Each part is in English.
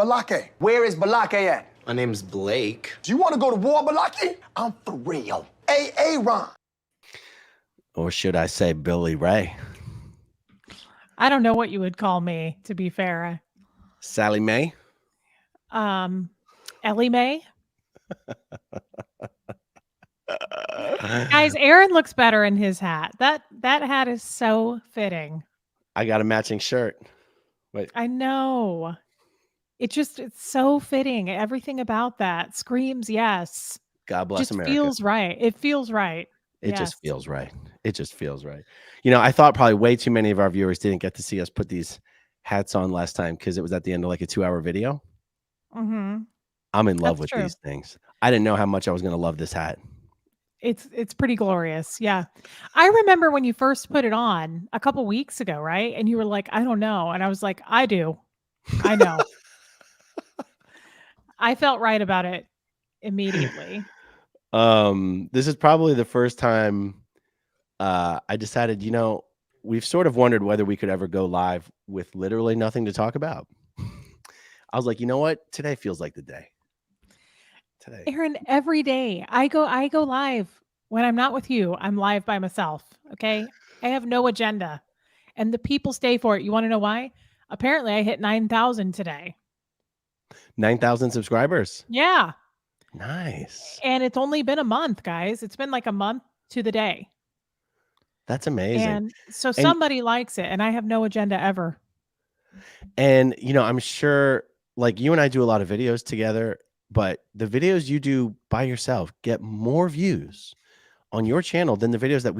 Balake. Where is Balake at? My name's Blake. Do you want to go to war, Balake? I'm for real. Ron. Or should I say Billy Ray? I don't know what you would call me, to be fair. Sally Mae? Ellie Mae? Guys, Aaron looks better in his hat. That hat is so fitting. I got a matching shirt. Wait. I know. It's so fitting. Everything about that screams yes. God bless just America. Feels right. It feels right. It just feels right. It just feels right. You know, I thought probably way too many of our viewers didn't get to see us put these hats on last time because it was at the end of like a 2-hour video. Mm-hmm. I'm in love with these things. I didn't know how much I was going to love this hat. It's pretty glorious. Yeah. I remember when you first put it on a couple weeks ago, right? And you were like, I don't know. And I was like, I do. I know. I felt right about it immediately. This is probably the first time I decided, you know, we've sort of wondered whether we could ever go live with literally nothing to talk about. I was like, you know what? Today feels like the day. Today. Aaron, every day I go live when I'm not with you. I'm live by myself. Okay. I have no agenda and the people stay for it. You want to know why? Apparently I hit 9,000 today. 9,000 subscribers. Yeah. Nice. And it's only been a month, guys. It's been like a month to the day. That's amazing. And so somebody likes it and I have no agenda ever. And, you know, I'm sure like you and I do a lot of videos together, but the videos you do by yourself get more views on your channel than the videos that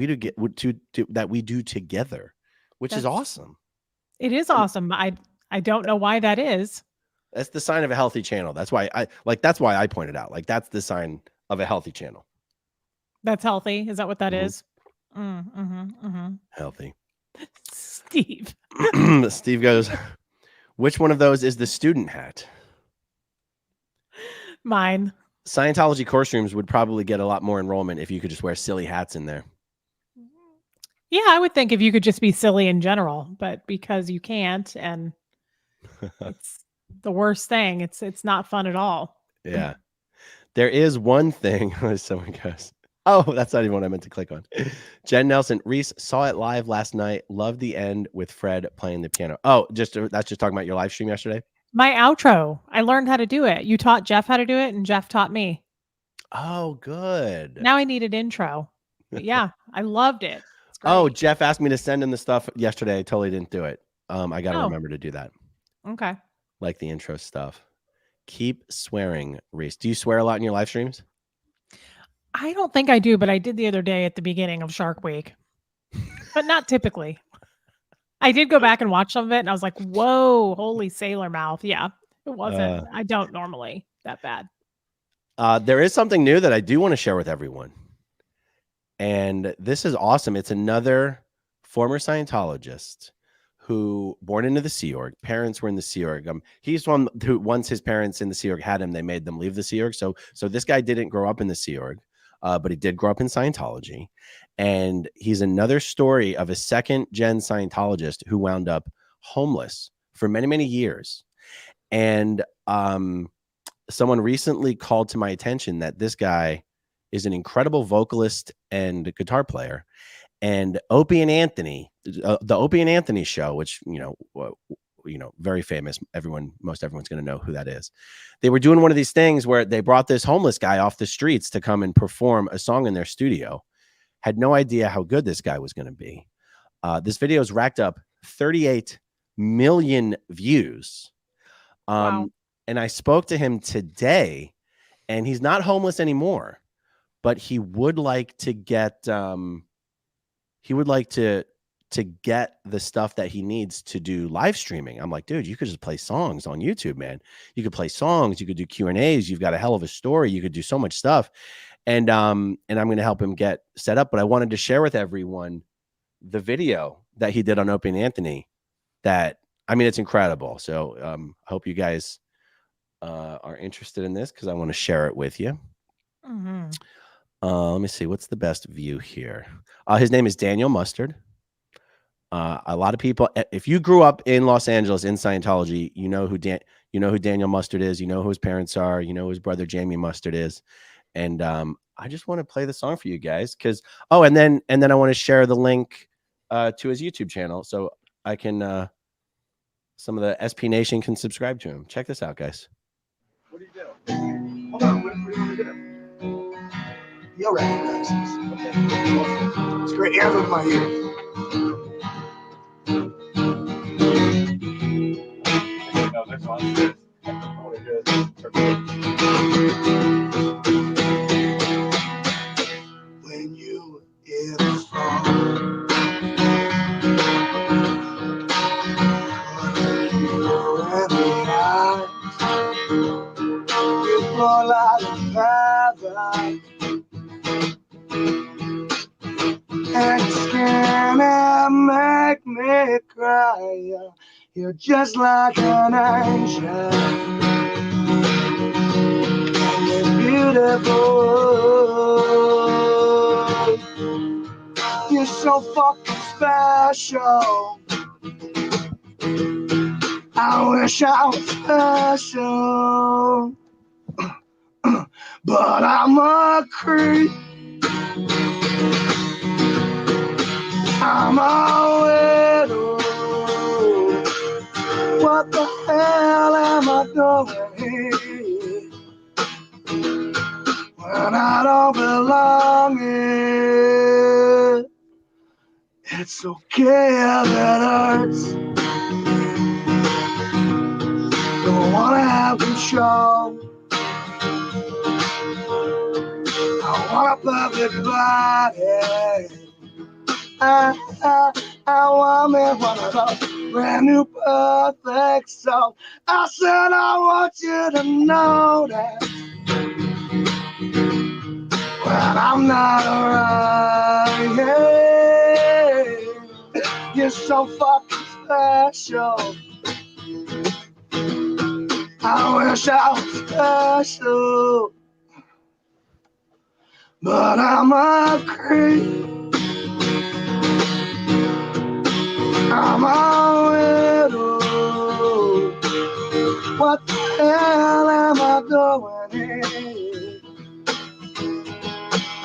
we do together, which is awesome. It is awesome. I don't know why that is. That's the sign of a healthy channel. That's why I pointed out, like, that's the sign of a healthy channel. That's healthy. Is that what that is? Healthy. Steve. Steve goes, which one of those is the student hat? Mine. Scientology course rooms would probably get a lot more enrollment if you could just wear silly hats in there. Yeah, I would think if you could just be silly in general, but because you can't, and it's the worst thing. It's not fun at all. Yeah. There is one thing. Someone goes, oh, that's not even what I meant to click on. Jen Nelson, Reese saw it live last night. Loved the end with Fred playing the piano. Oh, that's just talking about your live stream yesterday. My outro. I learned how to do it. You taught Jeff how to do it, and Jeff taught me. Oh, good. Now I need an intro. But yeah, I loved it. Oh, Jeff asked me to send him the stuff yesterday. I totally didn't do it. I got to remember to do that. Okay. Like the intro stuff. Keep swearing, Reese. Do you swear a lot in your live streams? I don't think I do, but I did the other day at the beginning of Shark Week. But not typically. I did go back and watch some of it, and I was like, whoa, holy sailor mouth. Yeah, it wasn't. I don't normally that bad. There is something new that I do want to share with everyone. And this is awesome. It's another former Scientologist who born into the Sea Org. Parents were in the Sea Org. He's one who, once his parents in the Sea Org had him, they made them leave the Sea Org. So this guy didn't grow up in the Sea Org, but he did grow up in Scientology. And he's another story of a second-gen Scientologist who wound up homeless for many, many years. And someone recently called to my attention that this guy is an incredible vocalist and guitar player. And Opie and Anthony, the Opie and Anthony show, which, you know, very famous. Most everyone's going to know who that is. They were doing one of these things where they brought this homeless guy off the streets to come and perform a song in their studio. Had no idea how good this guy was going to be. This video has racked up 38 million views. Wow. And I spoke to him today, and he's not homeless anymore, but he would like to get to get the stuff that he needs to do live streaming. I'm like, dude, you could just play songs on YouTube, man. You could play songs, you could do Q&As, you've got a hell of a story, you could do so much stuff. And I'm going to help him get set up, but I wanted to share with everyone the video that he did on Opie and Anthony. That, I mean, it's incredible. So I hope you guys are interested in this, because I want to share it with you. Mm-hmm. Let me see. What's the best view here? His name is Daniel Mustard. A lot of people, if you grew up in Los Angeles in Scientology, you know who You know who Daniel Mustard is. You know who his parents are. You know who his brother Jamie Mustard is. And I just want to play the song for you guys because and then I want to share the link to his YouTube channel so I can some of the SP Nation can subscribe to him. Check this out, guys. What do you do? Hold on, what do you want to do? You'll recognize this. Okay. It's great. Hands over my ears. No, this one's good. When you hear the song, you flow like a feather, and your skin and make me cry. You're just like an angel, and you're beautiful. You're so fucking special. I wish I was special, but I'm a creep. I'm a widow. What the hell am I doing here when I don't belong here? It's okay that it hurts. Don't wanna have control. I want a perfect body. I want me one of those brand new perfect souls. I said I want you to know that when I'm not around, yeah, you're so fucking special. I wish I was special, but I'm a creep. I'm a widow. What the hell am I doing here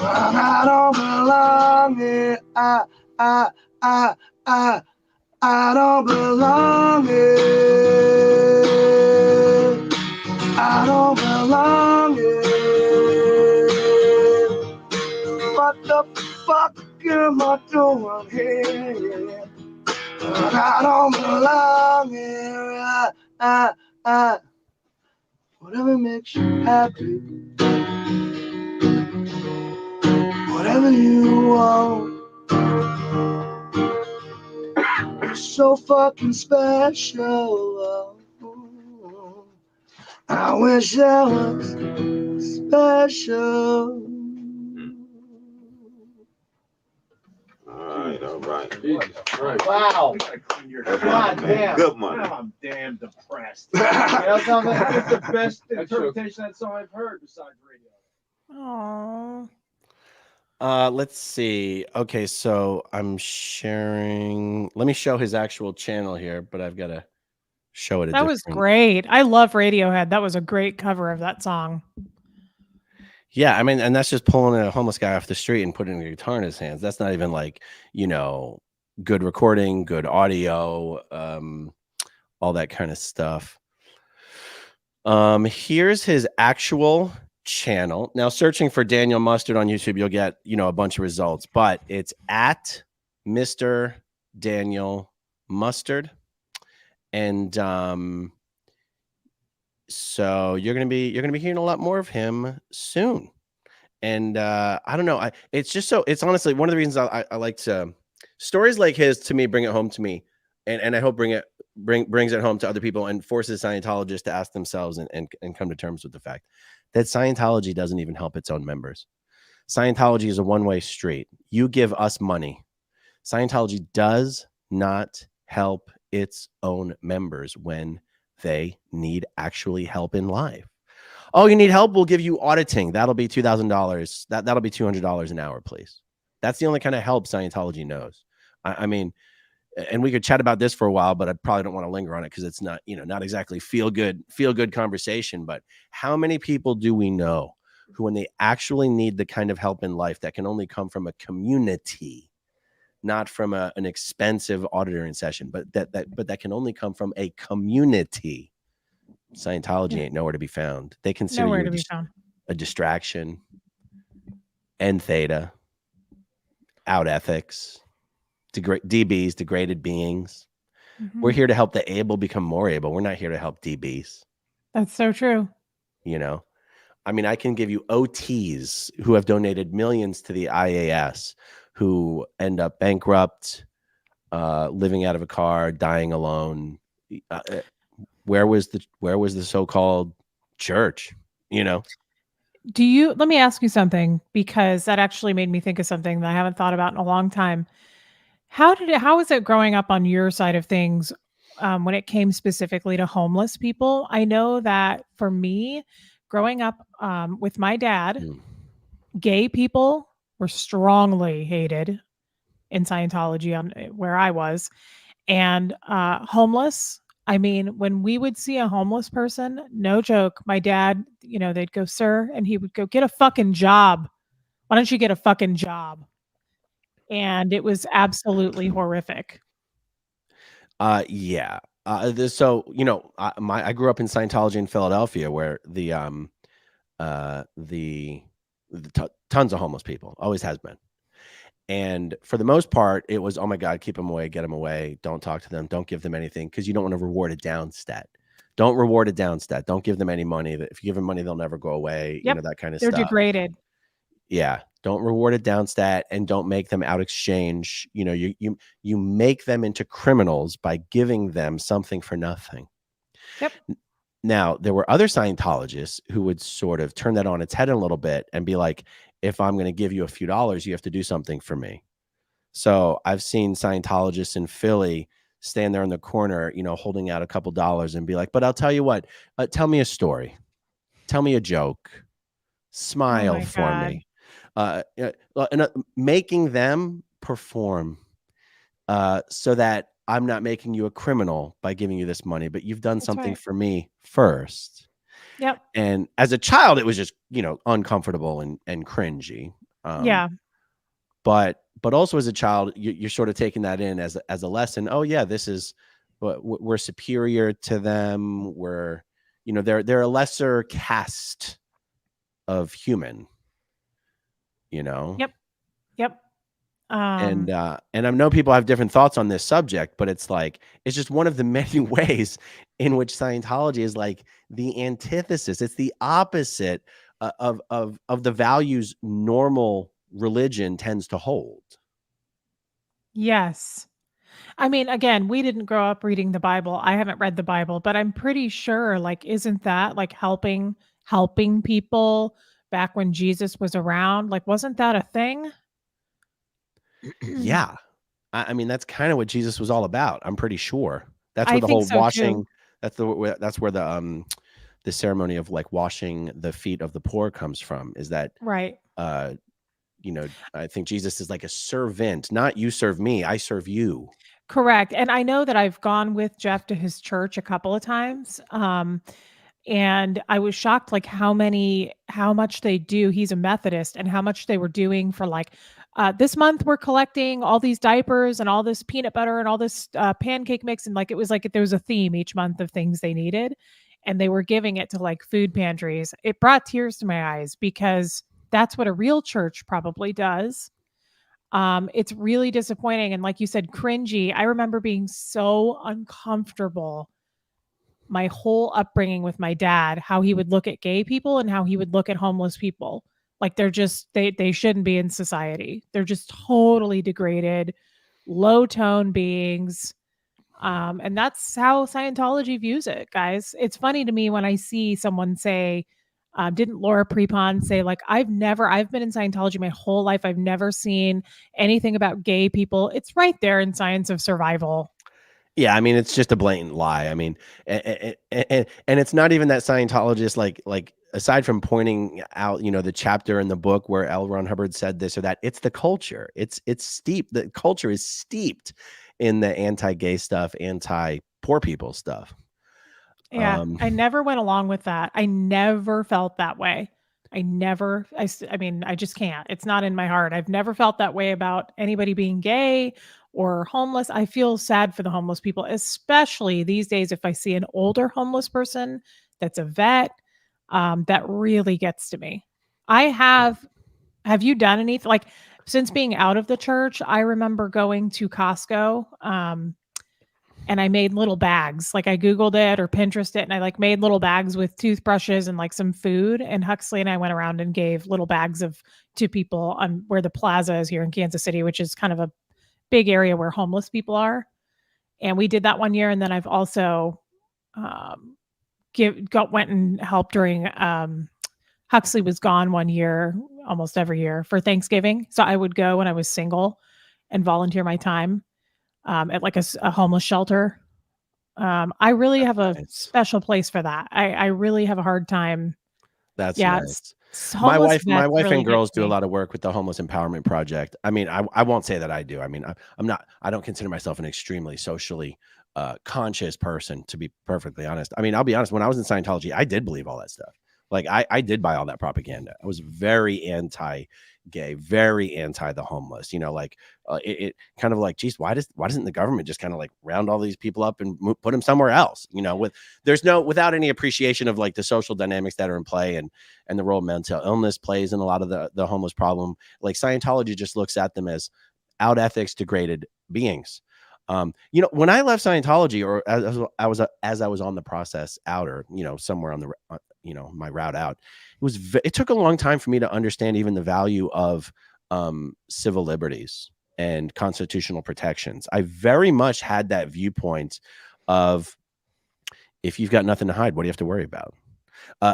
when I don't belong here? I don't belong here. I don't belong here. What the fuck am I doing here? But I don't belong here. Whatever makes you happy, whatever you want. You're so fucking special. I wish I was special. All right. Wow. God damn. Good money. I'm damn depressed. That is the best interpretation of that song I've heard besides radio. Oh, Let's see. Okay, so I'm sharing. Let me show his actual channel here, but I've got to show it. that was great. I love Radiohead. That was a great cover of that song. Yeah, I mean, and that's just pulling a homeless guy off the street and putting a guitar in his hands. That's not even like, good recording, good audio, all that kind of stuff. Here's his actual channel. Now, searching for Daniel Mustard on YouTube, you'll get, a bunch of results, but it's at Mr. Daniel Mustard. And so you're gonna be hearing a lot more of him soon. And I don't know. It's honestly one of the reasons I like to stories like his to me bring it home to me, and I hope brings it home to other people and forces Scientologists to ask themselves and come to terms with the fact that Scientology doesn't even help its own members. Scientology is a one-way street. You give us money. Scientology does not help its own members when they need actually help in life. Oh, you need help? We'll give you auditing. That'll be $2,000. That'll be $200 an hour, please. That's the only kind of help Scientology knows. I mean, and we could chat about this for a while, but I probably don't want to linger on it because it's not, not exactly feel good conversation. But how many people do we know who, when they actually need the kind of help in life that can only come from a community, not from an expensive auditing session, but that can only come from a community? Scientology ain't nowhere to be found. They consider Nowhere you to be found. a distraction, and theta, out ethics, DBs, degraded beings. We're here to help the able become more able. We're not here to help DBs. That's so true. I mean, I can give you OTs who have donated millions to the IAS, who end up bankrupt, living out of a car, dying alone. Where was the so-called church? Let me ask you something, because that actually made me think of something that I haven't thought about in a long time. How was it growing up on your side of things when it came specifically to homeless people? I know that for me, growing up with my dad, gay people were strongly hated in Scientology where I was, and homeless. I mean, when we would see a homeless person, no joke, my dad, they'd go, "Sir," and he would go, "Get a fucking job. Why don't you get a fucking job?" And it was absolutely horrific. Yeah. So I grew up in Scientology in Philadelphia, where the tons of homeless people, always has been. And for the most part, it was, oh my God, keep them away, get them away. Don't talk to them. Don't give them anything, because you don't want to reward a down stat. Don't reward a down stat. Don't give them any money. If you give them money, they'll never go away. Yep. That kind of They're stuff. degraded. Yeah. Don't reward a down stat, and don't make them out exchange. You make them into criminals by giving them something for nothing. Yep. Now, there were other Scientologists who would sort of turn that on its head a little bit and be like, if I'm going to give you a few dollars, you have to do something for me. So I've seen Scientologists in Philly stand there in the corner, holding out a couple dollars and be like, but I'll tell you what, tell me a story. Tell me a joke. Smile for me. And making them perform so that I'm not making you a criminal by giving you this money, but you've done something for me first. Yep. And as a child, it was just, uncomfortable and cringy. Yeah. But also as a child, you're sort of taking that in as a lesson. Oh yeah, this is, we're superior to them. We're, they're a lesser caste of human, Yep. And I know people have different thoughts on this subject, but it's like, it's just one of the many ways in which Scientology is like the antithesis. It's the opposite of the values normal religion tends to hold. Yes. I mean, again, we didn't grow up reading the Bible. I haven't read the Bible, but I'm pretty sure, like, isn't that like helping people back when Jesus was around? Like, wasn't that a thing? Yeah. I mean, that's kind of what Jesus was all about. I'm pretty sure. That's where I the think whole so, washing, too. that's where the ceremony of like washing the feet of the poor comes from, is that, Right. I think Jesus is like a servant, not you serve me, I serve you. Correct. And I know that I've gone with Jeff to his church a couple of times. And I was shocked, like how much they do. He's a Methodist, and how much they were doing for like, this month we're collecting all these diapers and all this peanut butter and all this pancake mix. And like, it was like there was a theme each month of things they needed, and they were giving it to like food pantries. It brought tears to my eyes, because that's what a real church probably does. It's really disappointing. And like you said, cringy. I remember being so uncomfortable my whole upbringing with my dad, how he would look at gay people and how he would look at homeless people. Like they're just, they shouldn't be in society. They're just totally degraded, low tone beings. And that's how Scientology views it, guys. It's funny to me when I see someone say, didn't Laura Prepon say, like, I've been in Scientology my whole life. I've never seen anything about gay people. It's right there in Science of Survival. Yeah, I mean, it's just a blatant lie. I mean, and it's not even that Scientologists like aside from pointing out, the chapter in the book where L. Ron Hubbard said this or that, it's the culture. It's steeped. The culture is steeped in the anti-gay stuff, anti-poor people stuff. Yeah, I never went along with that. I never felt that way. I mean, I just can't. It's not in my heart. I've never felt that way about anybody being gay or homeless. I feel sad for the homeless people, especially these days. If I see an older homeless person that's a vet, that really gets to me. Have you done anything like since being out of the church? I remember going to Costco. And I made little bags. Like I Googled it or Pinterest it and I like made little bags with toothbrushes and like some food. And Huxley and I went around and gave little bags to people on where the plaza is here in Kansas City, which is kind of a big area where homeless people are. And we did that one year. And then I've also went and helped during Huxley was gone one year, almost every year for Thanksgiving. So I would go when I was single and volunteer my time. At like a homeless shelter. I really have a special place for that. I really have a hard time. That's Yeah, nice. My my wife really and girls gets do a me. lot of work with the Homeless Empowerment Project. I mean, I won't say that I do. I mean, I don't consider myself an extremely socially conscious person, to be perfectly honest. I mean, I'll be honest, when I was in Scientology, I did believe all that stuff. Like I did buy all that propaganda. I was very anti-gay, very anti the homeless. You know, like it kind of like, geez, why doesn't the government just kind of like round all these people up and put them somewhere else? You know, without any appreciation of like the social dynamics that are in play and the role mental illness plays in a lot of the homeless problem. Like Scientology just looks at them as out ethics, degraded beings. You know, when I left Scientology, or as I was on the process out, or you know, somewhere on the my route out, it took a long time for me to understand even the value of civil liberties and constitutional protections. I very much had that viewpoint of, if you've got nothing to hide, what do you have to worry about?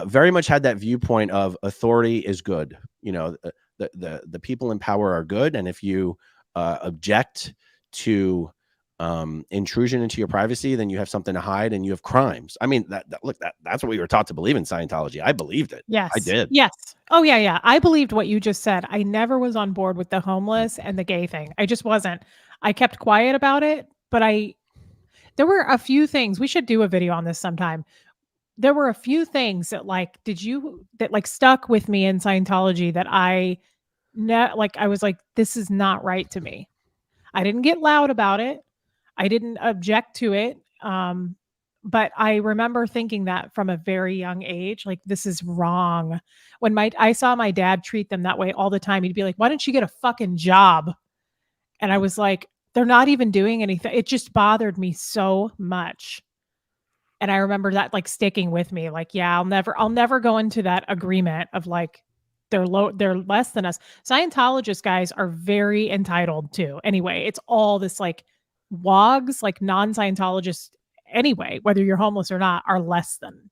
Very much had that viewpoint of authority is good. You know, the people in power are good, and if you object to intrusion into your privacy, then you have something to hide and you have crimes. I mean, that's what we were taught to believe in Scientology. I believed it. Yes. I did. Yes. Oh yeah, yeah. I believed what you just said. I never was on board with the homeless and the gay thing. I just wasn't. I kept quiet about it, but there were a few things. We should do a video on this sometime. There were a few things that that stuck with me in Scientology that I was like, this is not right to me. I didn't get loud about it. I didn't object to it. But I remember thinking that from a very young age, like this is wrong. When I saw my dad treat them that way all the time, he'd be like, why don't you get a fucking job? And I was like, they're not even doing anything. It just bothered me so much. And I remember that like sticking with me. Like, yeah, I'll never go into that agreement of like they're less than us. Scientologist guys are very entitled too. Anyway, it's all this like wogs, like non-Scientologists anyway, whether you're homeless or not, are less than.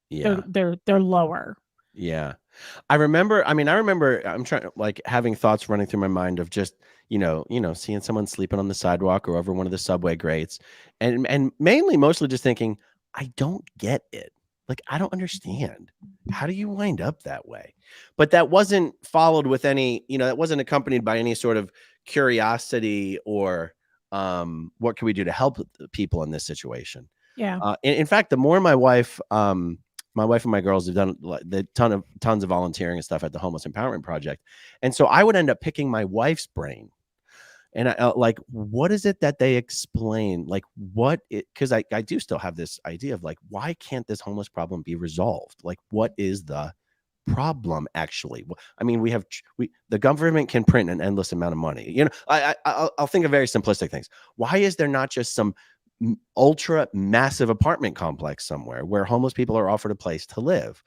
Yeah. They're lower. Yeah. I remember I'm trying, like, having thoughts running through my mind of just, seeing someone sleeping on the sidewalk or over one of the subway grates, and mostly just thinking, I don't get it. Like, I don't understand. How do you wind up that way? But that wasn't followed with any, that wasn't accompanied by any sort of curiosity or what can we do to help people in this situation? Yeah. In fact, the more my wife and my girls have done tons of volunteering and stuff at the Homeless Empowerment Project. And so I would end up picking my wife's brain. And I like, what is it that they explain? Like because I do still have this idea of like, why can't this homeless problem be resolved? Like, what is the problem actually? I mean, the government can print an endless amount of money. I'll think of very simplistic things. Why is there not just some ultra massive apartment complex somewhere where homeless people are offered a place to live,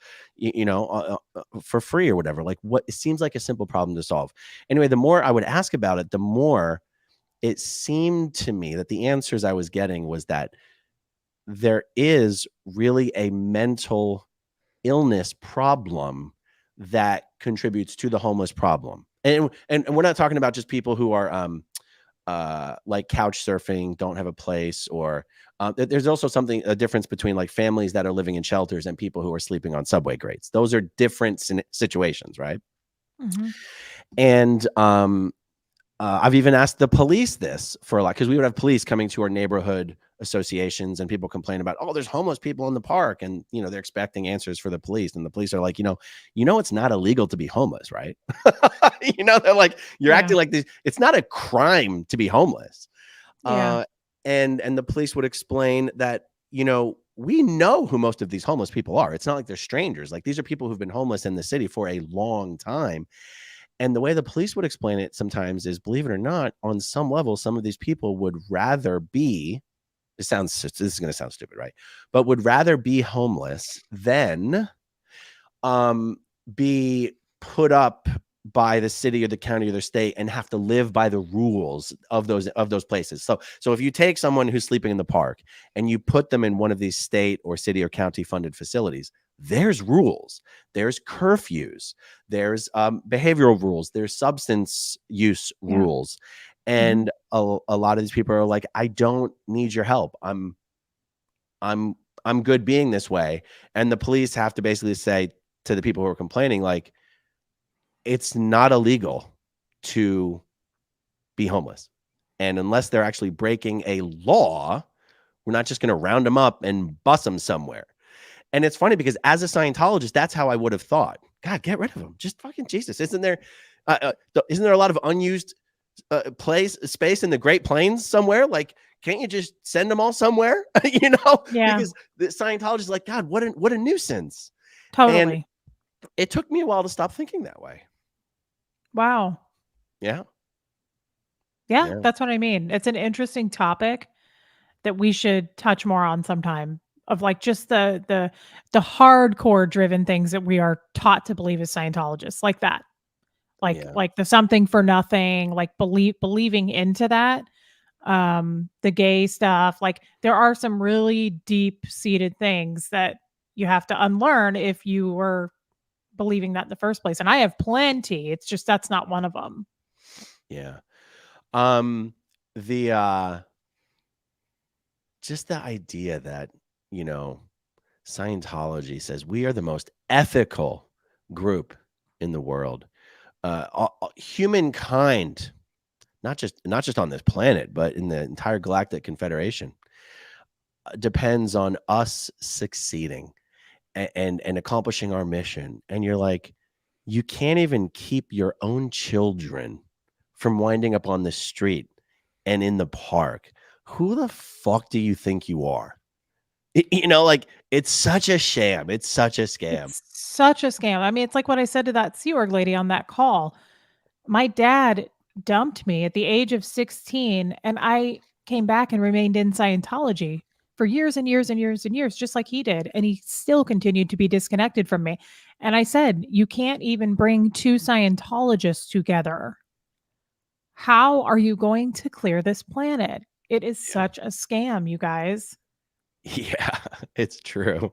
for free or whatever? Like, it seems like a simple problem to solve. Anyway, the more I would ask about it, the more it seemed to me that the answers I was getting was that there is really a mental illness problem that contributes to the homeless problem. And we're not talking about just people who are like couch surfing, don't have a place, or there's also a difference between like families that are living in shelters and people who are sleeping on subway grates. Those are different situations, right? Mm-hmm. And I've even asked the police this for a lot, because we would have police coming to our neighborhood associations and people complain about, oh, there's homeless people in the park, and they're expecting answers for the police, and the police are like, it's not illegal to be homeless, right? They're like, you're acting like this. It's not a crime to be homeless. Yeah. And the police would explain that we know who most of these homeless people are. It's not like they're strangers. Like, these are people who've been homeless in the city for a long time. And the way the police would explain it sometimes is, believe it or not, on some level, some of these people would rather be, this is going to sound stupid, right? But would rather be homeless than be put up by the city or the county or the state and have to live by the rules of those places. So if you take someone who's sleeping in the park and you put them in one of these state or city or county funded facilities, there's rules, there's curfews, there's behavioral rules, there's substance use rules. And a lot of these people are like, I don't need your help. I'm good being this way. And the police have to basically say to the people who are complaining, like, it's not illegal to be homeless. And unless they're actually breaking a law, we're not just going to round them up and bus them somewhere. And it's funny because as a Scientologist, that's how I would have thought. God, get rid of them. Just fucking Jesus. Isn't there a lot of unused space in the Great Plains somewhere? Like, can't you just send them all somewhere? Yeah. Because the Scientologists are like, God, what a nuisance. Totally. And it took me a while to stop thinking that way. Wow. Yeah. Yeah, that's what I mean. It's an interesting topic that we should touch more on sometime, of like just the hardcore driven things that we are taught to believe as Scientologists, like that. Like the something for nothing, like believing into that. The gay stuff, like there are some really deep seated things that you have to unlearn if you were believing that in the first place. And I have plenty. It's just that's not one of them. Yeah. Just the idea that, Scientology says we are the most ethical group in the world. Humankind, not just on this planet, but in the entire Galactic Confederation, depends on us succeeding and accomplishing our mission. And you're like, you can't even keep your own children from winding up on the street and in the park. Who the fuck do you think you are? Like, it's such a sham. It's such a scam. It's such a scam. I mean, it's like what I said to that Sea Org lady on that call. My dad dumped me at the age of 16, and I came back and remained in Scientology for years and years and years and years, just like he did. And he still continued to be disconnected from me. And I said, you can't even bring two Scientologists together. How are you going to clear this planet? It is such a scam, you guys. Yeah, it's true.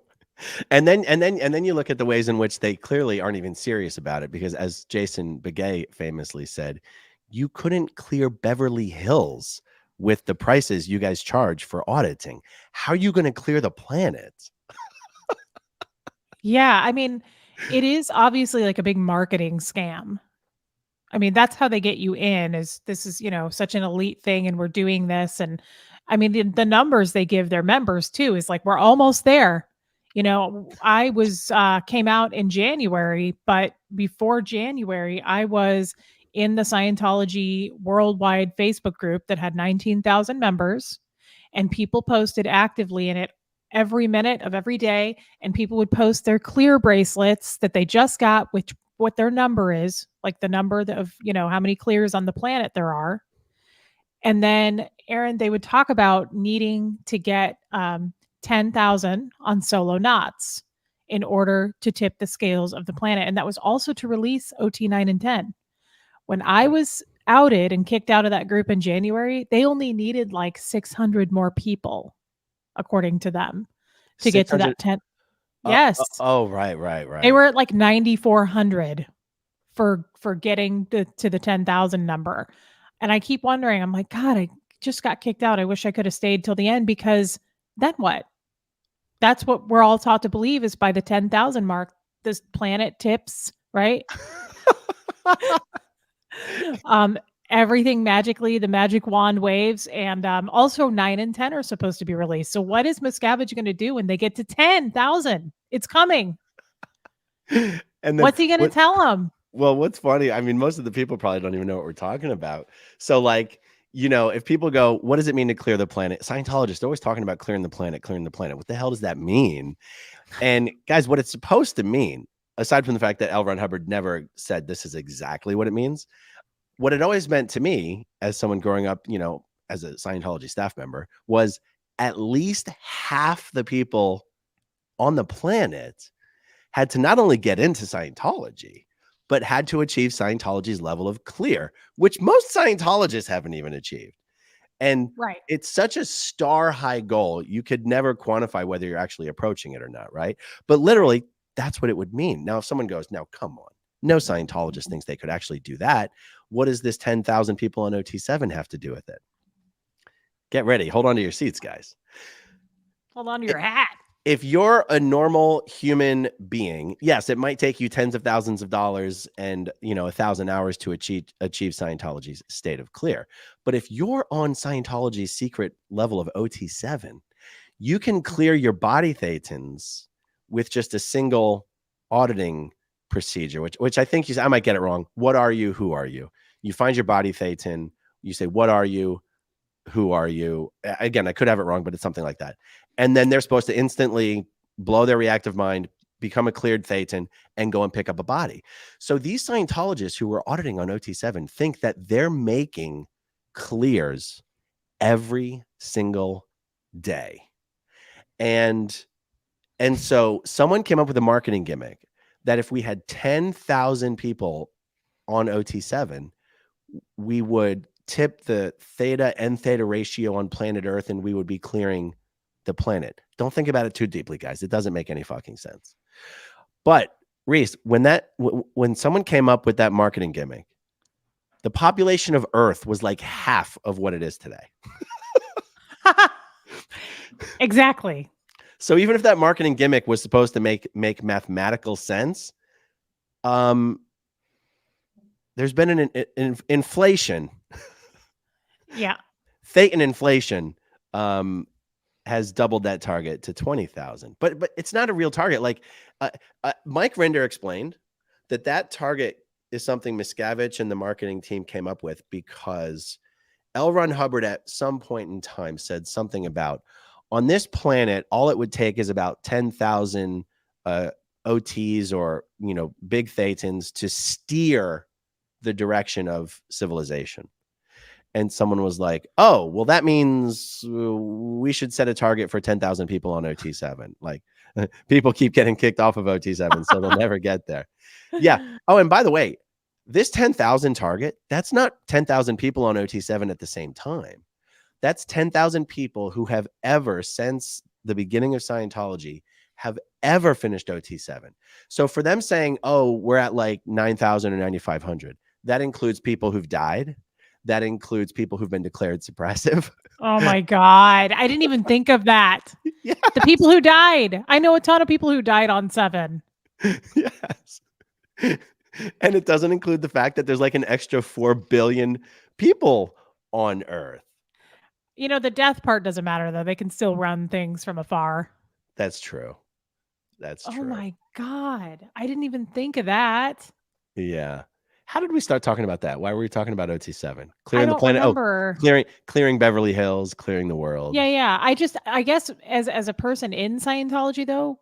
And then you look at the ways in which they clearly aren't even serious about it, because as Jason Begay famously said, you couldn't clear Beverly Hills with the prices you guys charge for auditing. How are you going to clear the planet? Yeah, I mean, it is obviously like a big marketing scam. I mean, that's how they get you in, is this is, such an elite thing and we're doing this. And I mean, the numbers they give their members too is like, we're almost there. I was came out in January, but before January, I was in the Scientology worldwide Facebook group that had 19,000 members, and people posted actively in it every minute of every day. And people would post their clear bracelets that they just got, which what their number is, like the number of, how many clears on the planet there are. And then, Aaron, they would talk about needing to get 10,000 on solo knots in order to tip the scales of the planet. And that was also to release OT 9 and 10. When I was outed and kicked out of that group in January, they only needed like 600 more people, according to them, to get to that 10. Yes. Right. They were at like 9,400 for getting to the 10,000 number. And I keep wondering, I'm like, God, I just got kicked out. I wish I could have stayed till the end, because then what? That's what we're all taught to believe, is by the 10,000 mark, this planet tips, right? everything magically, the magic wand waves, and also 9 and 10 are supposed to be released. So what is Miscavige going to do when they get to 10,000? It's coming. And then What's he going to tell them? Well, what's funny, I mean, most of the people probably don't even know what we're talking about. So, like, you know, if people go, what does it mean to clear the planet? Scientologists are always talking about clearing the planet, clearing the planet. What the hell does that mean? And guys, what it's supposed to mean, aside from the fact that L. Ron Hubbard never said this is exactly what it means, what it always meant to me as someone growing up, you know, as a Scientology staff member, was at least half the people on the planet had to not only get into Scientology, but had to achieve Scientology's level of clear, which most Scientologists haven't even achieved. And Right. it's such a star high goal, you could never quantify whether you're actually approaching it or not, right? But literally, that's what it would mean. Now, if someone goes, now, come on, no Scientologist thinks they could actually do that. What does this 10,000 people on OT7 have to do with it? Get ready. Hold on to your seats, guys. Hold on to your hat. If you're a normal human being, yes, it might take you tens of thousands of dollars and, you know, 1,000 hours to achieve Scientology's state of clear. But if you're on Scientology's secret level of OT7, you can clear your body thetans with just a single auditing procedure, which I think I might get it wrong. What are you? Who are you? You find your body thetan. You say, what are you? Who are you? Again, I could have it wrong, but it's something like that. And then they're supposed to instantly blow their reactive mind, become a cleared thetan, and go and pick up a body. So these Scientologists who were auditing on OT7 think that they're making clears every single day. And so someone came up with a marketing gimmick that if we had 10,000 people on OT7, we would tip the theta and theta ratio on planet Earth and we would be clearing the planet. Don't think about it too deeply, guys. It doesn't make any fucking sense. But Reese, when someone came up with that marketing gimmick, the population of Earth was like half of what it is today. Exactly. So even if that marketing gimmick was supposed to make mathematical sense, there's been an inflation. Yeah. Thetan inflation has doubled that target to 20,000. But it's not a real target. Like Mike Rinder explained that target is something Miscavige and the marketing team came up with because L. Ron Hubbard at some point in time said something about on this planet, all it would take is about 10,000 OTs or, you know, big thetans to steer the direction of civilization. And someone was like, oh, well, that means we should set a target for 10,000 people on OT7. Like people keep getting kicked off of OT7, so they'll never get there. Yeah. Oh, and by the way, this 10,000 target, that's not 10,000 people on OT7 at the same time. That's 10,000 people who have ever, since the beginning of Scientology, have ever finished OT7. So for them saying, oh, we're at like 9,000 or 9,500, that includes people who've died. That includes people who've been declared suppressive. Oh my God. I didn't even think of that. Yeah. The people who died. I know a ton of people who died on 7. Yes. And it doesn't include the fact that there's like an extra 4 billion people on Earth. You know, the death part doesn't matter, though. They can still run things from afar. That's true. That's true. Oh my God. I didn't even think of that. Yeah. How did we start talking about that? Why were we talking about OT7? I Clearing the don't planet. remember. Oh, clearing Beverly Hills, clearing the world. Yeah. I guess as a person in Scientology, though,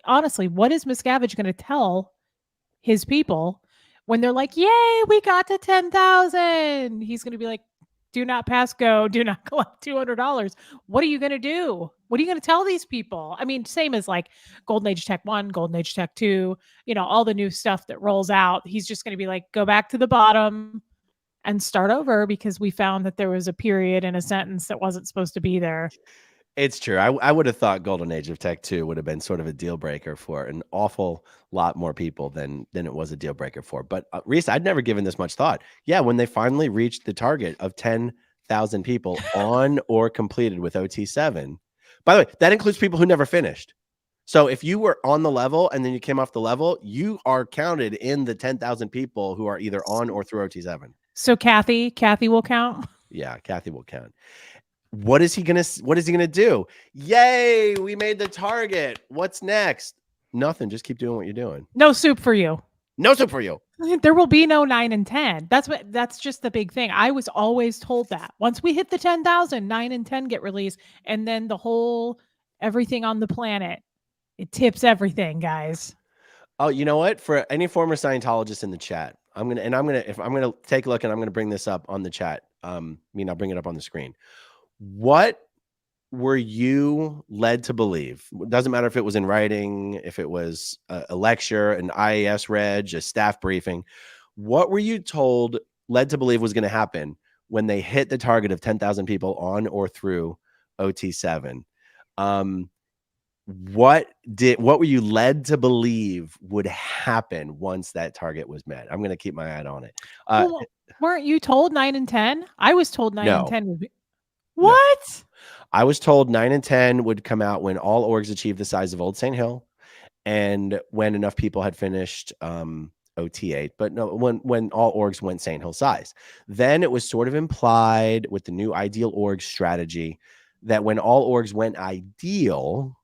honestly, what is Miscavige going to tell his people when they're like, yay, we got to 10,000? He's going to be like, do not pass go, do not collect $200. What are you going to do? What are you going to tell these people? I mean, same as like Golden Age Tech 1, Golden Age Tech 2, you know, all the new stuff that rolls out. He's just going to be like, go back to the bottom and start over because we found that there was a period in a sentence that wasn't supposed to be there. It's true. I would have thought Golden Age of Tech 2 would have been sort of a deal breaker for an awful lot more people than it was a deal breaker for. But Reese, I'd never given this much thought. Yeah, when they finally reached the target of 10,000 people on or completed with OT7. By the way, that includes people who never finished. So if you were on the level and then you came off the level, you are counted in the 10,000 people who are either on or through OT7. So Kathy will count. Yeah, Kathy will count. What is he gonna do? Yay, we made the target. What's next? Nothing. Just keep doing what you're doing. No soup for you. No soup for you. There will be no 9 and 10. That's just the big thing. I was always told that. Once we hit the 10,000, 9 and 10 get released, and then the whole everything on the planet, it tips everything, guys. Oh, you know what? For any former Scientologists in the chat, I'm gonna take a look and I'm gonna bring this up on the chat. I'll bring it up on the screen. What were you led to believe? It doesn't matter if it was in writing, if it was a lecture, an IAS reg, a staff briefing. What were you led to believe was going to happen when they hit the target of 10,000 people on or through OT7? What were you led to believe would happen once that target was met? I'm going to keep my eye on it. Well, weren't you told 9 and 10? I was told 9 and No. 10 would be. What? I was told 9 and 10 would come out when all orgs achieved the size of Old St. Hill and when enough people had finished OT8, but no, when all orgs went St. Hill size. Then it was sort of implied with the new ideal org strategy that when all orgs went ideal,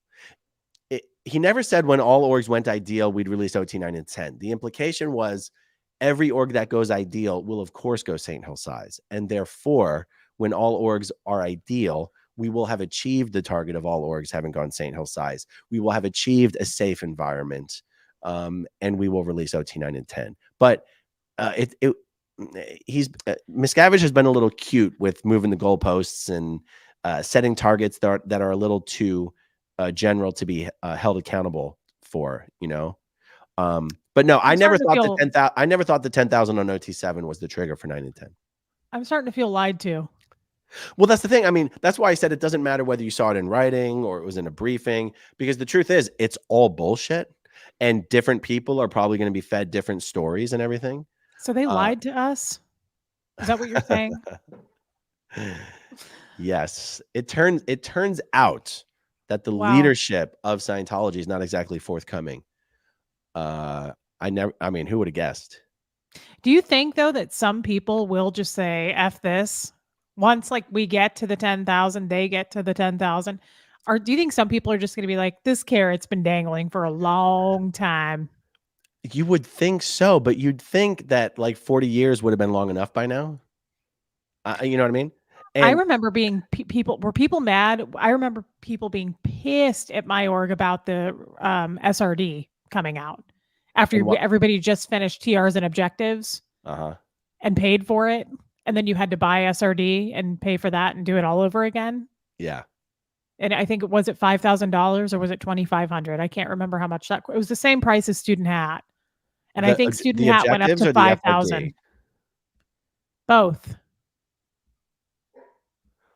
he never said when all orgs went ideal, we'd release OT9 and 10. The implication was every org that goes ideal will, of course, go St. Hill size. And therefore, when all orgs are ideal, we will have achieved the target of all orgs having gone St. Hill size. We will have achieved a safe environment, and we will release OT9 and 10. But Miscavige has been a little cute with moving the goalposts and setting targets that are a little too general to be held accountable for, But no, I never thought the 10,000 on OT7 was the trigger for 9 and 10. I'm starting to feel lied to. Well, that's the thing. I mean, that's why I said it doesn't matter whether you saw it in writing or it was in a briefing, because the truth is it's all bullshit and different people are probably going to be fed different stories and everything. So they lied to us? Is that what you're saying? Yes. It turns out that the leadership of Scientology is not exactly forthcoming. Who would have guessed? Do you think, though, that some people will just say, F this? Once we get to the 10,000, they get to the 10,000. Or do you think some people are just going to be like, this carrot's been dangling for a long time? You would think so, but you'd think that 40 years would have been long enough by now. You know what I mean? And I remember being were people mad? I remember people being pissed at my org about the SRD coming out after everybody just finished TRs and objectives and paid for it. And then you had to buy SRD and pay for that and do it all over again. Yeah. And I think was it $5,000 or was it $2,500? I can't remember how much that. It was the same price as Student Hat, and I think Student Hat went up to 5,000. Both.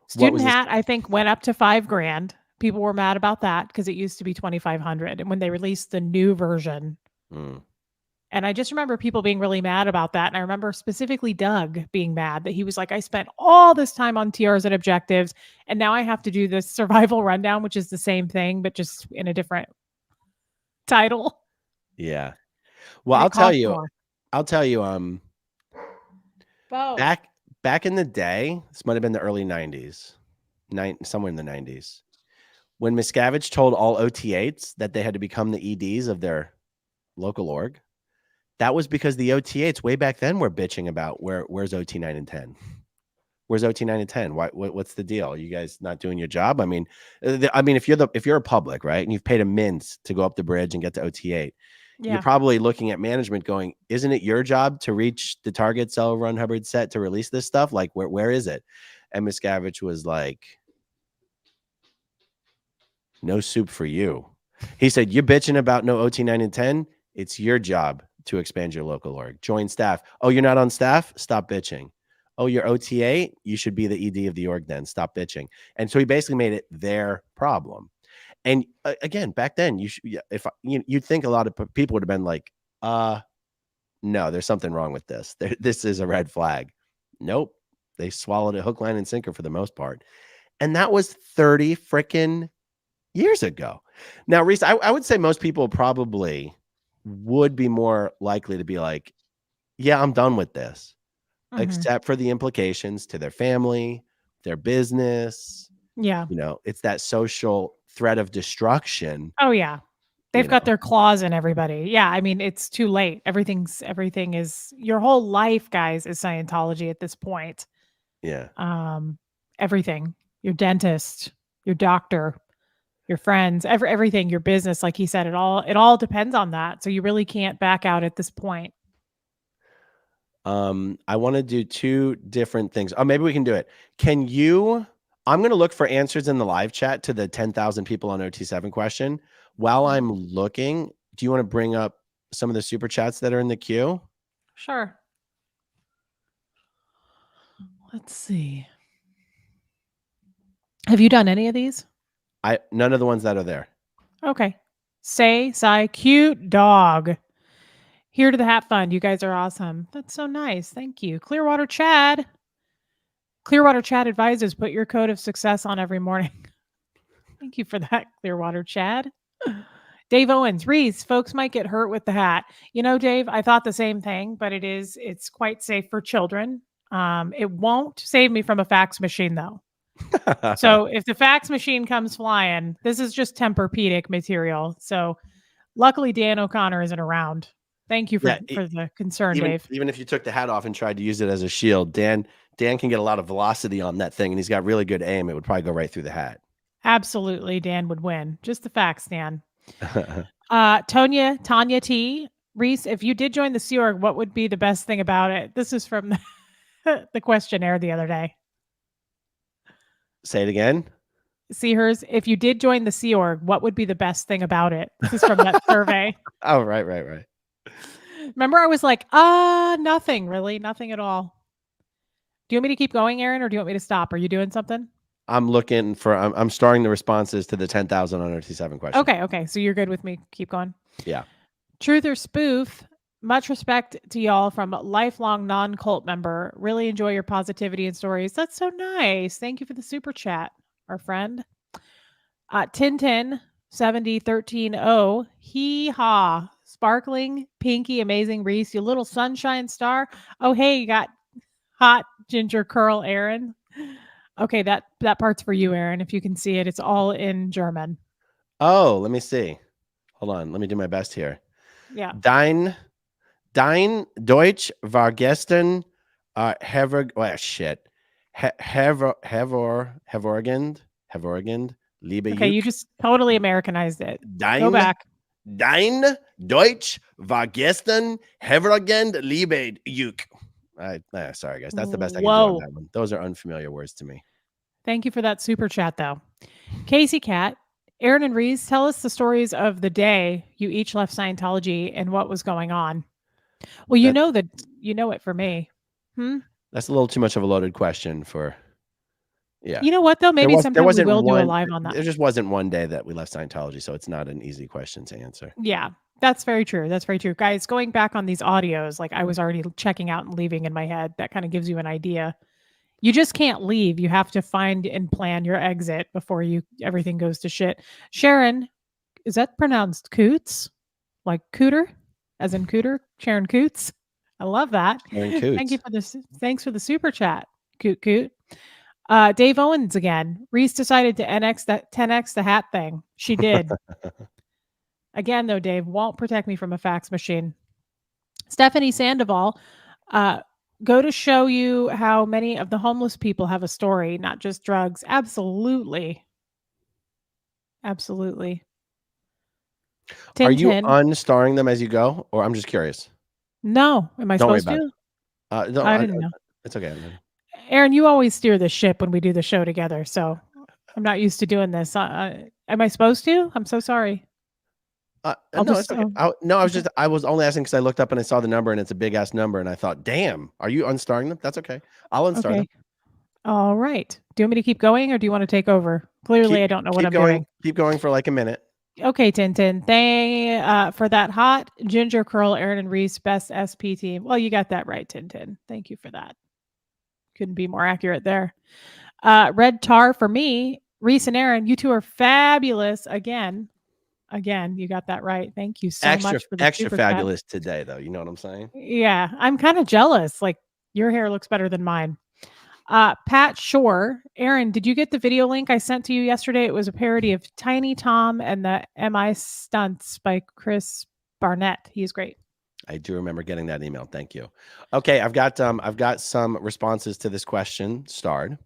Student Hat, I think, went up to $5,000. People were mad about that because it used to be 2,500, and when they released the new version. And I just remember people being really mad about that. And I remember specifically Doug being mad that he was like, I spent all this time on TRs and objectives, and now I have to do this survival rundown, which is the same thing, but just in a different title. Yeah. Well, I'll tell you, back in the day, this might have been the early 90s, somewhere in the 90s, when Miscavige told all OT8s that they had to become the EDs of their local org. That was because the OT8s way back then were bitching about where's OT9 and 10. Where's OT9 and 10? What's the deal? Are you guys not doing your job? I mean, if you're a public, right, and you've paid a mint to go up the bridge and get to OT8, you're probably looking at management going, isn't it your job to reach the target cell run Hubbard set to release this stuff? Like, where is it? And Miscavige was like, no soup for you. He said, you're bitching about no OT9 and 10. It's your job to expand your local org. Join staff. Oh, you're not on staff? Stop bitching. Oh, you're OT8? You should be the ED of the org then. Stop bitching. And so he basically made it their problem. And again, back then, you'd think a lot of people would have been like, no, there's something wrong with this. This is a red flag. Nope. They swallowed it hook, line, and sinker for the most part. And that was 30 freaking years ago. Now, Reese, I would say most people probably would be more likely to be like, yeah, I'm done with this. Mhm. except for the implications to their family, their business. Yeah. It's that social threat of destruction. Oh yeah. They've You got know. their claws in everybody. Yeah, I mean, it's too late. Everything is your whole life, guys, is Scientology at this point. Yeah. Everything. Your dentist, your doctor, your friends, everything, your business, like he said, it all depends on that. So you really can't back out at this point. I want to do two different things. Oh, maybe we can do it. I'm going to look for answers in the live chat to the 10,000 people on OT7 question. While I'm looking, do you want to bring up some of the super chats that are in the queue? Sure. Let's see. Have you done any of these? None of the ones that are there. Okay. Sai, cute dog. Here to the Hat Fund. You guys are awesome. That's so nice. Thank you. Clearwater Chad advises put your code of success on every morning. Thank you for that, Clearwater Chad. Dave Owens, Reese, folks might get hurt with the hat. Dave, I thought the same thing, but it's quite safe for children. It won't save me from a fax machine though. So if the fax machine comes flying, this is just Tempur-Pedic material. So luckily Dan O'Connor isn't around. Thank you for the concern, Dave. Even if you took the hat off and tried to use it as a shield, Dan can get a lot of velocity on that thing, and he's got really good aim. It would probably go right through the hat. Absolutely, Dan would win. Just the facts, Dan. Tanya T. Reese, if you did join the Sea Org, what would be the best thing about it? This is from the questionnaire the other day. Say it again. See hers. If you did join the Sea Org, what would be the best thing about it? This is from that survey. Oh, right. Remember, I was like, nothing, really, nothing at all. Do you want me to keep going, Aaron, or do you want me to stop? Are you doing something? I'm looking for. I'm starting the responses to the 10,000 on OT7 question. Okay. So you're good with me. Keep going. Yeah. Truth or spoof? Much respect to y'all from lifelong non-cult member. Really enjoy your positivity and stories. That's so nice. Thank you for the super chat, our friend. Tintin 70130. Hee haw. Sparkling, pinky, amazing Reese. You little sunshine star. Oh, hey, you got hot ginger curl, Aaron. Okay, that part's for you, Aaron. If you can see it, it's all in German. Oh, let me see. Hold on. Let me do my best here. Yeah. Dein Deutsch war gestern hervorragend, liebe Okay, you just totally Americanized it. Go back. Dein Deutsch war gestern hervorragend, liebe Juk. Sorry, guys. That's the best I can do on that one. Those are unfamiliar words to me. Thank you for that super chat, though. Casey Cat, Aaron and Reese, tell us the stories of the day you each left Scientology and what was going on. Well, you know it for me. That's a little too much of a loaded question for. Yeah. You know what, though? Maybe sometime we will do a live on that. There just wasn't one day that we left Scientology, so it's not an easy question to answer. Yeah, that's very true. That's very true. Guys, going back on these audios, like I was already checking out and leaving in my head. That kind of gives you an idea. You just can't leave. You have to find and plan your exit before everything goes to shit. Sharon, is that pronounced Coots? Like Cooter? As in Cooter? Sharon Coots? I love that. Sharon Coots. Thank you for this. Thanks for the super chat. Coot. Dave Owens again. Reese decided to 10x the hat thing. She did. Again, though, Dave won't protect me from a fax machine. Stephanie Sandoval, go to show you how many of the homeless people have a story, not just drugs. Absolutely. Tintin. Are you unstarring them as you go, or I'm just curious? No. Am I supposed to? No, I didn't know. It's okay. Aaron, you always steer the ship when we do the show together, so I'm not used to doing this. Am I supposed to? I'm so sorry. No, it's okay. I was only asking because I looked up and I saw the number and it's a big ass number and I thought, damn, are you unstarring them? That's okay. I'll unstar them. All right. Do you want me to keep going or do you want to take over? Clearly, I don't know what I'm doing. Keep going for like a minute. Okay, Tintin. For that hot ginger curl, Aaron and Reese, best SP team. Well, you got that right, Tintin. Thank you for that. Couldn't be more accurate there. Red Tar for me, Reese and Aaron, you two are fabulous again. Again, you got that right. Thank you so much for the extra super fabulous chat. today, though. You know what I'm saying? Yeah, I'm kind of jealous. Like Your hair looks better than mine. Pat Shore, Aaron, did you get the video link I sent to you yesterday? It was a parody of Tiny Tom and the MI Stunts by Chris Barnett. He's great. I do remember getting that email. Thank you. Okay, I've got some responses to this question starred.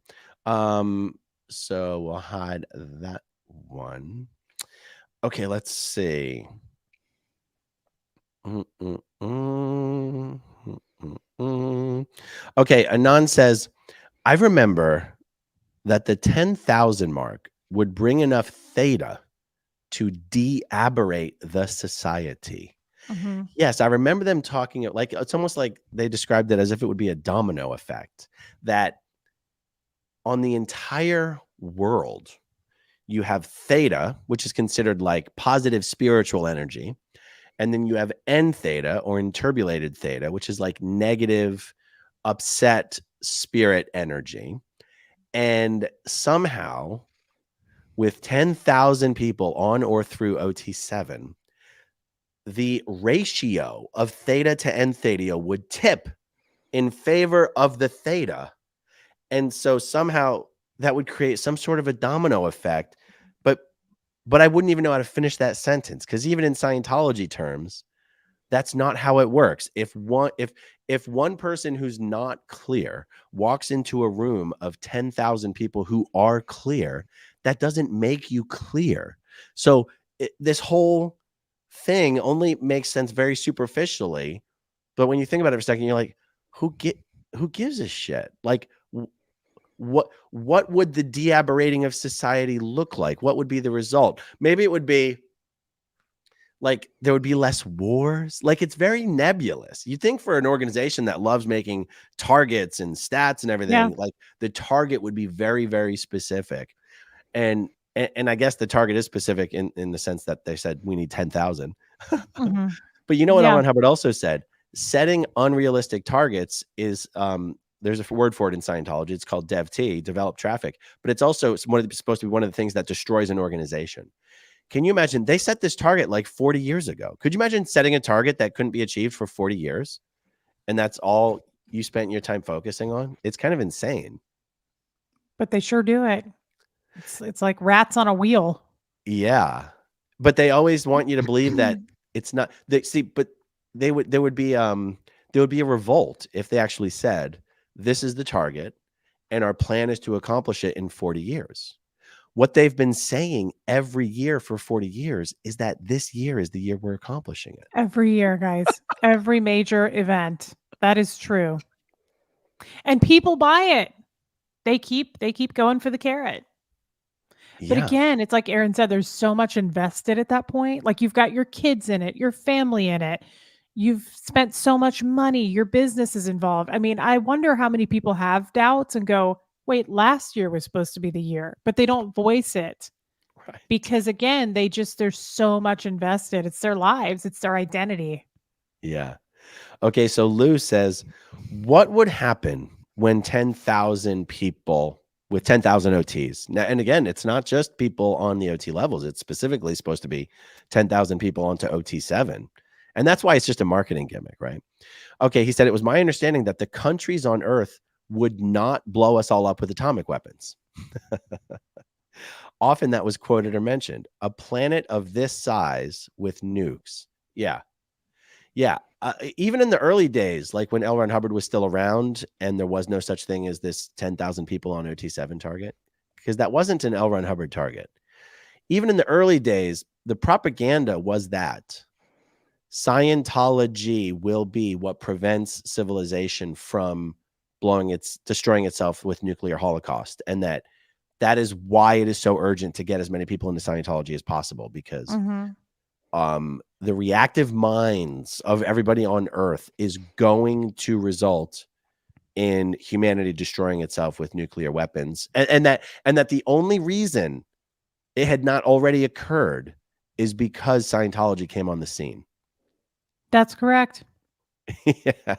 So we'll hide that one. Okay, let's see. Okay, Anand says, I remember that the 10,000 mark would bring enough theta to de-aberrate the society. Mm-hmm. Yes, I remember them talking like it's almost like they described it as if it would be a domino effect, that on the entire world, you have theta, which is considered like positive spiritual energy. And then you have N theta or interbulated theta, which is like negative, upset spirit energy. And somehow, with 10,000 people on or through OT7, the ratio of theta to N theta would tip in favor of the theta. And so somehow that would create some sort of a domino effect. But I wouldn't even know how to finish that sentence, because even in Scientology terms, that's not how it works. If one person who's not clear walks into a room of 10,000 people who are clear, that doesn't make you clear. So this whole thing only makes sense very superficially. But when you think about it for a second, you're like, who gives a shit? Like, what would the de-aberrating of society look like? What would be the result? Maybe it would be like there would be less wars. Like, it's very nebulous. You think for an organization that loves making targets and stats and everything, like the target would be very, very specific. And I guess the target is specific in the sense that they said we need 10,000. Mm-hmm. But you know what L. Ron Hubbard also said? Setting unrealistic targets is there's a word for it in Scientology. It's called DevT, develop traffic. But it's also supposed to be one of the things that destroys an organization. Can you imagine? They set this target like 40 years ago. Could you imagine setting a target that couldn't be achieved for 40 years? And that's all you spent your time focusing on? It's kind of insane. But they sure do it. It's like rats on a wheel. Yeah. But they always want you to believe that it's not. But there would be a revolt if they actually said, this is the target and our plan is to accomplish it in 40 years. What they've been saying every year for 40 years is that this year is the year we're accomplishing it. Every year, guys. Every major event. That is true. And people buy it. They keep going for the carrot. Yeah. But again, it's like Aaron said, there's so much invested at that point. Like, you've got your kids in it, your family in it. You've spent so much money, your business is involved. I mean, I wonder how many people have doubts and go, wait, last year was supposed to be the year, but they don't voice it. Right. Because again, there's so much invested. It's their lives, it's their identity. Yeah. Okay, so Lou says, what would happen when 10,000 people with 10,000 OTs? Now, and again, it's not just people on the OT levels. It's specifically supposed to be 10,000 people onto OT7. And that's why it's just a marketing gimmick, right? Okay, he said, it was my understanding that the countries on Earth would not blow us all up with atomic weapons. Often that was quoted or mentioned. A planet of this size with nukes. Yeah. Yeah. Even in the early days, like when L. Ron Hubbard was still around and there was no such thing as this 10,000 people on OT7 target, because that wasn't an L. Ron Hubbard target. Even in the early days, the propaganda was that Scientology will be what prevents civilization from destroying itself with nuclear holocaust. And that is why it is so urgent to get as many people into Scientology as possible, because the reactive minds of everybody on Earth is going to result in humanity destroying itself with nuclear weapons. And that the only reason it had not already occurred is because Scientology came on the scene. That's correct. Yeah.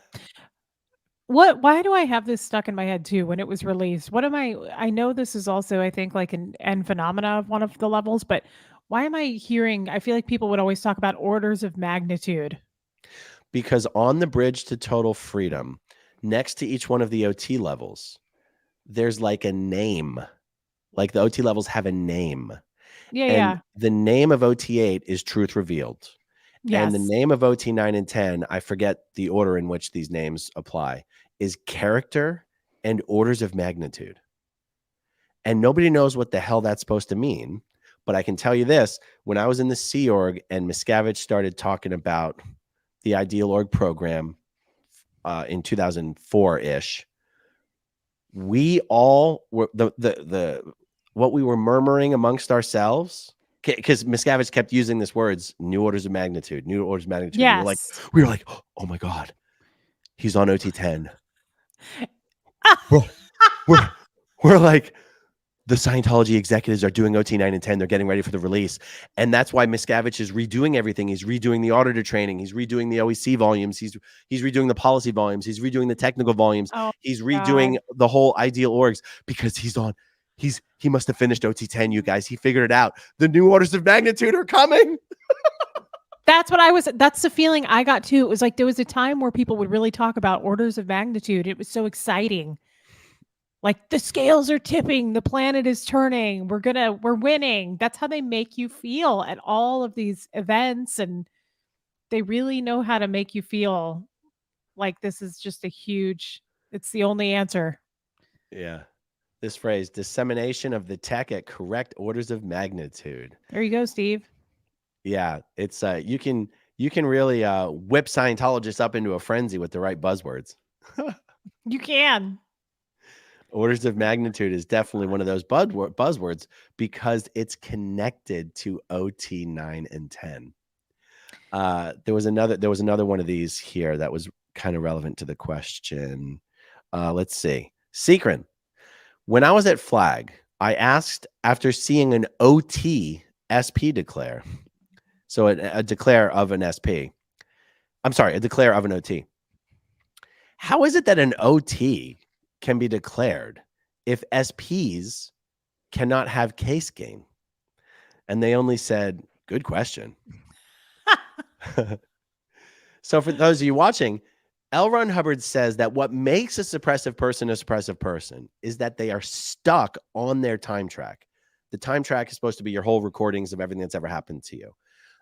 Why do I have this stuck in my head too when it was released? I know this is also, I think, like an end phenomena of one of the levels, but why am I hearing, I feel like people would always talk about orders of magnitude. Because on the bridge to total freedom, next to each one of the OT levels, there's like a name. Like the OT levels have a name. Yeah, And yeah. the name of OT8 is Truth Revealed. And the Yes. name of OT9 and 10, I forget the order in which these names apply, is Character and Orders of Magnitude. And nobody knows what the hell that's supposed to mean. But I can tell you this, when I was in the Sea Org and Miscavige started talking about the Ideal Org program in 2004-ish, we all were the what we were murmuring amongst ourselves, because Miscavige kept using this words, new orders of magnitude, new orders of magnitude. Yes. We were like, oh my God, he's on OT10. We're like, the Scientology executives are doing OT9 and 10. They're getting ready for the release. And that's why Miscavige is redoing everything. He's redoing the auditor training. He's redoing the OEC volumes. He's redoing the policy volumes. He's redoing the technical volumes. Oh, He's redoing the whole ideal orgs because he must have finished OT10, you guys. He figured it out. The new orders of magnitude are coming. That's the feeling I got too. It was like there was a time where people would really talk about orders of magnitude. It was so exciting. Like the scales are tipping, the planet is turning, we're winning. That's how they make you feel at all of these events. And they really know how to make you feel like this is just it's the only answer. Yeah. This phrase, dissemination of the tech at correct orders of magnitude. There you go, Steve. Yeah, it's you can really whip Scientologists up into a frenzy with the right buzzwords. You can. Orders of magnitude is definitely one of those buzzwords because it's connected to OT9 and 10. There was another one of these here that was kind of relevant to the question. Let's see. Secret. When I was at Flag, I asked after seeing an OT SP declare. So a declare of an SP. I'm sorry, a declare of an OT. How is it that an OT can be declared if SPs cannot have case gain? And they only said, good question. So for those of you watching, L. Ron Hubbard says that what makes a suppressive person is that they are stuck on their time track. The time track is supposed to be your whole recordings of everything that's ever happened to you.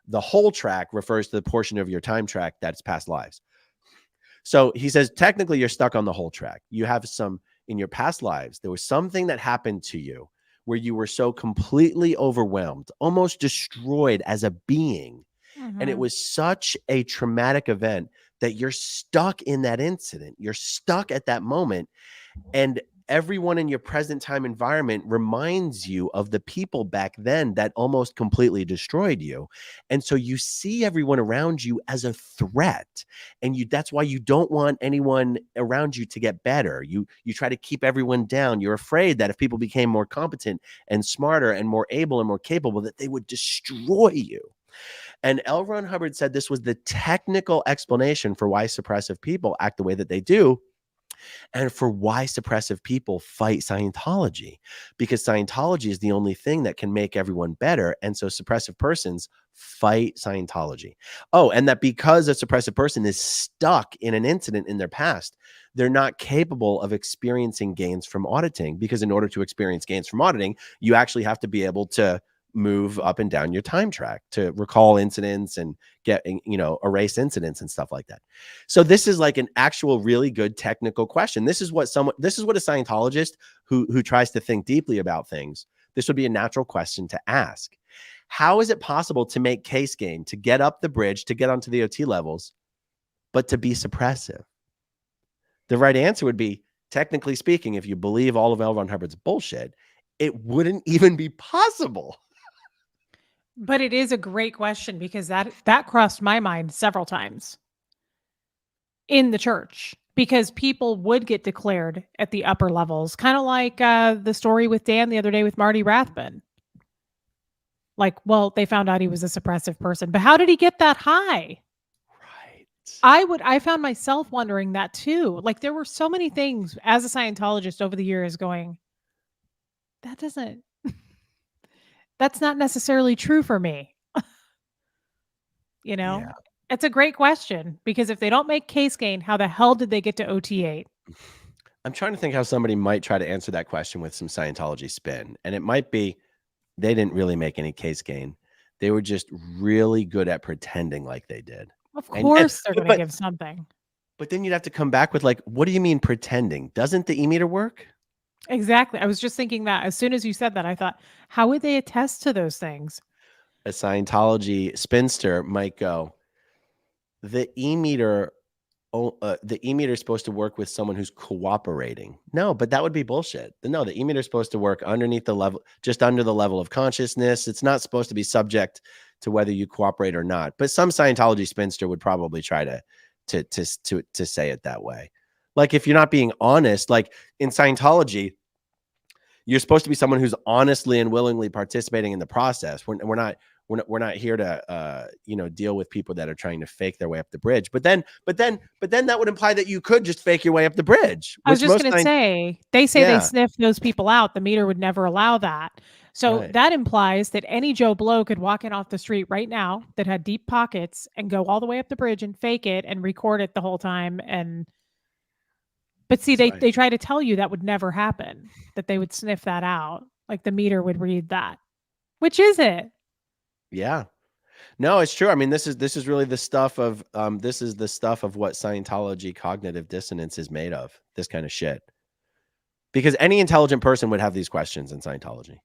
The whole track refers to the portion of your time track that's past lives. So he says, technically, you're stuck on the whole track. You have some in your past lives. There was something that happened to you where you were so completely overwhelmed, almost destroyed as a being. Mm-hmm. And it was such a traumatic event that you're stuck in that incident. You're stuck at that moment. And everyone in your present time environment reminds you of the people back then that almost completely destroyed you. And so you see everyone around you as a threat. And that's why you don't want anyone around you to get better. You try to keep everyone down. You're afraid that if people became more competent and smarter and more able and more capable, that they would destroy you. And L. Ron Hubbard said this was the technical explanation for why suppressive people act the way that they do, and for why suppressive people fight Scientology, because Scientology is the only thing that can make everyone better. And so suppressive persons fight Scientology. Oh, and that because a suppressive person is stuck in an incident in their past, they're not capable of experiencing gains from auditing, because in order to experience gains from auditing, you actually have to be able to move up and down your time track to recall incidents and erase incidents and stuff like that. So this is like an actual really good technical question. This is what a Scientologist who tries to think deeply about things, this would be a natural question to ask. How is it possible to make case gain, to get up the bridge, to get onto the OT levels, but to be suppressive? The right answer would be, technically speaking, if you believe all of L. Ron Hubbard's bullshit, it wouldn't even be possible. But it is a great question, because that crossed my mind several times in the church, because people would get declared at the upper levels, kind of like the story with Dan the other day with Marty Rathbun. Like, well, they found out he was a suppressive person, but how did he get that high? Right. I found myself wondering that too. Like, there were so many things as a Scientologist over the years going, that's not necessarily true for me. Yeah. It's a great question because if they don't make case gain, how the hell did they get to OT8? I'm trying to think how somebody might try to answer that question with some Scientology spin. And it might be they didn't really make any case gain. They were just really good at pretending like they did. Of And course they're going to but give something. but then you'd have to come back with like, what do you mean pretending? Doesn't the e-meter work? Exactly. I was just thinking that as soon as you said that, I thought, how would they attest to those things? A Scientology spinster might go, the e-meter is supposed to work with someone who's cooperating. No, but that would be bullshit. No, the e-meter is supposed to work underneath the level, just under the level of consciousness. It's not supposed to be subject to whether you cooperate or not. But some Scientology spinster would probably try to say it that way. Like if you're not being honest, like in Scientology, you're supposed to be someone who's honestly and willingly participating in the process. We're not here to deal with people that are trying to fake their way up the bridge. But then that would imply that you could just fake your way up the bridge. I was just going to say, they say they sniff those people out. The meter would never allow that. So that implies that any Joe Blow could walk in off the street right now that had deep pockets and go all the way up the bridge and fake it and record it the whole time. But see, they try to tell you that would never happen, that they would sniff that out. Like the meter would read that. Which is it? Yeah. No, it's true. I mean, this is really the stuff of this is the stuff of what Scientology cognitive dissonance is made of. This kind of shit. Because any intelligent person would have these questions in Scientology.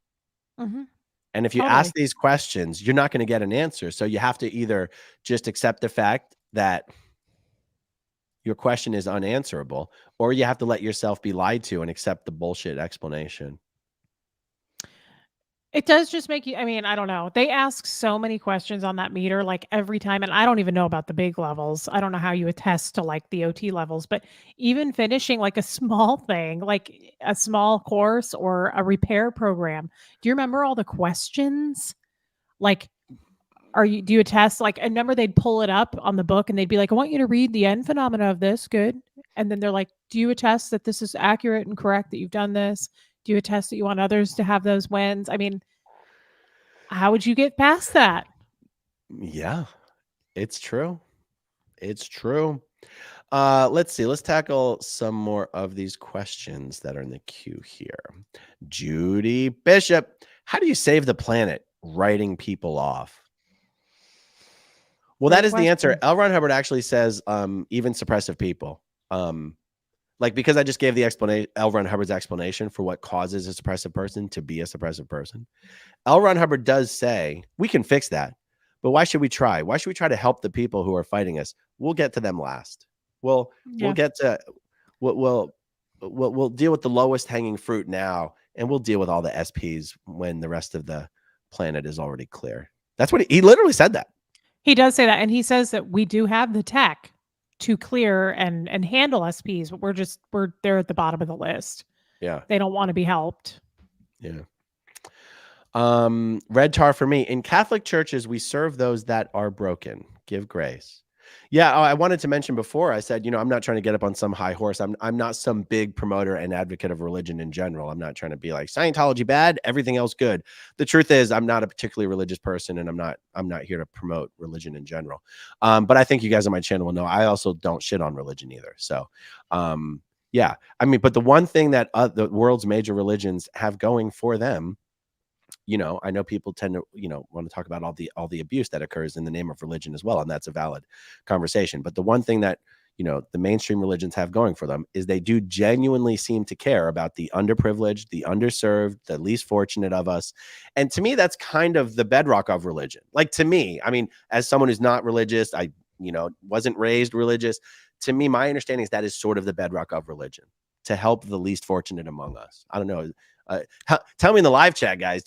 Mm-hmm. And if you ask these questions, you're not going to get an answer. So you have to either just accept the fact that your question is unanswerable, or you have to let yourself be lied to and accept the bullshit explanation. It does just make you, I mean, I don't know. They ask so many questions on that meter, like every time. And I don't even know about the big levels. I don't know how you attest to like the OT levels, but even finishing like a small thing, like a small course or a repair program. Do you remember all the questions? Like, do you attest? Like, I remember they'd pull it up on the book and they'd be like, I want you to read the end phenomena of this. Good. And then they're like, do you attest that this is accurate and correct, that you've done this? Do you attest that you want others to have those wins? I mean, how would you get past that? Yeah, it's true. It's true. Let's see. Let's tackle some more of these questions that are in the queue here. Judy Bishop, how do you save the planet? Writing people off. Well, that is the answer. L. Ron Hubbard actually says, even suppressive people. Like, because I just gave the explanation, L. Ron Hubbard's explanation for what causes a suppressive person to be a suppressive person. L. Ron Hubbard does say we can fix that, but why should we try? Why should we try to help the people who are fighting us? We'll get to them last. We'll get to we'll deal with the lowest hanging fruit now, and we'll deal with all the SPs when the rest of the planet is already clear. That's what he literally said that. He does say that, and he says that we do have the tech to clear and handle SPs, but they're at the bottom of the list. Yeah. They don't want to be helped. Yeah. Red tar for me. In Catholic churches, we serve those that are broken. Give grace. Yeah, I wanted to mention before, I said, I'm not trying to get up on some high horse. I'm not some big promoter and advocate of religion in general. I'm not trying to be like Scientology bad, everything else good. The truth is I'm not a particularly religious person, and I'm not here to promote religion in general. But I think you guys on my channel will know I also don't shit on religion either. So, yeah, I mean, but the one thing that the world's major religions have going for them, I know people tend to, want to talk about all the abuse that occurs in the name of religion as well. And that's a valid conversation. But the one thing that, the mainstream religions have going for them is they do genuinely seem to care about the underprivileged, the underserved, the least fortunate of us. And to me, that's kind of the bedrock of religion. Like, to me, I mean, as someone who's not religious, I, wasn't raised religious. To me, my understanding is that is sort of the bedrock of religion, to help the least fortunate among us. I don't know. Tell me in the live chat, guys.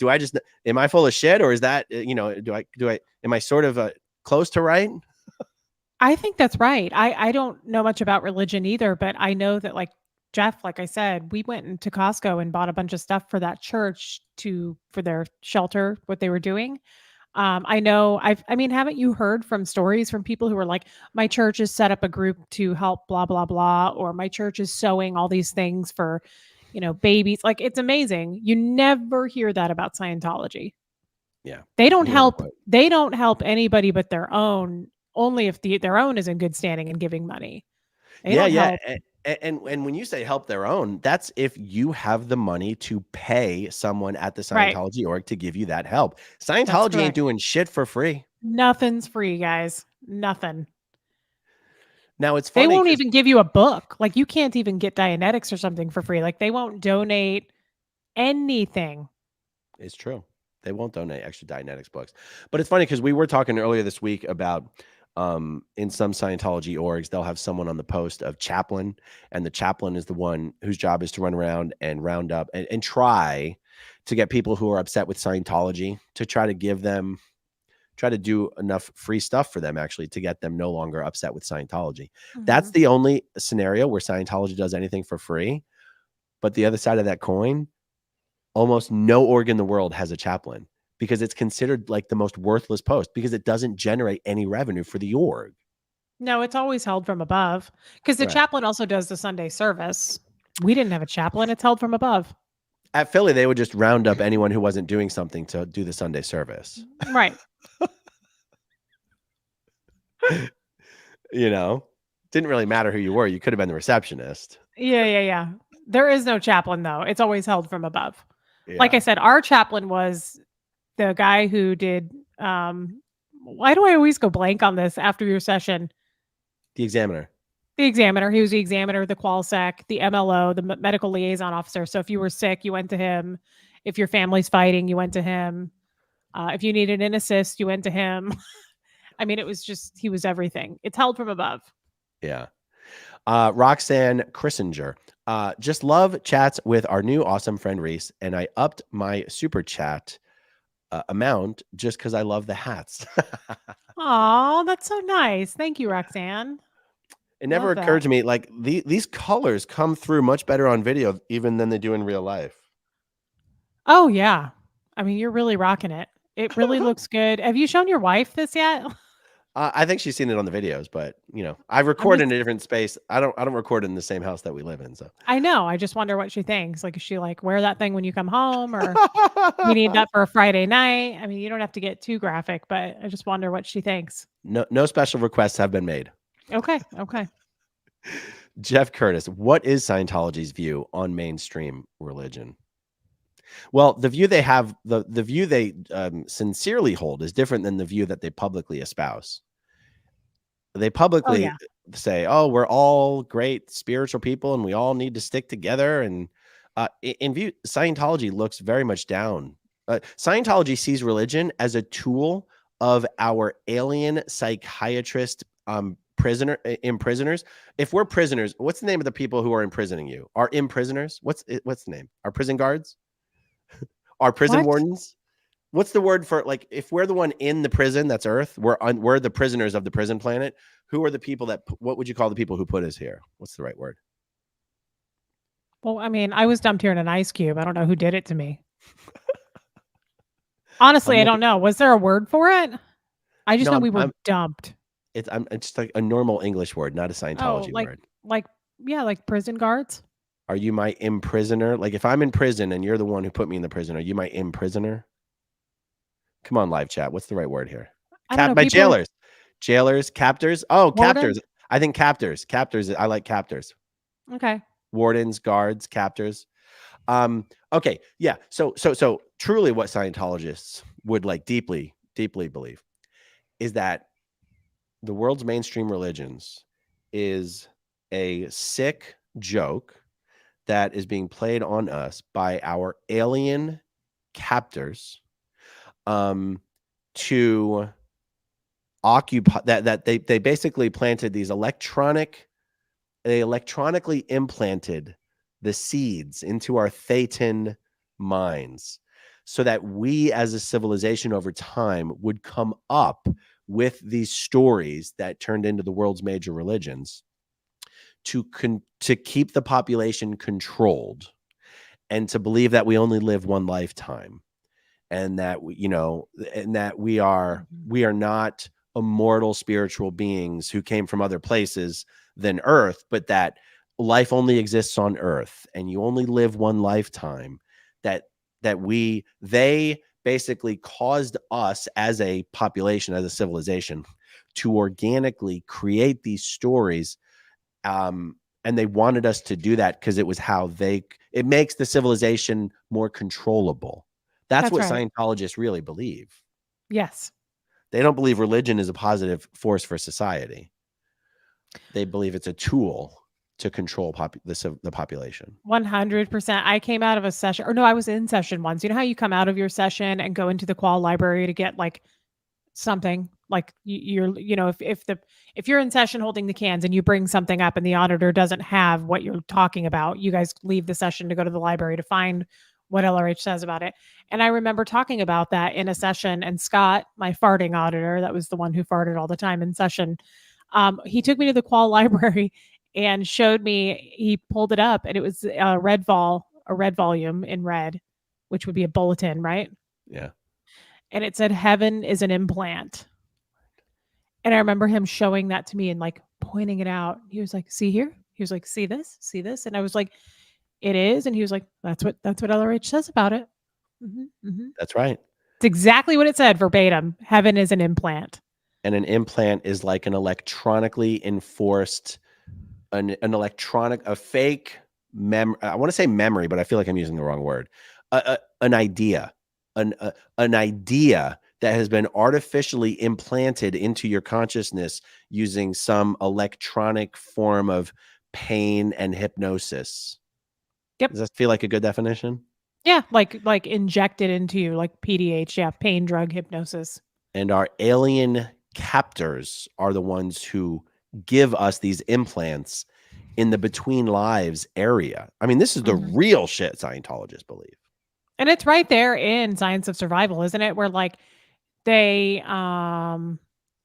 Am I full of shit, or is that, am I sort of close to right? I think that's right. I don't know much about religion either, but I know that, like Jeff, like I said, we went into Costco and bought a bunch of stuff for that church for their shelter, what they were doing. I know haven't you heard from stories from people who are like, my church has set up a group to help blah, blah, blah, or my church is sewing all these things for, babies. Like, it's amazing. You never hear that about Scientology. Yeah. They don't help anybody but their own only if their own is in good standing and giving money. They Yeah, don't yeah. help. And when you say help their own, that's if you have the money to pay someone at the Right. Scientology org to give you that help. That's Scientology ain't correct. doing shit for free. Nothing's free, guys. Nothing. Now it's They funny won't 'cause even give you a book. Like you can't even get Dianetics or something for free. Like they won't donate anything. it's true. They won't donate extra Dianetics books. But it's funny because we were talking earlier this week about in some Scientology orgs, they'll have someone on the post of chaplain, and the chaplain is the one whose job is to run around and round up and try to get people who are upset with Scientology to try to do enough free stuff for them actually to get them no longer upset with Scientology. That's the only scenario where Scientology does anything for free. But the other side of that coin, almost no org in the world has a chaplain because it's considered like the most worthless post because it doesn't generate any revenue for the org. No, it's always held from above because the Right. chaplain also does the Sunday service. We didn't have a chaplain. It's held from above. At Philly, they would just round up anyone who wasn't doing something to do the Sunday service. Right. You know, didn't really matter who you were. You could have been the receptionist. Yeah. There is no chaplain though. It's always held from above. Yeah. Like I said, our chaplain was the guy who did why do I always go blank on this after your session? The examiner. The examiner. He was the examiner, the qualsec, the MLO, the medical liaison officer. So if you were sick, you went to him. If your family's fighting, you went to him. If you needed an assist, you went to him. I mean, it was just, he was everything. It's held from above. Yeah. Roxanne Chrissinger. Just love chats with our new awesome friend Reese, and I upped my super chat amount just because I love the hats. Oh, that's so nice. Thank you, Roxanne. It never Love occurred that. to me like these colors come through much better on video even than they do in real life. Oh, yeah. I mean, you're really rocking it. It really looks good. Have you shown your wife this yet? I think she's seen it on the videos, but I record in a different space. I don't record in the same house that we live in. So I know. I just wonder what she thinks. Like, is she like, wear that thing when you come home, or you need that for a Friday night? I mean, you don't have to get too graphic, but I just wonder what she thinks. No special requests have been made. Okay. Jeff Curtis, what is Scientology's view on mainstream religion? Well, the view they have, the view they sincerely hold is different than the view that they publicly espouse. They publicly say, "Oh, we're all great spiritual people, and we all need to stick together." And in view, Scientology looks very much down. Scientology sees religion as a tool of our alien psychiatrist imprisoners. If we're prisoners, what's the name of the people who are imprisoning you? Our imprisoners? What's the name? Our prison guards? Our prison wardens? What's the word for, like, if we're the one in the prison that's Earth, we're the prisoners of the prison planet. Who are the people what would you call the people who put us here? What's the right word? Well, I mean, I was dumped here in an ice cube. I don't know who did it to me. Honestly, I don't know. Was there a word for it? I just know we were dumped. It's just like a normal English word, not a Scientology word. Like prison guards. Are you my imprisoner? Like if I'm in prison and you're the one who put me in the prison, are you my imprisoner? Come on, live chat. What's the right word here? Jailers. Jailers, captors. Oh, captors. I think captors. Captors. I like captors. Okay. Wardens, guards, captors. Okay. Yeah. So truly what Scientologists would like deeply believe is that the world's mainstream religions is a sick joke that is being played on us by our alien captors to occupy that they basically planted these they electronically implanted the seeds into our Thetan minds so that we as a civilization over time would come up with these stories that turned into the world's major religions to keep the population controlled and to believe that we only live one lifetime and that we are not immortal spiritual beings who came from other places than Earth, but that life only exists on Earth and you only live one lifetime, that they basically caused us as a population, as a civilization, to organically create these stories. And they wanted us to do that because it was how it makes the civilization more controllable. That's what right. Scientologists really believe. Yes. They don't believe religion is a positive force for society. They believe it's a tool to control the population. 100%. I came out of a session, or no, I was in session once. You know how you come out of your session and go into the qual library to get like something, like if you're in session holding the cans and you bring something up and the auditor doesn't have what you're talking about, you guys leave the session to go to the library to find what LRH says about it. And I remember talking about that in a session, and Scott, my farting auditor, that was the one who farted all the time in session, he took me to the qual library and showed me, he pulled it up, and it was a red volume in red, which would be a bulletin, right? Yeah. And it said, "Heaven is an implant." And I remember him showing that to me and like pointing it out. He was like, "See here?" He was like, see this?" And I was like, "It is." And he was like, that's what LRH says about it. That's right. It's exactly what it said verbatim. Heaven is an implant. And an implant is like an electronically enforced, a fake memory. I want to say memory, but I feel like I'm using the wrong word. An idea that has been artificially implanted into your consciousness using some electronic form of pain and hypnosis. Yep. Does that feel like a good definition? Yeah, like injected into you, like PDH, yeah, pain drug hypnosis. And our alien captors are the ones who give us these implants in the between lives area. I mean, this is the real shit Scientologists believe. And it's right there in Science of Survival, isn't it? Where like they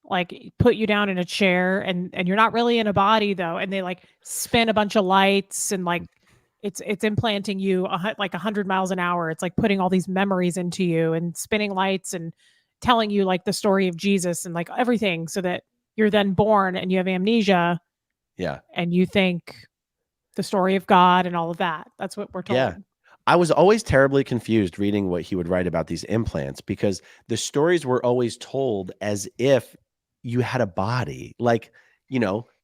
like put you down in a chair and you're not really in a body though, and they like spin a bunch of lights and like it's implanting you like 100 miles an hour. It's like putting all these memories into you and spinning lights and telling you like the story of Jesus and like everything, so that you're then born and you have amnesia. Yeah. And you think the story of God and all of that. That's what we're told. Yeah. I was always terribly confused reading what he would write about these implants, because the stories were always told as if you had a body, like,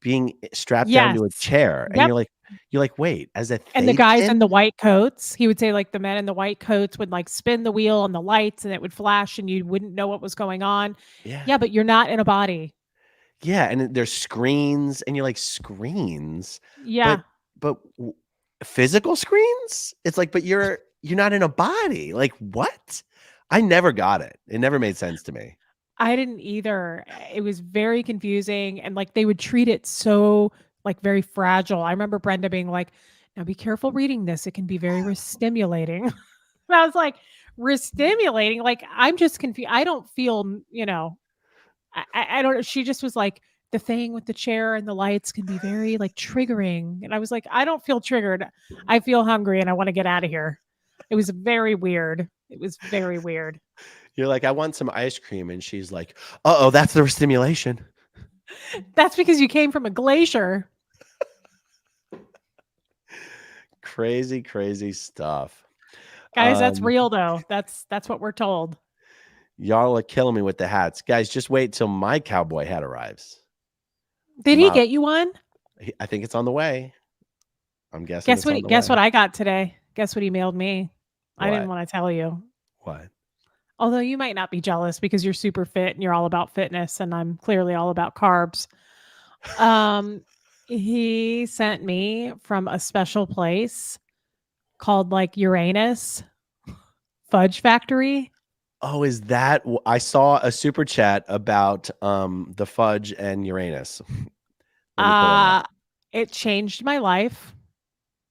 being strapped down to a chair. And you're like, wait, as a and the guys in Thetan? the white coats, he would say like the men in the white coats would like spin the wheel on the lights and it would flash and you wouldn't know what was going on. Yeah, but you're not in a body. Yeah, and there's screens, and you're like, screens? Yeah. But physical screens? It's like, but you're not in a body. Like, what? I never got it. It never made sense to me. I didn't either. It was very confusing, and like they would treat it so like very fragile. I remember Brenda being like, "Now be careful reading this. It can be very stimulating." And I was like, "Stimulating? Like I'm just confused. I don't feel, I don't know." She just was like, "The thing with the chair and the lights can be very like triggering." And I was like, "I don't feel triggered. I feel hungry and I want to get out of here." It was very weird. It was very weird. You're like, "I want some ice cream." And she's like, "Uh-oh, that's the stimulation." That's because you came from a glacier. Crazy, crazy stuff. Guys, that's real though. That's what we're told. Y'all are killing me with the hats. Guys, just wait till my cowboy hat arrives. Did he get you one? I think it's on the way. I'm guessing. Guess what I got today? Guess what he mailed me? What? I didn't want to tell you. What? Although you might not be jealous because you're super fit and you're all about fitness, and I'm clearly all about carbs. He sent me from a special place called like Uranus Fudge Factory. Oh, is that? I saw a super chat about the fudge and Uranus. It changed my life.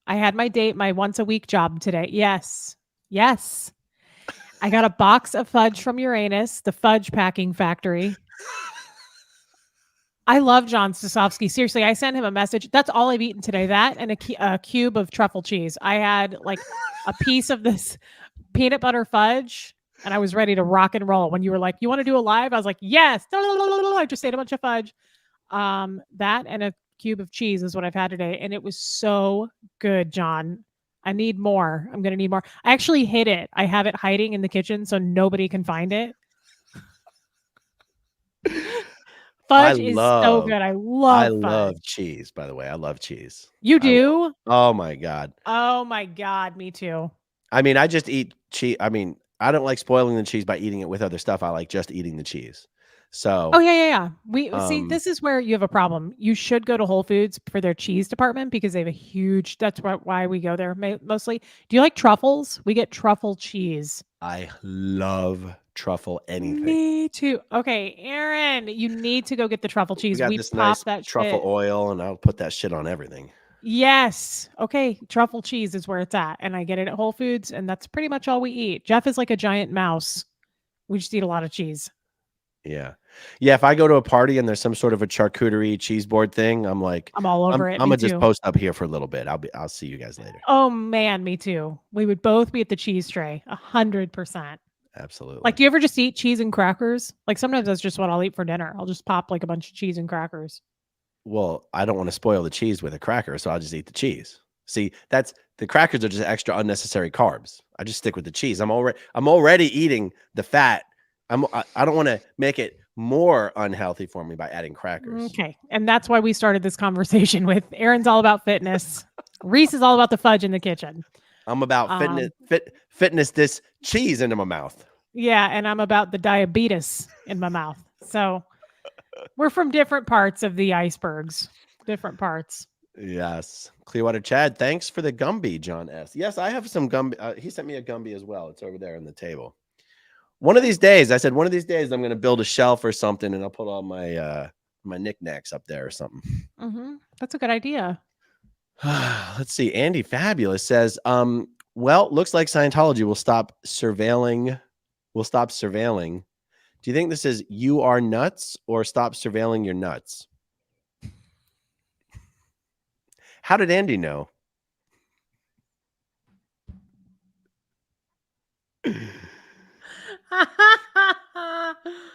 I had my once a week job today. Yes. I got a box of fudge from Uranus, the fudge packing factory. I love John Sosofsky. Seriously, I sent him a message. That's all I've eaten today. That and a cube of truffle cheese. I had like a piece of this peanut butter fudge, and I was ready to rock and roll. When you were like, "You want to do a live?" I was like, "Yes." I just ate a bunch of fudge. That and a cube of cheese is what I've had today, and it was so good, John. I need more. I'm gonna need more. I actually hid it. I have it hiding in the kitchen so nobody can find it. Fudge is so good. I love fudge. cheese, by the way. I love cheese. You I love, do? oh my God. Oh my god, me too. I mean, I just eat cheese. I mean, I don't like spoiling the cheese by eating it with other stuff. I like just eating the cheese. So, Oh yeah. We see um, this is where you have a problem. You should go to Whole Foods for their cheese department because they have a huge. That's why we go there mostly. Do you like truffles? We get truffle cheese. I love truffle anything. Me too. Okay, Aaron, you need to go get the truffle We cheese. got We this pop nice that truffle shit. oil, and I'll put that shit on everything. Yes. Okay, truffle cheese is where it's at, and I get it at Whole Foods, and that's pretty much all we eat. Jeff is like a giant mouse. We just eat a lot of cheese. Yeah. Yeah. If I go to a party and there's some sort of a charcuterie cheese board thing, I'm like, I'm all over it. I'm Me gonna just too. post up here for a little bit. I'll see you guys later. Oh man, me too. We would both be at the cheese tray, 100%. Absolutely. Like, do you ever just eat cheese and crackers? Like sometimes that's just what I'll eat for dinner. I'll just pop like a bunch of cheese and crackers. Well, I don't want to spoil the cheese with a cracker, so I'll just eat the cheese. See, that's the crackers are just extra unnecessary carbs. I just stick with the cheese. I'm already eating the fat. I don't want to make it more unhealthy for me by adding crackers. Okay. And that's why we started this conversation with Aaron's all about fitness. Reese is all about the fudge in the kitchen. I'm about fitness this cheese into my mouth. Yeah, and I'm about the diabetes in my mouth. So we're from different parts of the icebergs. Different parts. Yes. Clearwater Chad, thanks for the Gumby, John S. Yes, I have some Gumby. He sent me a Gumby as well. It's over there on the table. One of these days, I said, one of these days, I'm going to build a shelf or something, and I'll put all my my knickknacks up there or something. Mm-hmm. That's a good idea. Let's see. Andy Fabulous says, well, looks like Scientology will stop surveilling. Will stop surveilling. Do you think this is you are nuts or stop surveilling your nuts? How did Andy know?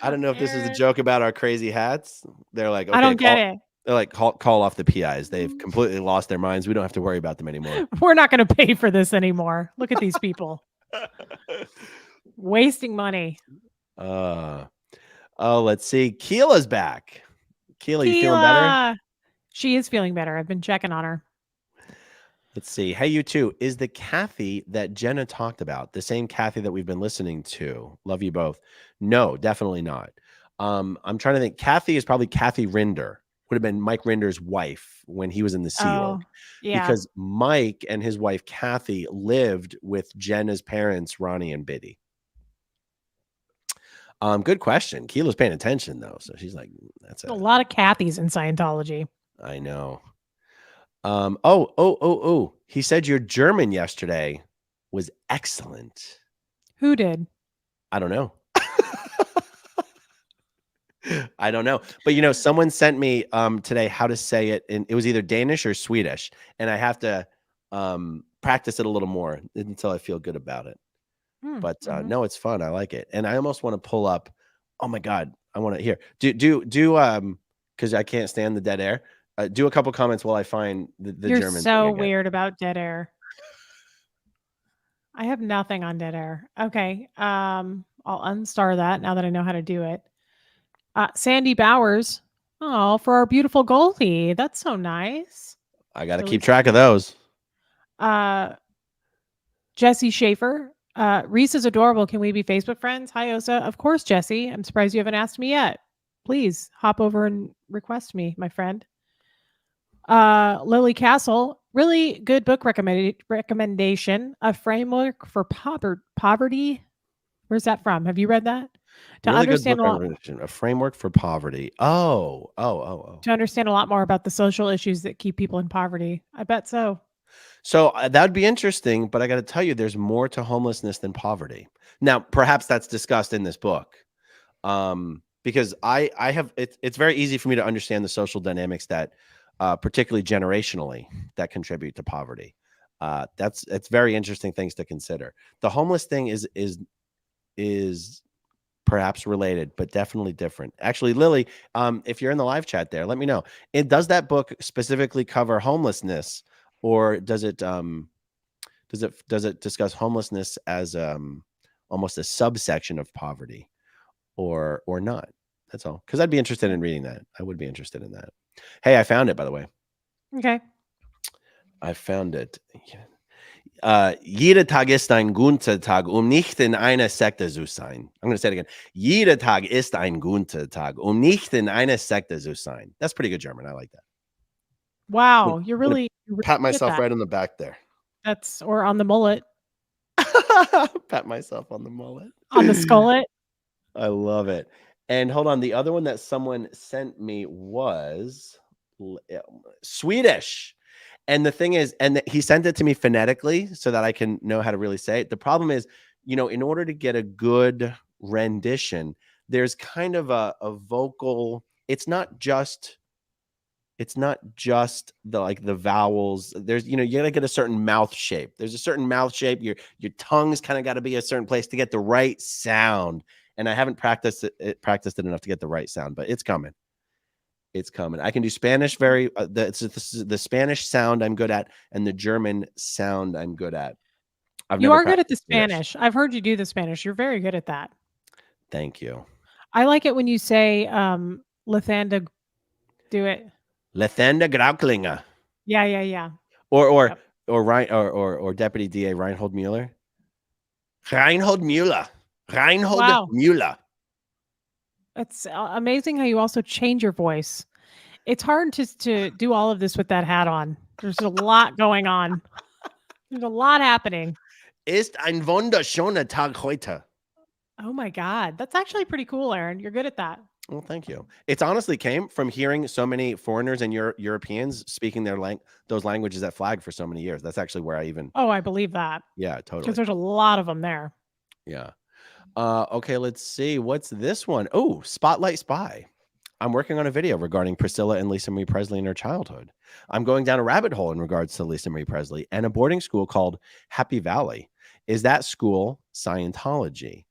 I don't know if this is a joke about our crazy hats. They're like, okay, I don't get it. They're like, call off the PIs. They've completely lost their minds. We don't have to worry about them anymore. We're not going to pay for this anymore. Look at these people wasting money. Oh, let's see. Keela's back. Keela, you feeling better? She is feeling better. I've been checking on her. Let's see. Hey, you two. Is the Kathy that Jenna talked about the same Kathy that we've been listening to? Love you both. No, definitely not. I'm trying to think. Kathy is probably Kathy Rinder. Would have been Mike Rinder's wife when he was in the Sea Org. Yeah. Because Mike and his wife Kathy lived with Jenna's parents, Ronnie and Biddy. Good question. Keela's paying attention though, so she's like, "That's a lot of Kathys in Scientology." I know. Oh. He said your German yesterday was excellent. Who did? I don't know. I don't know. But you know, someone sent me today how to say it, and it was either Danish or Swedish, and I have to practice it a little more until I feel good about it. But no, it's fun. I like it. And I almost want to pull up. Oh my God. I want to hear. Do because I can't stand the dead air. Do a couple comments while I find the You're German. So weird about dead air. I have nothing on dead air. Okay. I'll unstar that now that I know how to do it. Sandy Bowers. Oh, for our beautiful Goldie. That's so nice. I got to keep track of those. Jesse Schaefer. Reese is adorable. Can we be Facebook friends? Hi, Osa. Of course, Jesse. I'm surprised you haven't asked me yet. Please hop over and request me, my friend. Lily Castle. Really good book recommendation. A Framework for Poverty. Where's that from? Have you read that? To really understand a Framework for Poverty. Oh. To understand a lot more about the social issues that keep people in poverty. I bet so. So that'd be interesting, but I got to tell you, there's more to homelessness than poverty. Now, perhaps that's discussed in this book, because I have. It's very easy for me to understand the social dynamics that, particularly generationally, that contribute to poverty. It's very interesting things to consider. The homeless thing is perhaps related, but definitely different. Actually, Lily, if you're in the live chat there, let me know. Does that book specifically cover homelessness? Or does it Does it discuss homelessness as almost a subsection of poverty, or not? That's all. Because I'd be interested in reading that. I would be interested in that. Hey, I found it, by the way. Okay. I found it. Jeder Tag ist ein guter Tag, nicht in einer Sekte zu sein. I'm going to say it again. Jeder Tag ist ein guter Tag, nicht in einer Sekte zu sein. That's pretty good German. I like that. Wow, I'm you're gonna really Pat good at myself that. right on the back there. That's or on the mullet, Pat myself on the mullet. on the skullet. I love it. And hold on, the other one that someone sent me was Swedish. And the thing is, he sent it to me phonetically so that I can know how to really say it. The problem is, in order to get a good rendition, there's kind of a vocal. It's not just the vowels. There's, you gotta get a certain mouth shape. There's a certain mouth shape. Your tongue's kind of got to be a certain place to get the right sound. And I haven't practiced it enough to get the right sound, but it's coming. It's coming. I can do Spanish the Spanish sound I'm good at, and the German sound I'm good at. You are good at the Spanish. I've heard you do the Spanish. You're very good at that. Thank you. I like it when you say Lethanda. Do it. Lethanda Grauklinger. Yeah. Or Deputy DA Reinhold Mueller. Reinhold Mueller. Wow. Mueller. It's amazing how you also change your voice. It's hard to do all of this with that hat on. There's a lot going on. There's a lot happening. Ist ein wunderschöner Tag heute. Oh my God. That's actually pretty cool, Aaron. You're good at that. Well, thank you. It's honestly came from hearing so many foreigners and Europeans speaking those languages at Flag for so many years. That's actually where I even. Oh, I believe that. Yeah, totally. Because there's a lot of them there. Yeah. Okay, let's see. What's this one? Oh, Spotlight Spy. I'm working on a video regarding Priscilla and Lisa Marie Presley in her childhood. I'm going down a rabbit hole in regards to Lisa Marie Presley and a boarding school called Happy Valley. Is that school Scientology?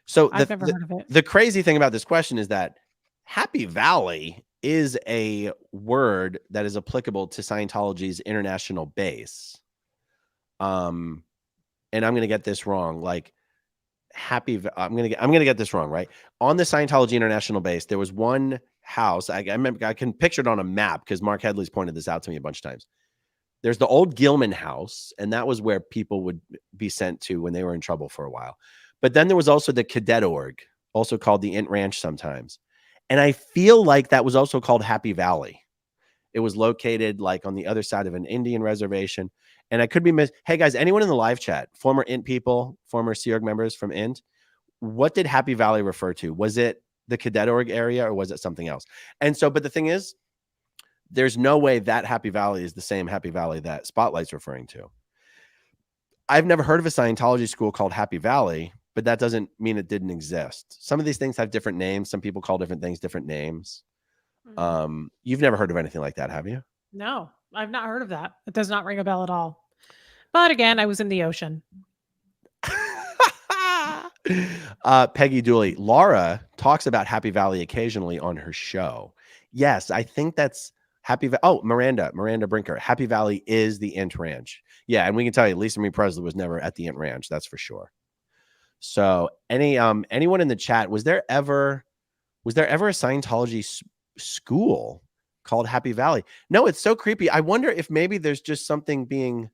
So I've never heard of it. The crazy thing about this question is that Happy Valley is a word that is applicable to Scientology's international base. And I'm going to get this wrong. Like I'm going to get this wrong, right? On the Scientology international base, there was one house. I remember, I can picture it on a map because Mark Headley's pointed this out to me a bunch of times. There's the old Gilman house, and that was where people would be sent to when they were in trouble for a while. But then there was also the Cadet Org, also called the Int Ranch sometimes. And I feel like that was also called Happy Valley. It was located like on the other side of an Indian reservation. And I could be hey guys, anyone in the live chat, former Int people, former Sea Org members from Int, what did Happy Valley refer to? Was it the Cadet Org area or was it something else? And so, but the thing is, there's no way that Happy Valley is the same Happy Valley that Spotlight's referring to. I've never heard of a Scientology school called Happy Valley, but that doesn't mean it didn't exist. Some of these things have different names. Some people call different things different names. You've never heard of anything like that, have you? No, I've not heard of that. It does not ring a bell at all. But again, I was in the ocean. Peggy Dooley. Laura talks about Happy Valley occasionally on her show. Yes, I think that's Miranda Brinker. Happy Valley is the Int Ranch. Yeah, and we can tell you, Lisa Marie Presley was never at the Int Ranch. That's for sure. So, anyone in the chat, was there ever a Scientology school called Happy Valley? No, it's so creepy. I wonder if maybe there's just something being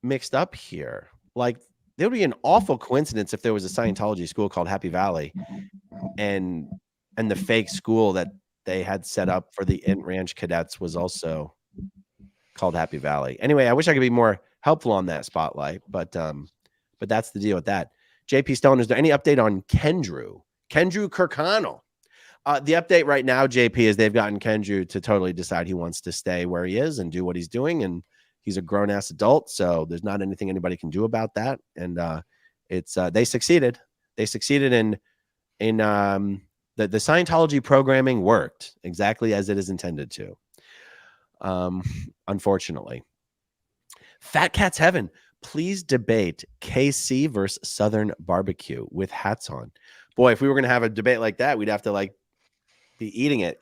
mixed up here. Like, there would be an awful coincidence if there was a Scientology school called Happy Valley, and the fake school that they had set up for the Int Ranch cadets was also called Happy Valley. Anyway, I wish I could be more helpful on that, Spotlight, but that's the deal with that. JP Stone, is there any update on Kendrew Kirkconnell? The update right now, JP, is they've gotten Kendrew to totally decide he wants to stay where he is and do what he's doing, and he's a grown-ass adult, so there's not anything anybody can do about that. And it's they succeeded. They succeeded in the Scientology programming worked exactly as it is intended to. Unfortunately. Fat Cat's Heaven. Please debate KC versus Southern Barbecue with hats on. Boy, if we were going to have a debate like that, we'd have to be eating it.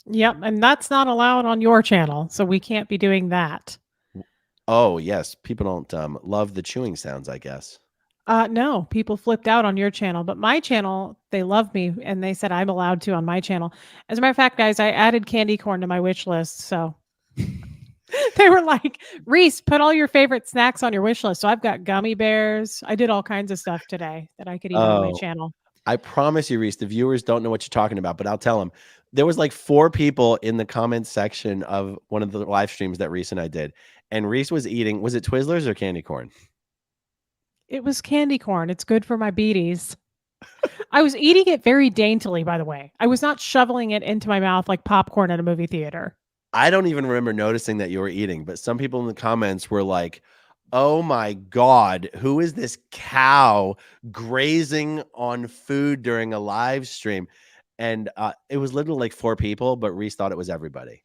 Yep, and that's not allowed on your channel, so we can't be doing that. Oh yes, people don't love the chewing sounds, I guess. No, people flipped out on your channel, but my channel, they love me and they said I'm allowed to on my channel. As a matter of fact, guys, I added candy corn to my wish list. So they were like, Reese, put all your favorite snacks on your wish list. So I've got gummy bears. I did all kinds of stuff today that I could eat on my Oh, channel. I promise you, Reese, the viewers don't know what you're talking about, but I'll tell them. There was like 4 people in the comments section of one of the live streams that Reese and I did, and Reese was eating. Was it Twizzlers or candy corn? It was candy corn. It's good for my beaties. I was eating it very daintily, by the way. I was not shoveling it into my mouth like popcorn at a movie theater. I don't even remember noticing that you were eating, but some people in the comments were like, "Oh my God, who is this cow grazing on food during a live stream?" And it was literally like 4 people, but Reese thought it was everybody.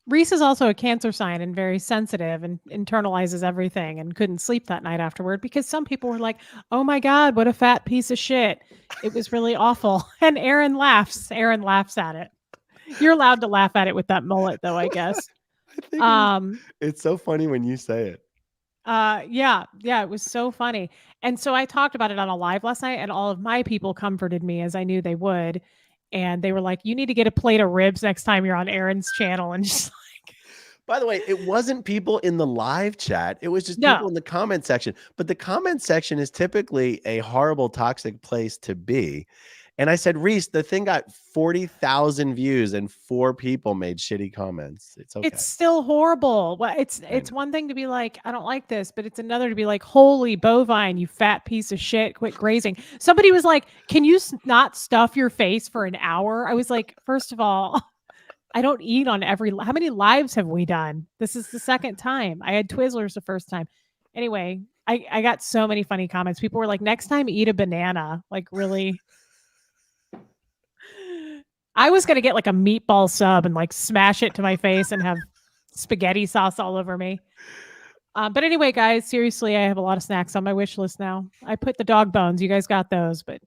Reese is also a Cancer sign and very sensitive and internalizes everything and couldn't sleep that night afterward because some people were like, "Oh my God, what a fat piece of shit." It was really awful. And Aaron laughs. Aaron laughs at it. You're allowed to laugh at it with that mullet, though, I guess. I think Um, it's so funny when you say it. yeah, it was so funny. And so I talked about it on a live last night, and all of my people comforted me as I knew they would. And they were like, "You need to get a plate of ribs next time you're on Aaron's channel." And just By the way, it wasn't people in the live chat. It was just no, people in the comment section. But the comment section is typically a horrible, toxic place to be. And I said, Reese, the thing got 40,000 views and 4 people made shitty comments. It's okay. it's still horrible. Well, it's know. one thing to be like, I don't like this, but it's another to be like, holy bovine, you fat piece of shit, quit grazing. Somebody was like, can you not stuff your face for an hour? I was like, first of all, I don't eat on every. How many lives have we done? This is the second time. I had Twizzlers the first time. Anyway, I got so many funny comments. People were like, next time eat a banana. Like, really? I was gonna get like a meatball sub and like smash it to my face and have spaghetti sauce all over me. But anyway, guys, seriously, I have a lot of snacks on my wish list now. I put the dog bones. You guys got those, but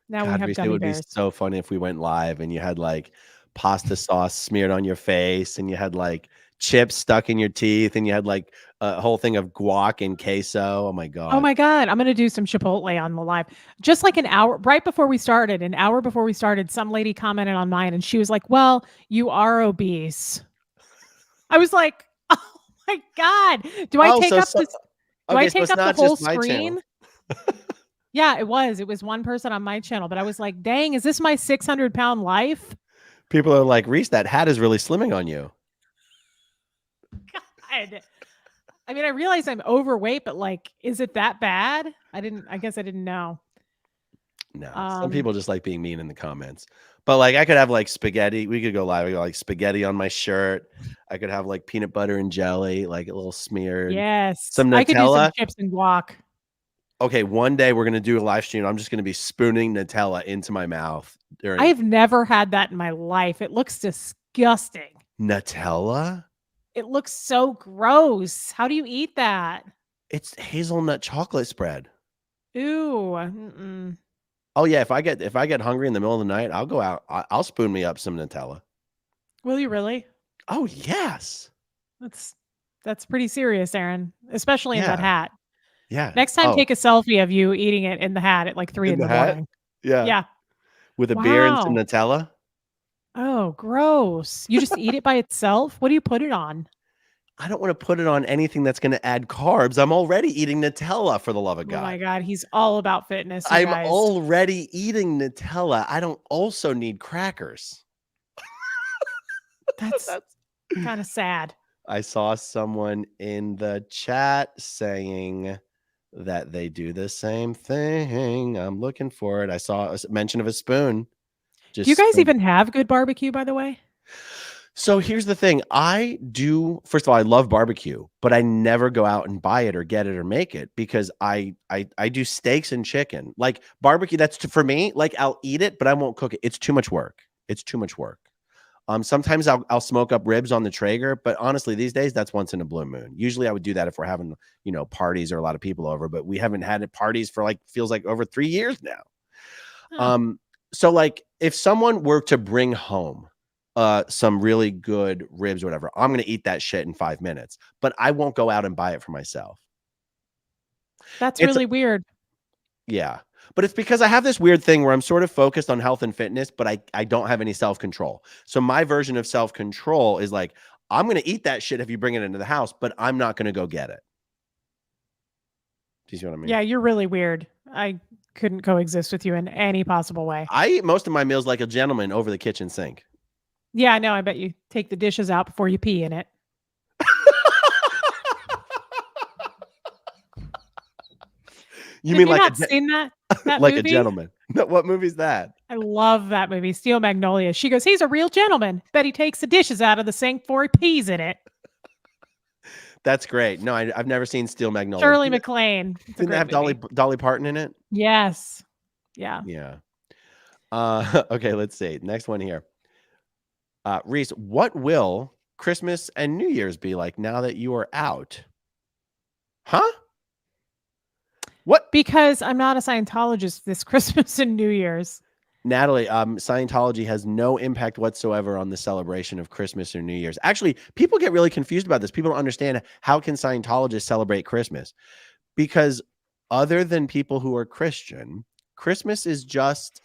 now we God, have Reese, it gummy would be bears. so funny if we went live and you had like pasta sauce smeared on your face and you had like chips stuck in your teeth and you had like a whole thing of guac and queso. Oh my Oh God. my God, I'm going to do some Chipotle on the live. Just like an hour, right before we started, some lady commented on mine and she was like, well, you are obese. I was like, oh my God, do I take up this? Do I Okay, so take it's up the not whole just my channel. screen? Yeah, it was. It was one person on my channel, but I was like, dang, is this my 600-pound life? People are like, Reese, that hat is really slimming on you. God. I mean, I realize I'm overweight, but like, is it that bad? I guess I didn't know. No, some people just like being mean in the comments. But like, I could have like spaghetti. We could go live. I got like spaghetti on my shirt. I could have like peanut butter and jelly, like a little smeared. Yes. Some I could do some Nutella. chips and guac. Okay, one day we're gonna do a live stream. I'm just gonna be spooning Nutella into my mouth during I've never had that in my life. It looks disgusting. Nutella. It looks so gross. How do you eat that? It's hazelnut chocolate spread. Ooh. Mm-mm. Oh yeah, if I get hungry in the middle of the night, I'll go out. I'll spoon me up some Nutella. Will you really? Oh yes. That's pretty serious, Aaron, especially in that Yeah. hat. Yeah. Next time, Oh, take a selfie of you eating it in the hat at like 3 in in the the hat? morning. Yeah. Yeah. With a beer and some Wow. Nutella. Oh, gross. You just eat it by itself? What do you put it on? I don't want to put it on anything that's going to add carbs. I'm already eating Nutella, for the love of Oh my God. God. He's all about fitness, you I'm guys. already eating Nutella. I don't also need crackers. That's That's kind of sad. I saw someone in the chat saying that they do the same thing. I'm looking for it. I saw a mention of a spoon. Do you Just guys spoon- even have good barbecue, by the way? So here's the thing. I do, first of all, I love barbecue, but I never go out and buy it or get it or make it because I do steaks and chicken. Like barbecue, for me, like I'll eat it, but I won't cook it. It's too much work. It's too much work. Sometimes I'll smoke up ribs on the Traeger, but honestly, these days that's once in a blue moon. Usually I would do that if we're having, parties or a lot of people over, but we haven't had parties for feels like over 3 years now. Huh. So like if someone were to bring home some really good ribs or whatever. I'm going to eat that shit in 5 minutes, but I won't go out and buy it for myself. That's It's really weird. Yeah. But it's because I have this weird thing where I'm sort of focused on health and fitness, but I don't have any self-control. So my version of self-control is like, I'm going to eat that shit if you bring it into the house, but I'm not going to go get it. Do you see what I mean? Yeah, you're really weird. I couldn't coexist with you in any possible way. I eat most of my meals like a gentleman over the kitchen sink. Yeah, I know. I bet you take the dishes out before you pee in it. You Have mean you like not seen that like movie? a gentleman? No, what movie's that? I love that movie, Steel Magnolia. She goes, "He's a real gentleman. Bet he takes the dishes out of the sink before he pees in it." That's great. No, I've never seen Steel Magnolia. Shirley MacLaine. It's a Didn't great that have movie. Dolly Parton in it? Yes. Yeah. Yeah. Okay, let's see. Next one here. Reese, what will Christmas and New Year's be like now that you are out? Huh? What? Because I'm not a Scientologist this Christmas and New Year's. Natalie, Scientology has no impact whatsoever on the celebration of Christmas or New Year's. Actually, people get really confused about this. People don't understand how can Scientologists celebrate Christmas? Because other than people who are Christian, Christmas is just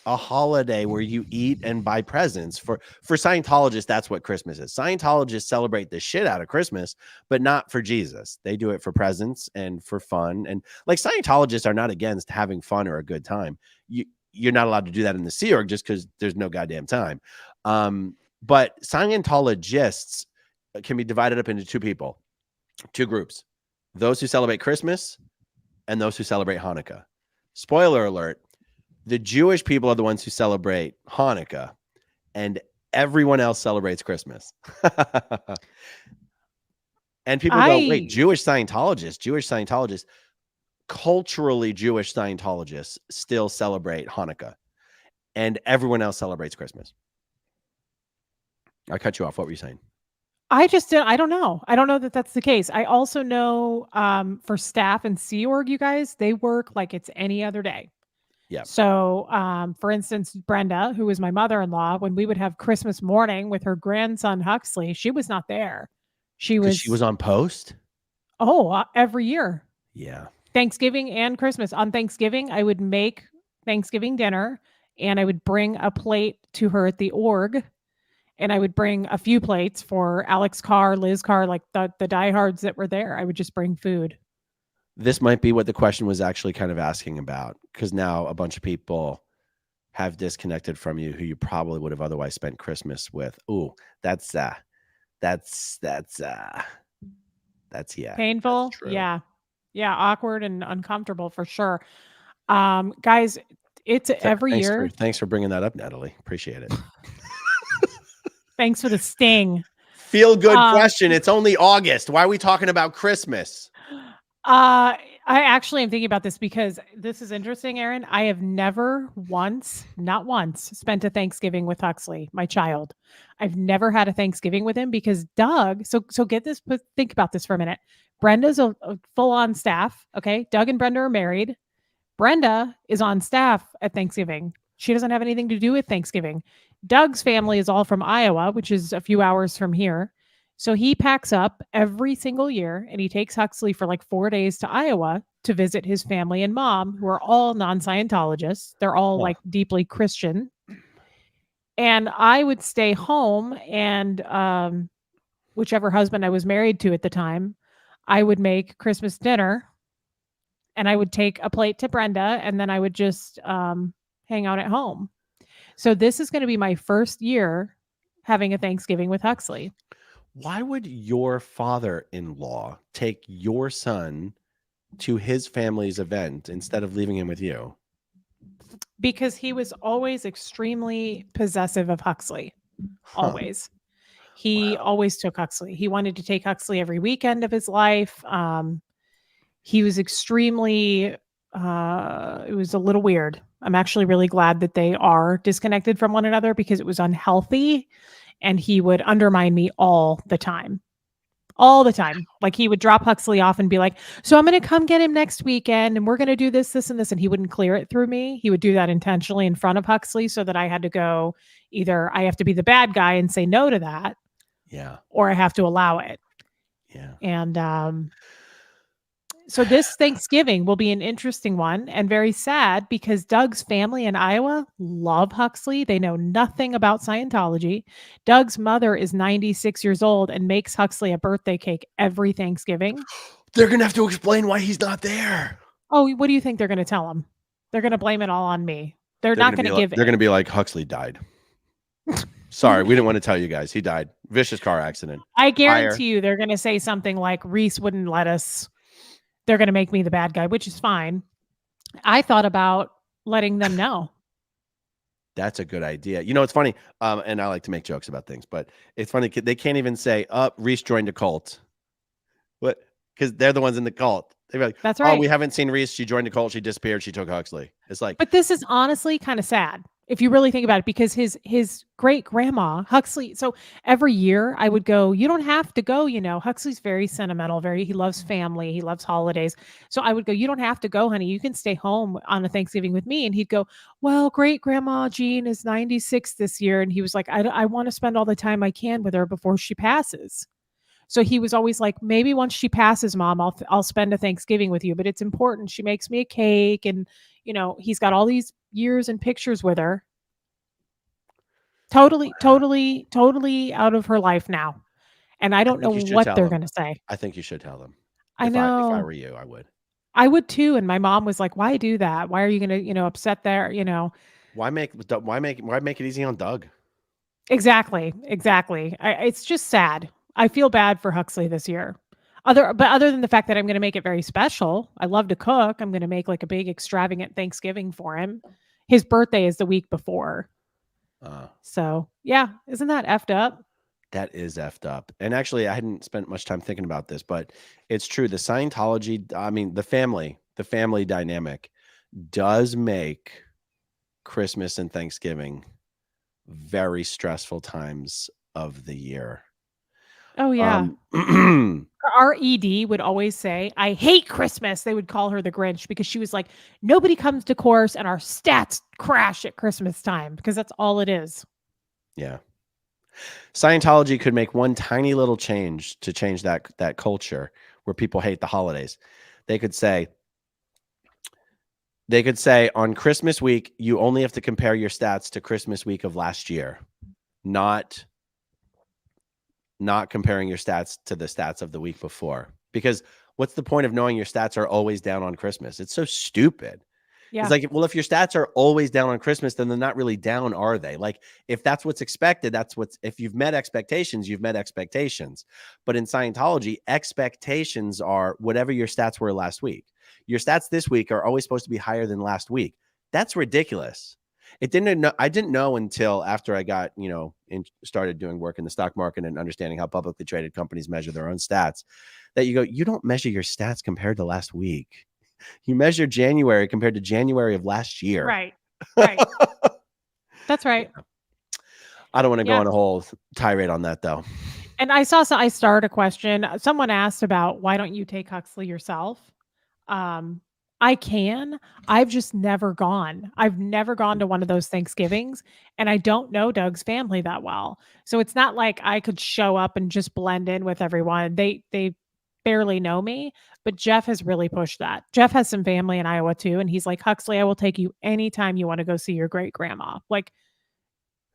a holiday where you eat and buy presents. For Scientologists, that's what Christmas is. Scientologists celebrate the shit out of Christmas, but not for Jesus. They do it for presents and for fun. And like Scientologists are not against having fun or a good time. You're not allowed to do that in the Sea Org just because there's no goddamn time. But Scientologists can be divided up into two groups: those who celebrate Christmas and those who celebrate Hanukkah. Spoiler alert: the Jewish people are the ones who celebrate Hanukkah, and everyone else celebrates Christmas. And people go, wait, Jewish Scientologists, culturally Jewish Scientologists still celebrate Hanukkah, and everyone else celebrates Christmas. I cut you off. What were you saying? I don't know. I don't know that that's the case. I also know for staff and Sea Org, you guys, they work like it's any other day. Yeah. So, for instance, Brenda, who is my mother-in-law, when we would have Christmas morning with her grandson Huxley, she was not there. She was on post. Every year. Yeah. Thanksgiving and Christmas. On Thanksgiving, I would make Thanksgiving dinner and I would bring a plate to her at the org. And I would bring a few plates for Alex Carr, Liz Carr, like the diehards that were there. I would just bring food. This might be what the question was actually kind of asking about, because now a bunch of people have disconnected from you who you probably would have otherwise spent Christmas with. Ooh, that's yeah. Painful. That's true. Yeah. Awkward and uncomfortable for sure. Guys, it's every year. Thanks for bringing that up, Natalie. Appreciate it. Thanks for the sting. Feel good question. It's only August. Why are we talking about Christmas? I actually am thinking about this because this is interesting, Aaron. I have never not once, spent a Thanksgiving with Huxley, my child. I've never had a Thanksgiving with him because Doug. So get this. Think about this for a minute. Brenda's a full-on staff. Okay, Doug and Brenda are married. Brenda is on staff at Thanksgiving. She doesn't have anything to do with Thanksgiving. Doug's family is all from Iowa, which is a few hours from here. So he packs up every single year and he takes Huxley for like 4 days to Iowa to visit his family and mom, who are all non-Scientologists. They're all like deeply Christian. And I would stay home and whichever husband I was married to at the time, I would make Christmas dinner and I would take a plate to Brenda and then I would just hang out at home. So this is going to be my first year having a Thanksgiving with Huxley. Why would your father-in-law take your son to his family's event instead of leaving him with you? Because he was always extremely possessive of Huxley. Always. He always took Huxley. He wanted to take Huxley every weekend of his life. He was extremely, it was a little weird. I'm actually really glad that they are disconnected from one another because it was unhealthy and he would undermine me all the time. all the time. Like he would drop Huxley off and be like, "So I'm going to come get him next weekend and we're going to do this, this, and this." And he wouldn't clear it through me. He would do that intentionally in front of Huxley so that I had to go, either I have to be the bad guy and say no to that, Yeah. or I have to allow it. Yeah. And so this Thanksgiving will be an interesting one and very sad because Doug's family in Iowa love Huxley. They know nothing about Scientology. Doug's mother is 96 years old and makes Huxley a birthday cake every Thanksgiving. They're going to have to explain why he's not there. Oh, what do you think they're going to tell him? They're going to blame it all on me. They're not going to give it. They're going to be like, Huxley died. Sorry, we didn't want to tell you guys. He died. Vicious car accident. I guarantee you they're going to say something like Reese wouldn't let us. They're going to make me the bad guy, which is fine. I thought about letting them know. That's a good idea. You know, it's funny. And I like to make jokes about things, but it's funny. They can't even say, Reese joined a cult. What? Because they're the ones in the cult. They'd be like, that's right. Oh, we haven't seen Reese. She joined a cult. She disappeared. She took Huxley. It's like, but this is honestly kind of sad if you really think about it, because his great grandma Huxley. So every year I would go, you don't have to go, you know, Huxley's very sentimental, he loves family, he loves holidays. So I would go, you don't have to go, honey, you can stay home on a Thanksgiving with me. And he'd go, well, great grandma Jean is 96 this year. And he was like, I want to spend all the time I can with her before she passes. So he was always like, maybe once she passes, Mom, I'll spend a Thanksgiving with you. But it's important. She makes me a cake. And, you know, he's got all these years and pictures with her. Totally out of her life now. And I don't know what they're going to say. I think you should tell them. I know. If I were you, I would. I would too. And my mom was like, why do that? Why are you going to, you know, upset there? You know, why make it easy on Doug? Exactly. It's just sad. I feel bad for Huxley this year. Other than the fact that I'm going to make it very special. I love to cook. I'm going to make like a big extravagant Thanksgiving for him. His birthday is the week before. So yeah, isn't that effed up? That is effed up. And actually, I hadn't spent much time thinking about this, but it's true. The Scientology, I mean, the family dynamic does make Christmas and Thanksgiving very stressful times of the year. Oh yeah. Our ED would always say, I hate Christmas. They would call her the Grinch because she was like, nobody comes to course and our stats crash at Christmas time, because that's all it is. Yeah. Scientology could make one tiny little change to change that culture where people hate the holidays. They could say on Christmas week, you only have to compare your stats to Christmas week of last year, not comparing your stats to the stats of the week before. Because what's the point of knowing your stats are always down on Christmas? It's so stupid. Yeah. It's like, well, if your stats are always down on Christmas, then they're not really down, are they? Like, if that's what's expected, if you've met expectations, you've met expectations. But in Scientology, expectations are whatever your stats were last week. Your stats this week are always supposed to be higher than last week. That's ridiculous. I didn't know until after I got, started doing work in the stock market and understanding how publicly traded companies measure their own stats, that you don't measure your stats compared to last week. You measure January compared to January of last year. Right. That's right. I don't want to go on a whole tirade on that, though. And I started a question. Someone asked about, why don't you take Huxley yourself? I can. I've just never gone. I've never gone to one of those Thanksgivings, and I don't know Doug's family that well. So it's not like I could show up and just blend in with everyone. They barely know me, but Jeff has really pushed that. Jeff has some family in Iowa too, and he's like, Huxley, I will take you anytime you want to go see your great grandma. Like,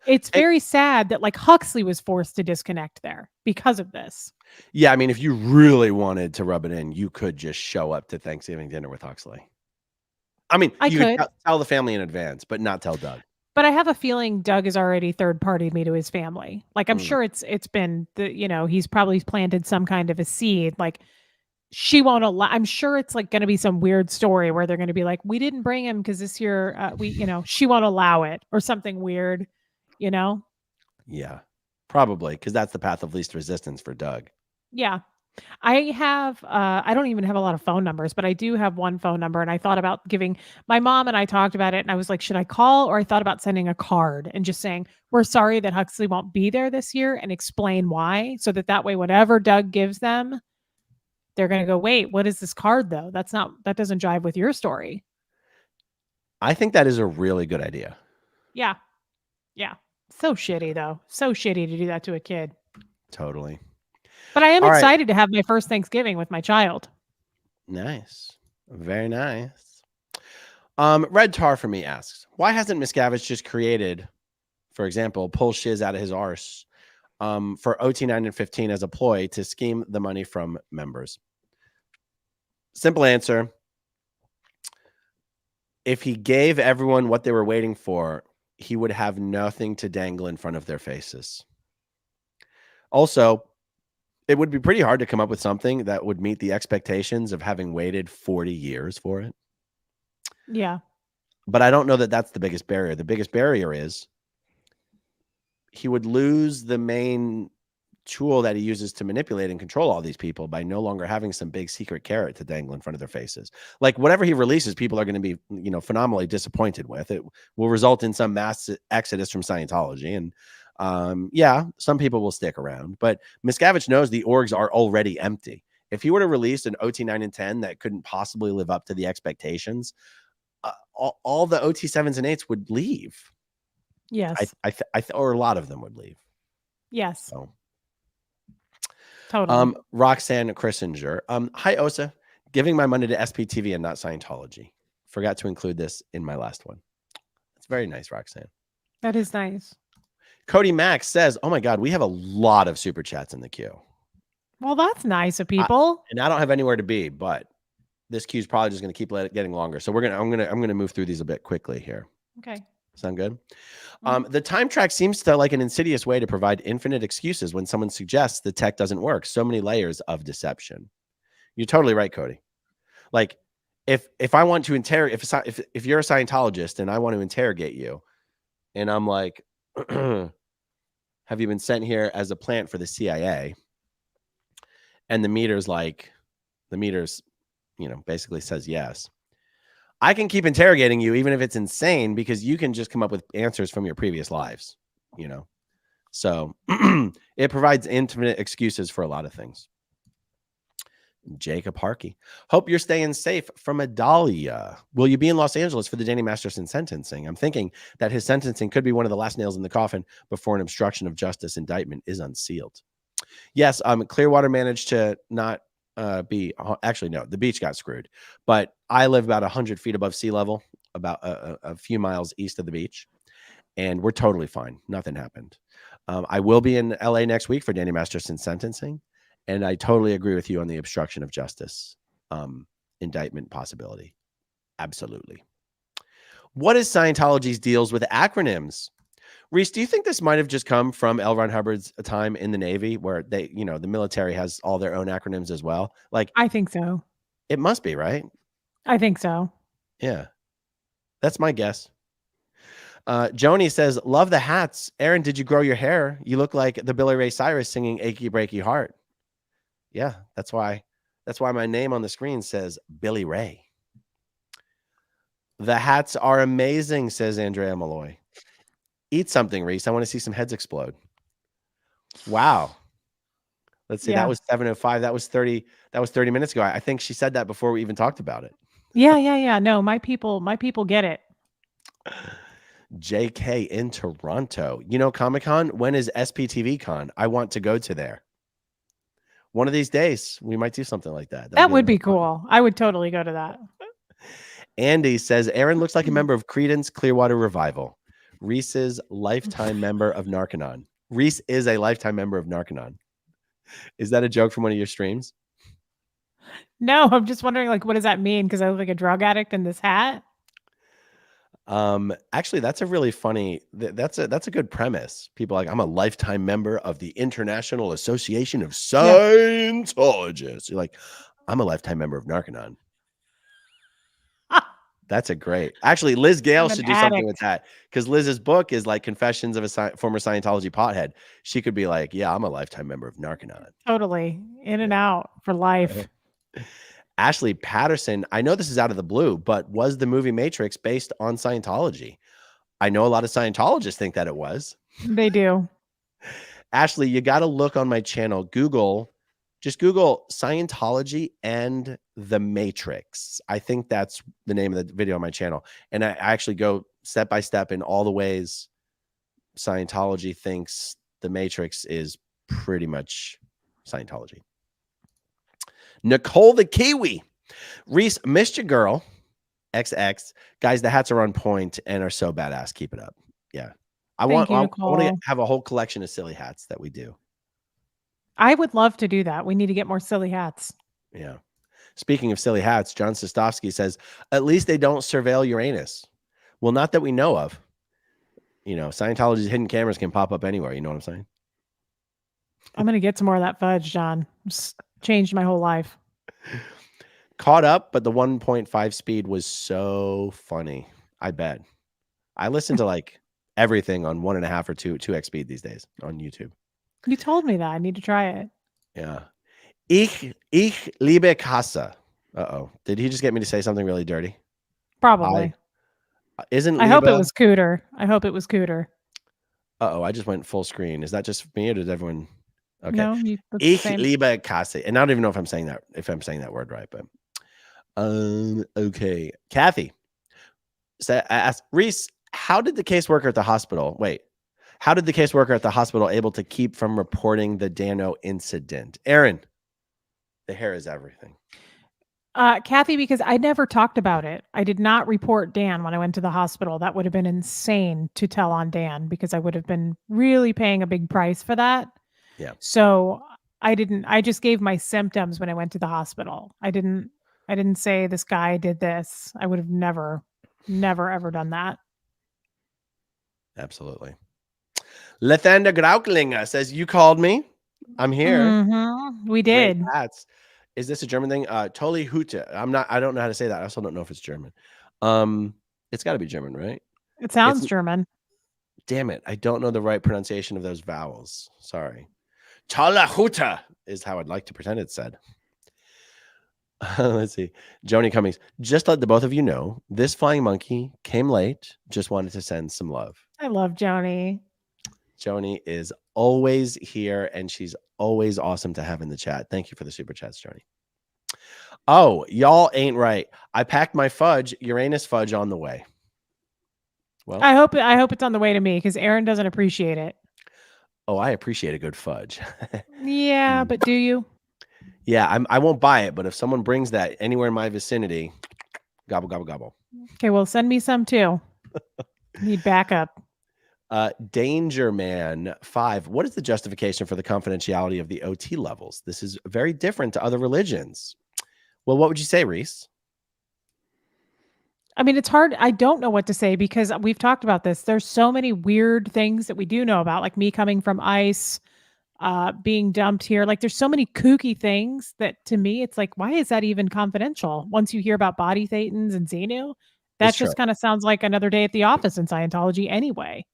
it's very sad that like Huxley was forced to disconnect there because of this. Yeah, I mean, if you really wanted to rub it in, you could just show up to Thanksgiving dinner with Huxley. I mean, you could tell the family in advance, but not tell Doug. But I have a feeling Doug has already third-partied me to his family. Like, I'm sure it's been he's probably planted some kind of a seed. Like, she won't allow. I'm sure it's like going to be some weird story where they're going to be like, we didn't bring him because this year she won't allow it, or something weird. Yeah, probably, because that's the path of least resistance for Doug. Yeah. I have I don't even have a lot of phone numbers, but I do have one phone number, and I thought about giving my mom, and I talked about it, and I was like, should I call? Or I thought about sending a card and just saying, we're sorry that Huxley won't be there this year, and explain why, so that way whatever Doug gives them, they're going to go, wait, what is this card though? That doesn't jive with your story. I think that is a really good idea. Yeah. Yeah. So shitty though. So shitty to do that to a kid. Totally. But I am All right. excited to have my first Thanksgiving with my child. Nice. Very nice. Red Tar for me asks, why hasn't Miscavige just created, for example, pull shiz out of his arse for OT9 and 15 as a ploy to scheme the money from members? Simple answer. If he gave everyone what they were waiting for, he would have nothing to dangle in front of their faces. Also, it would be pretty hard to come up with something that would meet the expectations of having waited 40 years for it. Yeah. But I don't know that that's the biggest barrier. The biggest barrier is he would lose the main tool that he uses to manipulate and control all these people by no longer having some big secret carrot to dangle in front of their faces. Like whatever he releases, people are going to be, phenomenally disappointed with. It will result in some mass exodus from Scientology. And yeah, some people will stick around, but Miscavige knows the orgs are already empty. If he were to release an OT9 and 10 that couldn't possibly live up to the expectations, all the OT7s and 8s would leave. Yes. Or a lot of them would leave. Yes. So. Totally. Roxanne Christinger. Hi, Osa. Giving my money to SPTV and not Scientology. Forgot to include this in my last one. It's very nice, Roxanne. That is nice. Cody Max says, oh my God, we have a lot of super chats in the queue. Well, that's nice of people. And I don't have anywhere to be, but this queue is probably just going to keep getting longer. So I'm going to move through these a bit quickly here. Okay. Sound good? The time track seems to like an insidious way to provide infinite excuses when someone suggests the tech doesn't work. So many layers of deception. You're totally right, Cody. Like if I want to interrogate, if you're a Scientologist and I want to interrogate you and I'm like, have you been sent here as a plant for the CIA? And the meter's basically says yes. I can keep interrogating you even if it's insane because you can just come up with answers from your previous lives, So it provides infinite excuses for a lot of things. Jacob Harkey. Hope you're staying safe from Adalia. Will you be in Los Angeles for the Danny Masterson sentencing? I'm thinking that his sentencing could be one of the last nails in the coffin before an obstruction of justice indictment is unsealed. Yes, Clearwater managed to not actually, no, the beach got screwed, but I live about 100 feet above sea level, about a few miles east of the beach, and we're totally fine. Nothing happened. I will be in LA next week for Danny Masterson's sentencing, and I totally agree with you on the obstruction of justice indictment possibility. Absolutely. What is Scientology's deals with acronyms? Reese, do you think this might have just come from L. Ron Hubbard's time in the Navy where they, the military has all their own acronyms as well? Like, I think so. It must be, right? I think so. Yeah. That's my guess. Joni says, love the hats. Aaron, did you grow your hair? You look like the Billy Ray Cyrus singing Achy Breaky Heart. Yeah, that's why my name on the screen says Billy Ray. The hats are amazing, says Andrea Malloy. Eat something, Reese. I want to see some heads explode. Wow. Let's see. Yeah. That was 7:05. That was 30 minutes ago. I think she said that before we even talked about it. Yeah. No, my people get it. JK in Toronto. Comic-Con, when is SPTV Con? I want to go to there. One of these days, we might do something like that. That would be cool. I would totally go to that. Andy says, Aaron looks like a member of Creedence Clearwater Revival. Reese's lifetime member of Narconon. Reese is a lifetime member of Narconon. Is that a joke from one of your streams? No, I'm just wondering, what does that mean? Because I look like a drug addict in this hat. Actually, that's a really funny. That's a good premise. People are like, I'm a lifetime member of the International Association of Scientologists. You're like, I'm a lifetime member of Narconon. That's a great. Actually, Liz Gale I'm an should do something with addict. that because Liz's book is like Confessions of a former Scientology pothead. She could be like, "Yeah, I'm a lifetime member of Narconon." Totally. In and out for life. Ashley Patterson. I know this is out of the blue, but was the movie Matrix based on Scientology? I know a lot of Scientologists think that it was. They do. Ashley, you got to look on my channel. Just Google Scientology and the Matrix. I think that's the name of the video on my channel. And I actually go step by step in all the ways Scientology thinks the Matrix is pretty much Scientology. Nicole the Kiwi. Reese, missed your girl. XX. Guys, the hats are on point and are so badass. Keep it up. Yeah. I want to Nicole. have a whole collection of silly hats that we do. I would love to do that. We need to get more silly hats. Yeah. Speaking of silly hats, John Sostovsky says, at least they don't surveil Uranus. Well, not that we know of. You know, Scientology's hidden cameras can pop up anywhere. You know what I'm saying? I'm going to get some more of that fudge, John. It's changed my whole life. Caught up, but the 1.5 speed was so funny. I bet. I listen to like everything on 1.5 or 2x speed these days on YouTube. You told me that. I need to try it. Yeah. Ich liebe Casa. Uh-oh. Did he just get me to say something really dirty? Probably. Isn't I hope it Liebe- was Cooter. I hope it was Cooter. Uh-oh, I just went full screen. Is that just me or does everyone? Okay. No, Ich liebe Casa. And I don't even know if I'm saying that word right, but okay. Kathy asked Reese, how did the caseworker at the hospital able to keep from reporting the Dano incident? Aaron, the hair is everything. Kathy, because I never talked about it. I did not report Dan when I went to the hospital. That would have been insane to tell on Dan because I would have been really paying a big price for that. Yeah. So I didn't. I just gave my symptoms when I went to the hospital. I didn't say this guy did this. I would have never ever done that. Absolutely. Lethander Grauklinger says, you called me. I'm here. Mm-hmm. We did. Hats. Is this a German thing? Tolly Hute. I don't know how to say that. I also don't know if it's German. It's got to be German, right? It sounds German. Damn it. I don't know the right pronunciation of those vowels. Sorry. Tolle Hute is how I'd like to pretend it's said. Let's see. Joni Cummings. Just let the both of you know, this flying monkey came late. Just wanted to send some love. I love Joni. Joni is always here, and she's always awesome to have in the chat. Thank you for the super chats, Joni. Oh, y'all ain't right. I packed my fudge, Uranus fudge, on the way. Well, I hope it's on the way to me because Aaron doesn't appreciate it. Oh, I appreciate a good fudge. Yeah, but do you? Yeah, I won't buy it, but if someone brings that anywhere in my vicinity, gobble, gobble, gobble. Okay, well, send me some too. Need backup. Danger Man 5. What is the justification for the confidentiality of the OT levels? This is very different to other religions. Well, what would you say, Reese? I mean, it's hard. I don't know what to say because we've talked about this. There's so many weird things that we do know about, like me coming from ICE, being dumped here. Like there's so many kooky things that to me, it's like, why is that even confidential? Once you hear about body thetans and Xenu, that just kind of sounds like another day at the office in Scientology anyway.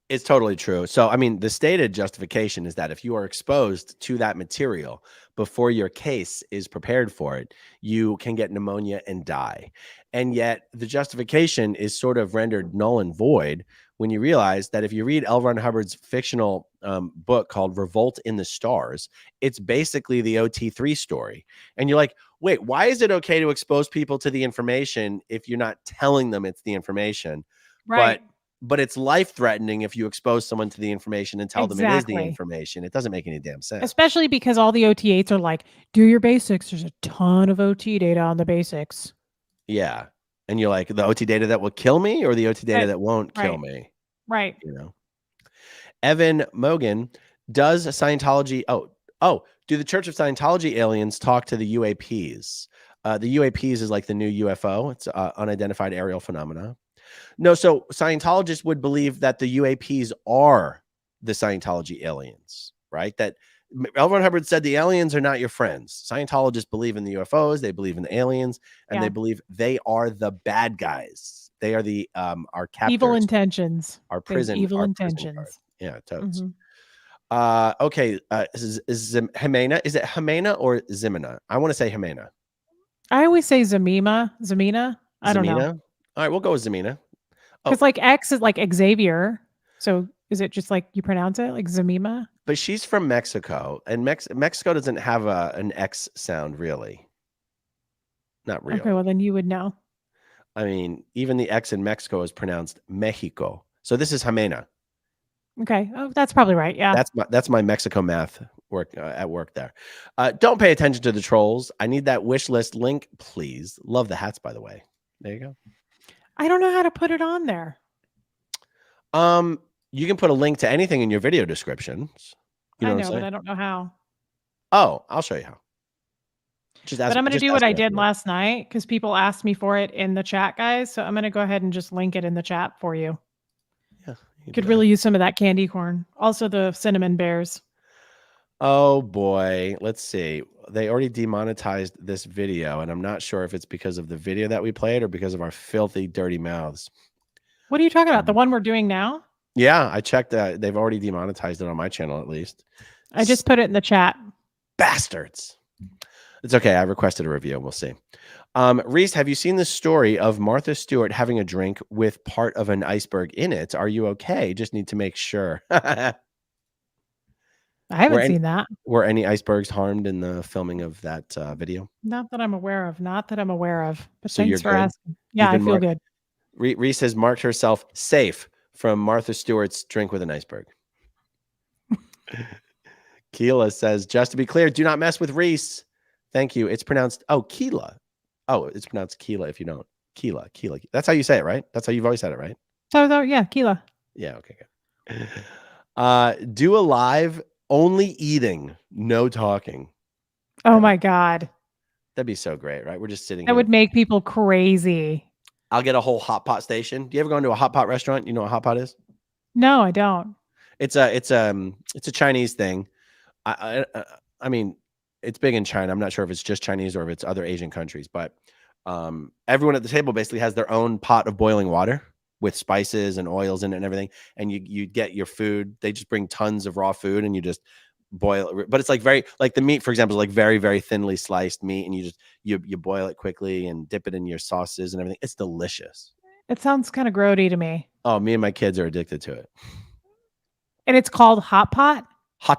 It's totally true. So, I mean, the stated justification is that if you are exposed to that material before your case is prepared for it, you can get pneumonia and die. And yet the justification is sort of rendered null and void when you realize that if you read L. Ron Hubbard's fictional book called Revolt in the Stars, it's basically the OT3 story. And you're like, wait, why is it okay to expose people to the information if you're not telling them it's the information? Right. But it's life-threatening if you expose someone to the information and tell them it is the information. It doesn't make any damn sense. Especially because all the OT8s are like, do your basics. There's a ton of OT data on the basics. Yeah. And you're like, the OT data that will kill me or the OT data that won't kill me? Right. You know. Evan Mogan, does Scientology... do the Church of Scientology aliens talk to the UAPs? The UAPs is like the new UFO. It's unidentified aerial phenomena. No, so Scientologists would believe that the UAPs are the Scientology aliens, right? That L. Ron Hubbard said the aliens are not your friends. Scientologists believe in the UFOs. They believe in the aliens, and they believe they are the bad guys. They are the our captors, Evil intentions. our They have prison, evil our prison guard. intentions. Yeah, totes. Mhm. Okay. Is Jimena? Is it Jimena or Zimina? I want to say Jimena. I always say Zamina. Zamina. I don't know. Zamina? All right, we'll go with Zamina. Because like X is like Xavier. So is it just like you pronounce it like Zamima? But she's from Mexico, and Mexico doesn't have an X sound, really. Not really. Okay, well then you would know. I mean, even the X in Mexico is pronounced Mexico. So this is Jimena. Okay. Oh, that's probably right. Yeah. That's my Mexico math work at work there. Don't pay attention to the trolls. I need that wish list link, please. Love the hats, by the way. There you go. I don't know how to put it on there. You can put a link to anything in your video descriptions. You know I what know, I'm but saying? I don't know how. Oh, I'll show you how. But I'm going to do what I did last night because people asked me for it in the chat, guys. So I'm going to go ahead and just link it in the chat for you. Yeah. You could really use some of that candy corn. Also the cinnamon bears. Oh boy. Let's see. They already demonetized this video, and I'm not sure if it's because of the video that we played or because of our filthy, dirty mouths. What are you talking about? The one we're doing now? Yeah, I checked. They've already demonetized it on my channel, at least. I just put it in the chat. Bastards. It's okay. I requested a review. We'll see. Reese, have you seen the story of Martha Stewart having a drink with part of an iceberg in it? Are you okay? Just need to make sure. I haven't seen that. Were any icebergs harmed in the filming of that video? Not that I'm aware of. Not that I'm aware of. But So thanks for asking. Yeah, I feel good. Reese has marked herself safe from Martha Stewart's drink with an iceberg. Keela says, just to be clear, do not mess with Reese. Thank you. It's pronounced, Keela. Oh, it's pronounced Keela if you don't. Keela. That's how you say it, right? That's how you've always said it, right? So yeah, Keela. Yeah, okay, good. Do a live, only eating, no talking. Oh my God. That'd be so great, right? We're just sitting That here. would make people crazy. I'll get a whole hot pot station. Do you ever go into a hot pot restaurant? You know what hot pot is? No, I don't. It's a Chinese thing. I mean, it's big in China. I'm not sure if it's just Chinese or if it's other Asian countries, but everyone at the table basically has their own pot of boiling water with spices and oils in it and everything. And you get your food. They just bring tons of raw food and you just boil it. But it's like the meat, for example, is like very, very thinly sliced meat. And you boil it quickly and dip it in your sauces and everything. It's delicious. It sounds kind of grody to me. Oh, me and my kids are addicted to it. And it's called hot pot?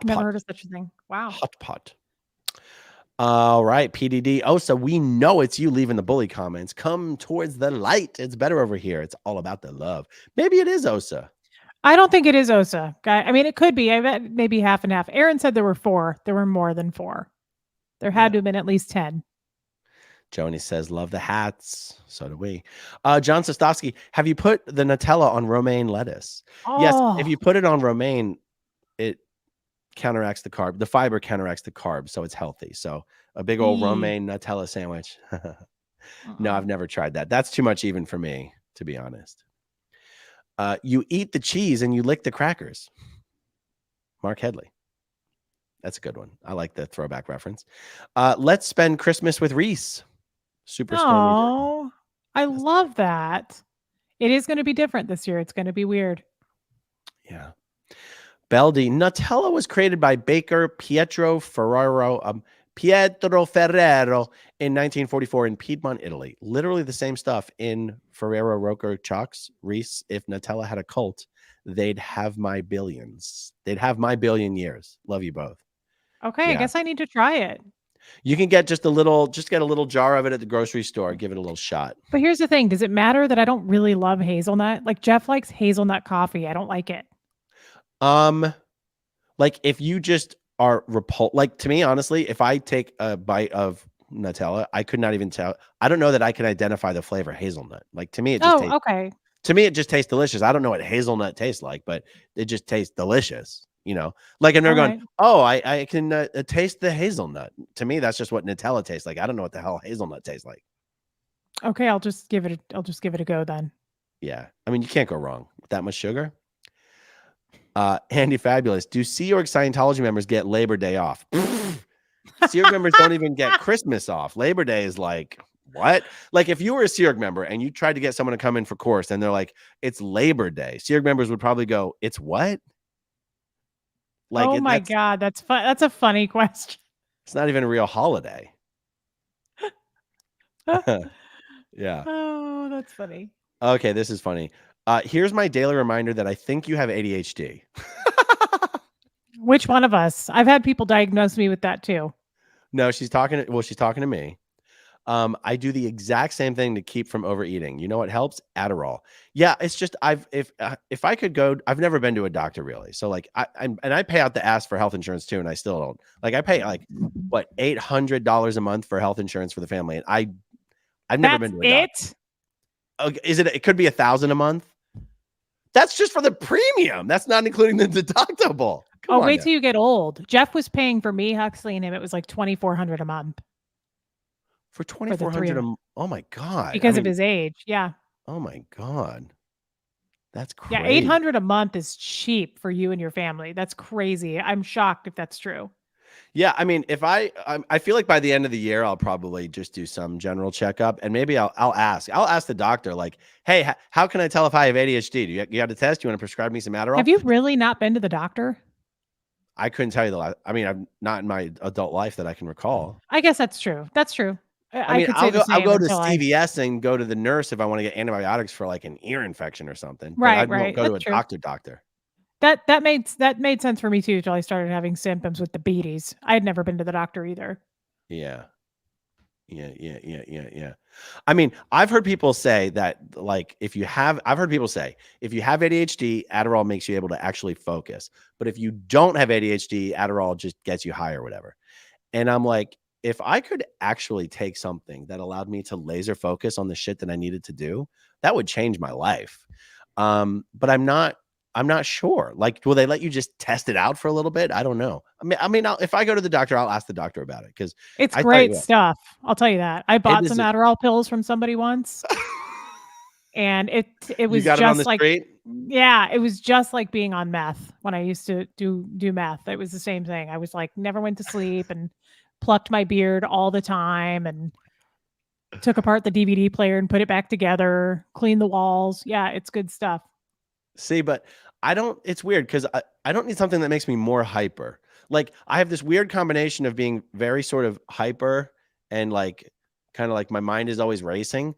Never heard of such a thing. Wow. Hot pot. All right, PDD. Oh, so we know it's you leaving the bully comments. Come towards the light. It's better over here. It's all about the love. Maybe it is Osa. I don't think it is Osa. I mean, it could be. I bet maybe half and half. Aaron said there were 4. There were more than 4. There had to have been at least 10. Joni says, love the hats. So do we. John Sostovsky, have you put the Nutella on romaine lettuce? Oh. Yes. If you put it on romaine, it counteracts the carb. The fiber counteracts the carbs, so it's healthy. So a big old romaine Nutella sandwich. No, I've never tried that. That's too much even for me, to be honest. You eat the cheese and you lick the crackers. Mark Headley. That's a good one. I like the throwback reference. Let's spend Christmas with Reese. Super stormy. Oh, I love that. It is going to be different this year. It's going to be weird. Yeah. Beldy, Nutella was created by baker Pietro Ferrero in 1944 in Piedmont, Italy. Literally the same stuff in Ferrero Rocher chocks. Reese, if Nutella had a cult, they'd have my billions. They'd have my billion years. Love you both. Okay, yeah. I guess I need to try it. You can get just get a little jar of it at the grocery store. Give it a little shot. But here's the thing. Does it matter that I don't really love hazelnut? Like Jeff likes hazelnut coffee. I don't like it. Like if you just are like to me, honestly, if I take a bite of Nutella, I could not even tell. I don't know that I can identify the flavor hazelnut. Like to me, it just tastes, okay. To me, it just tastes delicious. I don't know what hazelnut tastes like, but it just tastes delicious. You know, like I'm never going, I can taste the hazelnut. To me, that's just what Nutella tastes like. I don't know what the hell hazelnut tastes like. Okay, I'll just give it a go then. Yeah. I mean, you can't go wrong with that much sugar. Andy Fabulous. Do Sea Org Scientology members get Labor Day off? Sea Org members don't even get Christmas off. Labor Day is like, what? Like if you were a Sea Org member and you tried to get someone to come in for course and they're like, it's Labor Day. Sea Org members would probably go, it's what? Like Oh my God, that's fun. That's a funny question. it's not even a real holiday. Yeah. Oh, that's funny. Okay, this is funny. Here's my daily reminder that I think you have ADHD. Which one of us? I've had people diagnose me with that too. No, she's talking to me. I do the exact same thing to keep from overeating. You know what helps? Adderall. Yeah, it's just if I could go, I've never been to a doctor really. So like I pay out the ass for health insurance too, and I still don't. Like I pay like what $800 a month for health insurance for the family, and I've never been to a doctor. Okay, it could be $1,000 a month. That's just for the premium. That's not including the deductible. Wait till you get old. Jeff was paying for me, Huxley, and him. It was like $2,400 a month. For $2,400 oh my God. Because of his age. Yeah. Oh my God. That's crazy. Yeah, $800 a month is cheap for you and your family. That's crazy. I'm shocked if that's true. Yeah, I mean, if I feel like by the end of the year, I'll probably just do some general checkup, and maybe I'll ask the doctor, like, hey, how can I tell if I have ADHD? You got a test? You want to prescribe me some Adderall? Have you really not been to the doctor? I couldn't tell you the last. I mean, I'm not in my adult life that I can recall. I guess that's true. That's true. I mean, I'll go to CVS and go to the nurse if I want to get antibiotics for like an ear infection or something. Right, I don't go to a doctor. That made sense for me too until I started having symptoms with the beaties. I had never been to the doctor either. Yeah. I mean, I've heard people say that like if you have ADHD, Adderall makes you able to actually focus. But if you don't have ADHD, Adderall just gets you high or whatever. And I'm like, if I could actually take something that allowed me to laser focus on the shit that I needed to do, that would change my life. But I'm not sure. Like, will they let you just test it out for a little bit? I don't know. I mean, if I go to the doctor, I'll ask the doctor about it because it's great stuff. I'll tell you that. I bought some Adderall pills from somebody once, and it was just like, yeah, it was just like being on meth when I used to do meth. It was the same thing. I was like, never went to sleep and plucked my beard all the time and took apart the DVD player and put it back together, cleaned the walls. Yeah, it's good stuff. See, but it's weird because I don't need something that makes me more hyper. Like I have this weird combination of being very sort of hyper and like kind of like my mind is always racing,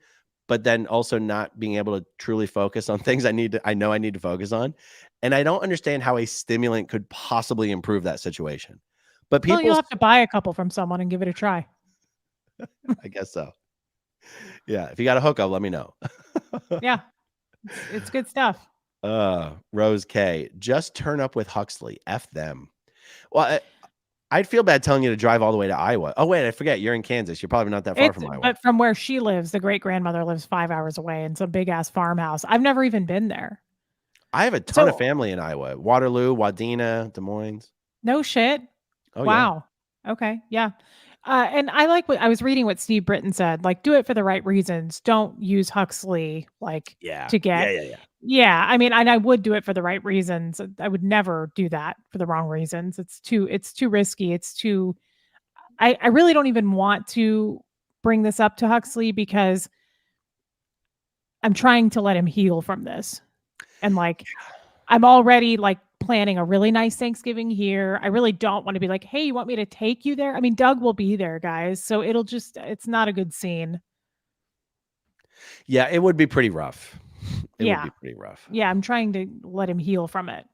but then also not being able to truly focus on things I know I need to focus on. And I don't understand how a stimulant could possibly improve that situation. But people, you'll have to buy a couple from someone and give it a try. I guess so. Yeah. If you got a hookup, let me know. Yeah. It's good stuff. Rose K, just turn up with Huxley. F them. Well, I'd feel bad telling you to drive all the way to Iowa. Oh, wait, I forget. You're in Kansas. You're probably not that far from Iowa. But from where she lives, the great-grandmother lives 5 hours away in some big-ass farmhouse. I've never even been there. I have a ton of family in Iowa. Waterloo, Wadena, Des Moines. No shit. Oh, wow. Yeah. Okay. Yeah. And I like I was reading what Steve Britton said, like, do it for the right reasons. Don't use Huxley to get. Yeah. I mean, and I would do it for the right reasons. I would never do that for the wrong reasons. It's too risky. I really don't even want to bring this up to Huxley because I'm trying to let him heal from this. And like, I'm already like planning a really nice Thanksgiving here. I really don't want to be like, hey, you want me to take you there? I mean, Doug will be there, guys. So it's not a good scene. Yeah, it would be pretty rough. It would be pretty rough. Yeah, I'm trying to let him heal from it.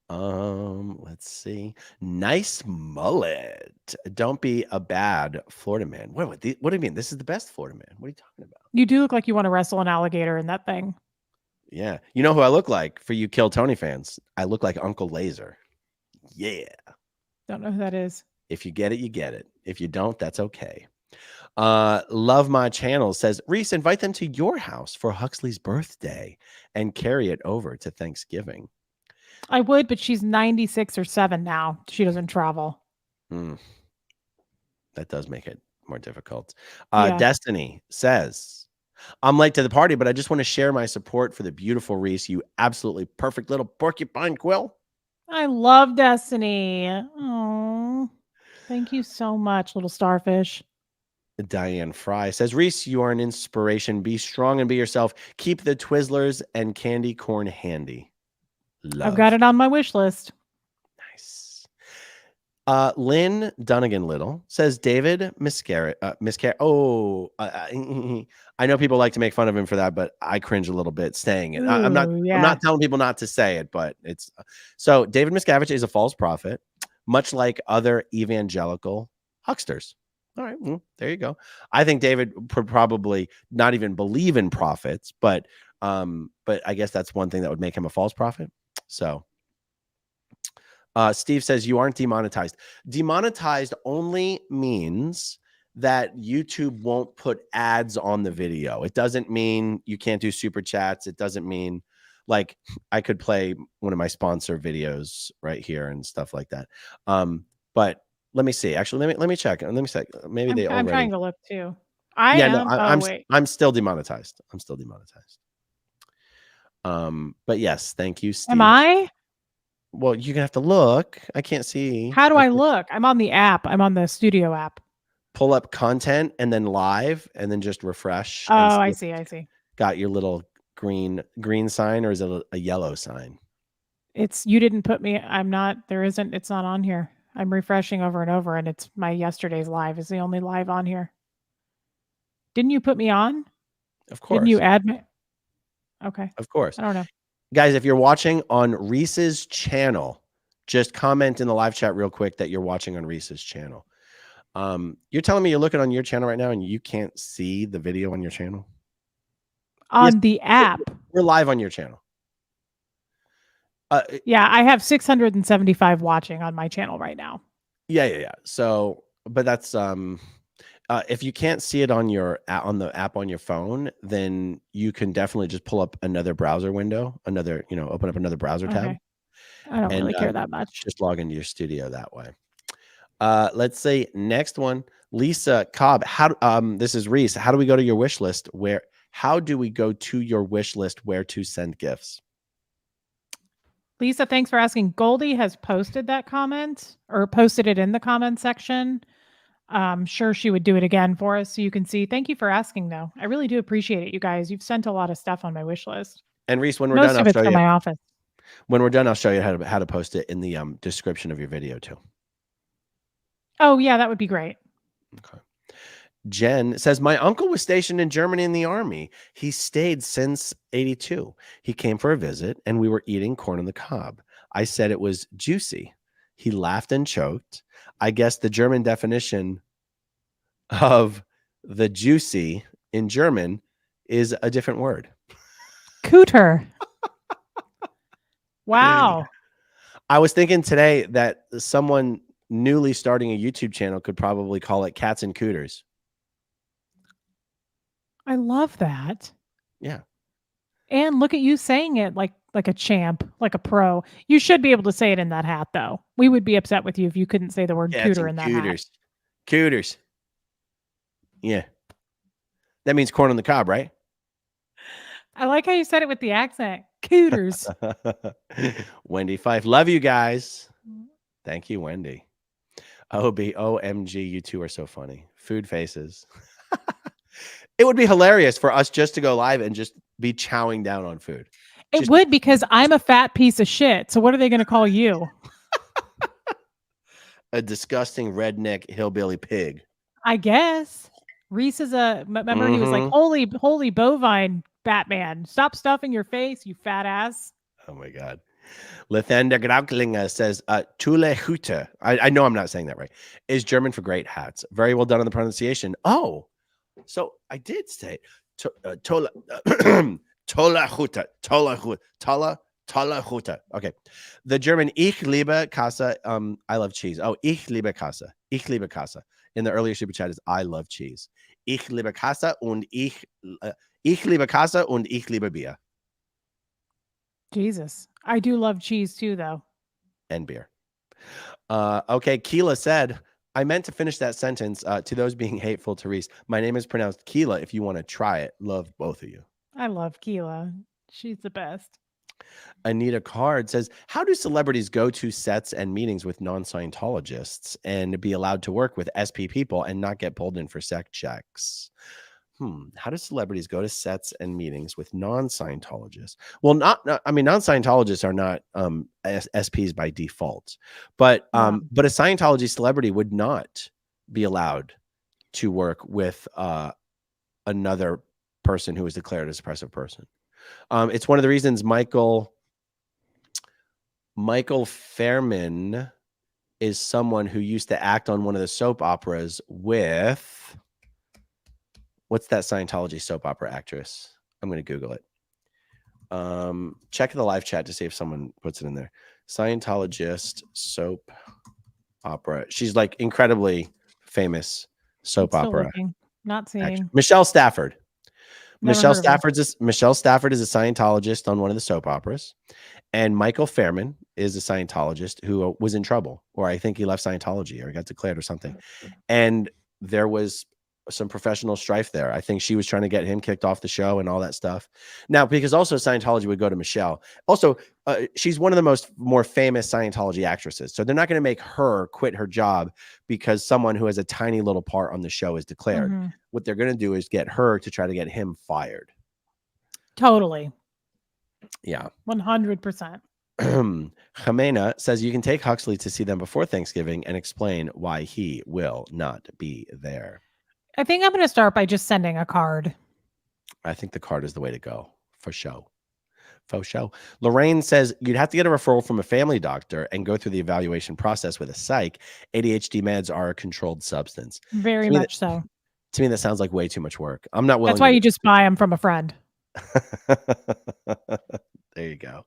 Let's see. Nice mullet. Don't be a bad Florida man. What do you mean? This is the best Florida man. What are you talking about? You do look like you want to wrestle an alligator in that thing. Yeah. You know who I look like for you Kill Tony fans? I look like Uncle Laser. Yeah. Don't know who that is. If you get it, you get it. If you don't, that's okay. Love My Channel says, Reese, invite them to your house for Huxley's birthday and carry it over to Thanksgiving. I would, but she's 96 or 7 now. She doesn't travel. That does make it more difficult. Destiny says, I'm late to the party, but I just want to share my support for the beautiful Reese. You absolutely perfect little porcupine quill. I love Destiny. Oh, thank you so much, little starfish. Diane Fry says, Reese, you are an inspiration. Be strong and be yourself. Keep the Twizzlers and candy corn handy. Love. I've got it on my wish list. Nice. Lynn Dunnigan Little says, David Oh, I know people like to make fun of him for that, but I cringe a little bit saying it. I'm not telling people not to say it, but it's so David Miscavige is a false prophet, much like other evangelical hucksters. All right, well, there you go. I think David would probably not even believe in prophets, but I guess that's one thing that would make him a false prophet. So Steve says you aren't demonetized. Demonetized only means that YouTube won't put ads on the video. It doesn't mean you can't do super chats. It doesn't mean like I could play one of my sponsor videos right here and stuff like that. But let me see. Actually, let me check. Let me check. Maybe I'm trying to look too. I'm still demonetized. I'm still demonetized. But yes, thank you, Steve. Am I? Well, you're gonna have to look. I can't see. How do I look? I'm on the app. I'm on the studio app. Pull up content and then live and then just refresh. Oh, I see. Got your little green sign, or is it a yellow sign? It's you didn't put me. I'm not. There isn't. It's not on here. I'm refreshing over and over, and it's my yesterday's live is the only live on here. Didn't you put me on? Of course. Didn't you add me? Okay. Of course. I don't know. Guys, if you're watching on Reese's channel, just comment in the live chat real quick that you're watching on Reese's channel. You're telling me you're looking on your channel right now and you can't see the video on your channel? On the app. We're live on your channel. Yeah, I have 675 watching on my channel right now. Yeah. So, but that's if you can't see it on the app on your phone, then you can definitely just pull up another browser window, open up another browser tab. I don't really care that much. Just log into your studio that way. Let's say next one, Lisa Cobb. This is Reese. How do we go to your wish list? How do we go to your wish list where to send gifts? Lisa, thanks for asking. Goldie has posted that comment or posted it in the comment section. I'm sure she would do it again for us so you can see. Thank you for asking, though. I really do appreciate it, you guys. You've sent a lot of stuff on my wish list. And Reese, when we're done, I'll show you. My office. When we're done, I'll show you how to post it in the description of your video too. Oh yeah, that would be great. Okay. Jen says, my uncle was stationed in Germany in the army. He stayed since 82. He came for a visit and we were eating corn on the cob. I said it was juicy. He laughed and choked. I guess the German definition of the juicy in German is a different word. Cooter. Wow. I was thinking today that someone newly starting a YouTube channel could probably call it Cats and Cooters. I love that. Yeah. And look at you saying it like a champ, like a pro. You should be able to say it in that hat, though. We would be upset with you if you couldn't say the word cooter in that hat. Cooters. Yeah. That means corn on the cob, right? I like how you said it with the accent. Cooters. Wendy Fife. Love you guys. Thank you, Wendy. OMG, you two are so funny. Food faces. It would be hilarious for us just to go live and just be chowing down on food. It would, because I'm a fat piece of shit. So what are they going to call you? A disgusting redneck hillbilly pig. I guess. Reese is remember he was like, holy bovine Batman. Stop stuffing your face, you fat ass. Oh my God. Lathander Grauklinger says, Tule Hüte, I know I'm not saying that right, is German for great hats. Very well done on the pronunciation. Oh, so I did say Tola Hüte. Okay. The German Ich liebe Käse, I love cheese. Oh, Ich liebe Käse. Ich liebe Käse. In the earlier super chat is I love cheese. Ich liebe Käse und ich liebe Käse und ich liebe Bier. Jesus. I do love cheese too, though. And beer. Okay, Keela said, I meant to finish that sentence. To those being hateful to Reese, my name is pronounced Keela. If you want to try it, love both of you. I love Keela. She's the best. Anita Card says, how do celebrities go to sets and meetings with non-Scientologists and be allowed to work with SP people and not get pulled in for sec checks? How do celebrities go to sets and meetings with non-Scientologists? Well, I mean, non-Scientologists are not SPs by default, but Yeah. but a Scientology celebrity would not be allowed to work with another person who is declared as a suppressive person. It's one of the reasons Michael Fairman is someone who used to act on one of the soap operas with, what's that Scientology soap opera actress? I'm going to Google it. Check the live chat to see if someone puts it in there. Scientologist soap opera. She's like incredibly famous soap Still opera. looking. Not seeing. actress. Michelle Stafford. Never Michelle heard of her. Michelle Stafford is a Scientologist on one of the soap operas. And Michael Fairman is a Scientologist who was in trouble, or I think he left Scientology or he got declared or something. And there was some professional strife there. I think she was trying to get him kicked off the show and all that stuff. Now, because also Scientology would go to Michelle. Also, she's one of the more famous Scientology actresses. So they're not going to make her quit her job because someone who has a tiny little part on the show is declared. Mhm. What they're going to do is get her to try to get him fired. Totally. Yeah. 100%. Jimena says you can take Huxley to see them before Thanksgiving and explain why he will not be there. I think I'm going to start by just sending a card. I think the card is the way to go, for show. Faux show. Lorraine says you'd have to get a referral from a family doctor and go through the evaluation process with a psych. ADHD meds are a controlled substance. Very much so. To me, that sounds like way too much work. I'm not willing. That's why you just buy them from a friend. There you go.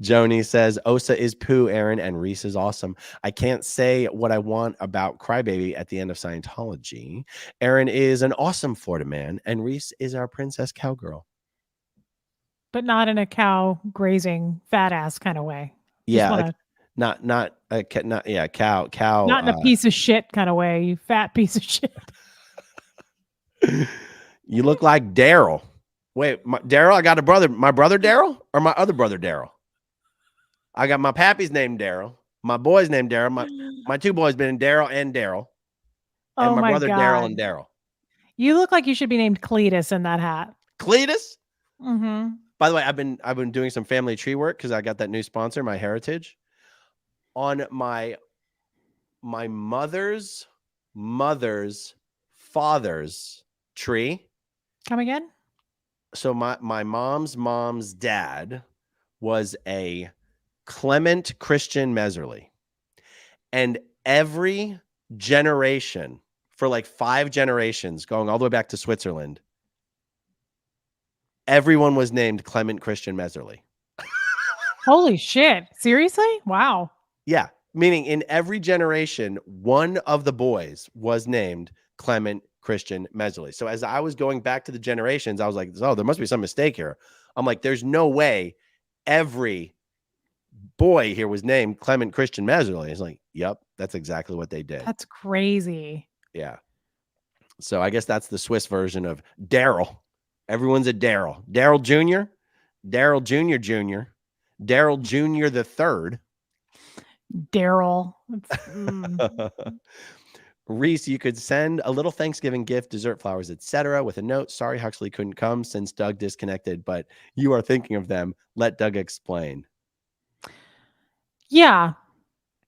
Joni says Osa is poo, Aaron, and Reese is awesome. I can't say what I want about Crybaby at the end of Scientology. Aaron is an awesome Florida man, and Reese is our princess cowgirl. But not in a cow grazing fat ass kind of way. Yeah, wanna, not cow. not in a piece of shit kind of way. You fat piece of shit. You look like Daryl. Wait, Daryl, I got a brother. My brother Daryl or my other brother Daryl? I got my pappy's named Daryl. My boy's named Daryl. My two boys been Daryl and Daryl. And my brother Daryl and Daryl. You look like you should be named Cletus in that hat. Cletus? Mm-hmm. By the way, I've been doing some family tree work because I got that new sponsor, My Heritage. On my mother's father's tree. Come again? So my mom's dad was a Clement Christian Meserly. And every generation, for like 5 generations, going all the way back to Switzerland, everyone was named Clement Christian Meserly. Holy shit. Seriously? Wow. Yeah. Meaning in every generation, one of the boys was named Clement Christian Meserly. So as I was going back to the generations, I was like, oh, there must be some mistake here. I'm like, there's no way every boy here was named Clement Christian Meserly. It's like, yep, that's exactly what they did. That's crazy. Yeah. So I guess that's the Swiss version of Daryl. Everyone's a Daryl. Daryl Jr., Daryl Jr. Jr., Daryl Jr. the third. Daryl. Reese, you could send a little Thanksgiving gift, dessert, flowers, etc. with a note. Sorry, Huxley couldn't come since Doug disconnected, but you are thinking of them. Let Doug explain. Yeah.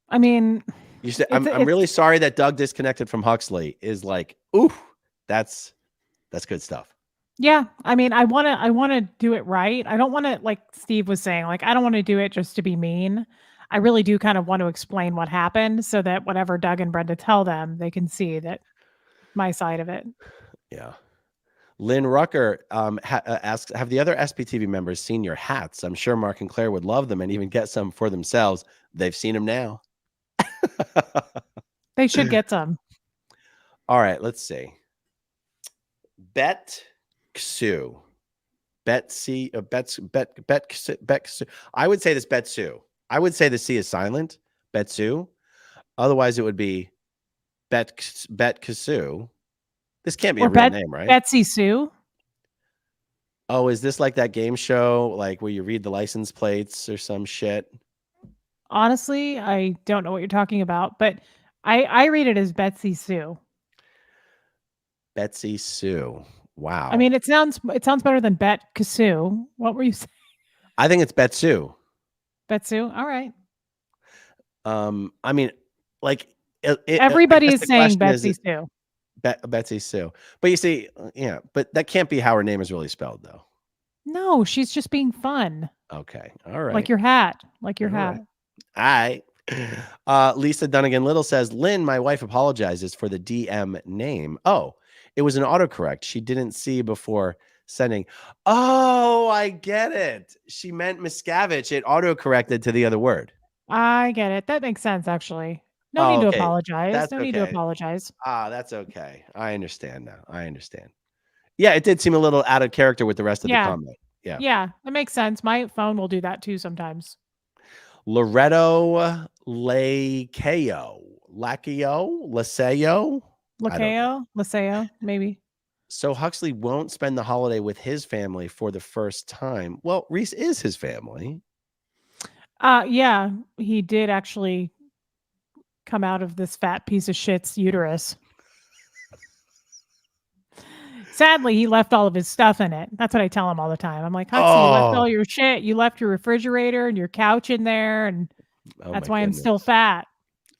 I mean, you said, I'm really sorry that Doug disconnected from Huxley is like, ooh, that's good stuff. Yeah. I mean, I want to do it right. I don't want to, like Steve was saying, like, I don't want to do it just to be mean. I really do kind of want to explain what happened so that whatever Doug and Brenda tell them, they can see that my side of it. Yeah. Lynn Rucker asks, have the other SPTV members seen your hats? I'm sure Mark and Claire would love them and even get some for themselves. They've seen them now. They should get some. All right, let's see. Betsy. I would say this Betsy. I would say the C is silent. Betsy. Otherwise, it would be Bet Kasu. This can't be Or a real name, right? Betsy Sue. Oh, is this like that game show, like where you read the license plates or some shit? Honestly, I don't know what you're talking about, but I read it as Betsy Sue. Betsy Sue. Wow. I mean, it sounds better than Bet Kasu. What were you saying? I think it's Betsu. Betsu? All right. I mean, like I Everybody guess is the saying question is Betsy Sue. Betsy Sue. But you see, yeah, but that can't be how her name is really spelled, though. No, she's just being fun. Okay, all right, Like your hat. Like your all hat. right. I Lisa Dunnigan Little says, Lynn, my wife apologizes for the DM name. Oh, it was an autocorrect. She didn't see before sending. Oh, I get it. She meant Miscavige. It autocorrected to the other word. I get it. That makes sense, actually. No Oh, need to okay. apologize. That's No need to okay. apologize. That's okay. I understand now. I understand. Yeah, it did seem a little out of character with the rest of the Yeah. comment. Yeah. Yeah, that makes sense. My phone will do that too sometimes. Loretto Laceo. Laseo? I don't know. Laseo, maybe. So Huxley won't spend the holiday with his family for the first time. Well, Reese is his family. Yeah, he did actually come out of this fat piece of shit's uterus. Sadly, he left all of his stuff in it. That's what I tell him all the time. I'm like, Huxley, you left all your shit. You left your refrigerator and your couch in there, and that's why I'm still fat.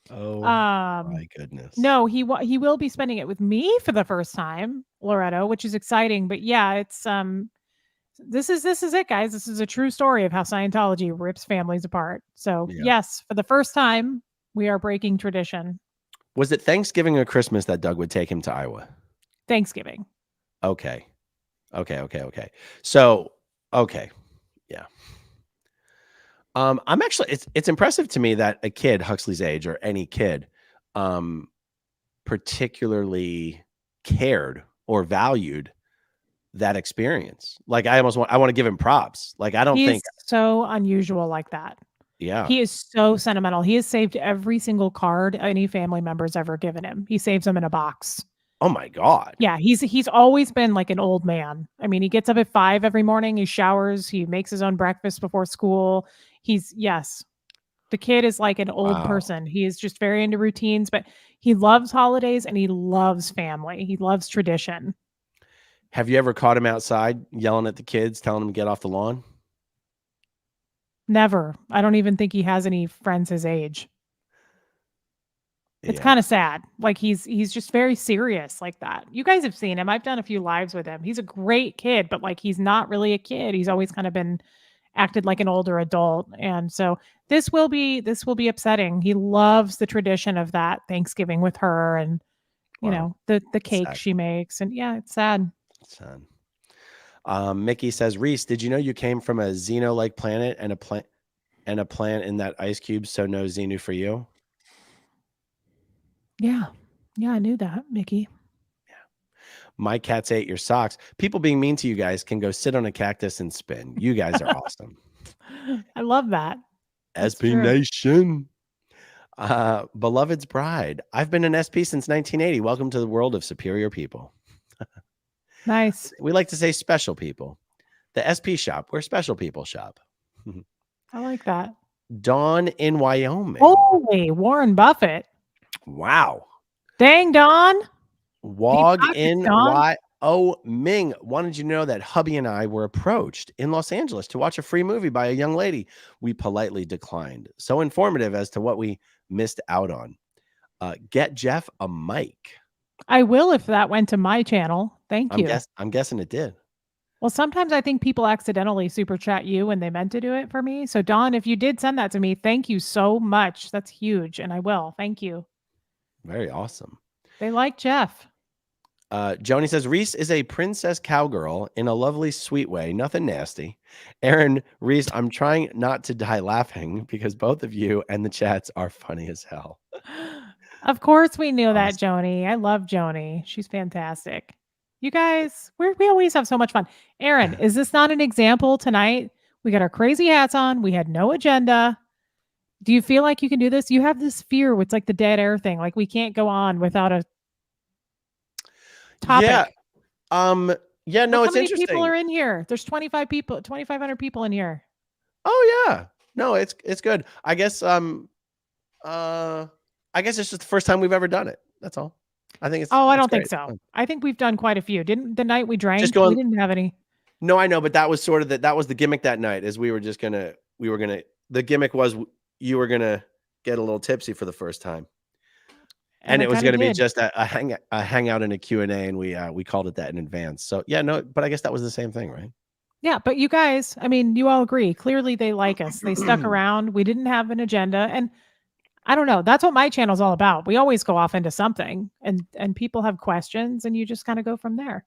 Oh my goodness. No, he will be spending it with me for the first time, Loretto, which is exciting. But yeah, it's this is it, guys. This is a true story of how Scientology rips families apart. So yes, for the first time, we are breaking tradition. Was it Thanksgiving or Christmas that Doug would take him to Iowa? Thanksgiving. Okay. So, okay. Yeah. I'm actually, it's impressive to me that a kid Huxley's age or any kid, particularly cared or valued that experience. Like I want to give him props. Like I don't think so unusual like that. Yeah. He is so sentimental. He has saved every single card any family member's ever given him. He saves them in a box. Oh my God. Yeah, he's always been like an old man. I mean, he gets up at 5 every morning, he showers, he makes his own breakfast before school. The kid is like an old person. He is just very into routines, but he loves holidays and he loves family. He loves tradition. Have you ever caught him outside yelling at the kids, telling them to get off the lawn? Never. I don't even think he has any friends his age. It's kind of sad. Like he's just very serious like that. You guys have seen him. I've done a few lives with him. He's a great kid, but like he's not really a kid. He's always kind of been acted like an older adult. And so this will be upsetting. He loves the tradition of that Thanksgiving with her and you know, the cake she makes. And yeah, it's sad. It's sad. Mickey says, Reese, did you know you came from a Xeno-like planet and a plant in that ice cube, so no Xenu for you? Yeah. Yeah, I knew that, Mickey. Yeah. My cats ate your socks. People being mean to you guys can go sit on a cactus and spin. You guys are awesome. I love that. SP Nation. Beloved's bride. I've been an SP since 1980. Welcome to the world of superior people. Nice. We like to say special people. The SP shop, where special people shop. I like that. Dawn in Wyoming. Holy, Warren Buffett. Wow. Dang, Dawn. Wog in Wyoming. Wanted you to know that hubby and I were approached in Los Angeles to watch a free movie by a young lady. We politely declined. So informative as to what we missed out on. Get Jeff a mic. I will if that went to my channel. Thank you. I'm guessing it did. Well, sometimes I think people accidentally super chat you when they meant to do it for me. So Dawn, if you did send that to me, thank you so much. That's huge. And I will. Thank you. Very awesome. They like Jeff. Joni says, Reese is a princess cowgirl in a lovely, sweet way. Nothing nasty. Aaron, Reese, I'm trying not to die laughing because both of you and the chats are funny as hell. Of course we knew that, Joni. I love Joni. She's fantastic. You guys, we always have so much fun. Aaron, is this not an example tonight? We got our crazy hats on. We had no agenda. Do you feel like you can do this? You have this fear with like the dead air thing. Like we can't go on without a topic. Yeah. Yeah, no, Look it's how many people interesting. are in here. There's 25 people, 2,500 people in here. Oh yeah. No, it's good. I guess it's just the first time we've ever done it. That's all. I think it's Oh, I don't great. think so. I think we've done quite a few. Didn't the night we drank? Just going. We didn't have any. No, I know, but that was sort of that was the gimmick that night. Is we were gonna. The gimmick was you were gonna get a little tipsy for the first time, and I it was kinda gonna be did. just a hangout and a Q&A, and we called it that in advance. So yeah, no, but I guess that was the same thing, right? Yeah, but you guys, I mean, you all agree. Clearly they like us. They stuck around. We didn't have an agenda. And I don't know. That's what my channel's all about. We always go off into something and people have questions and you just kind of go from there.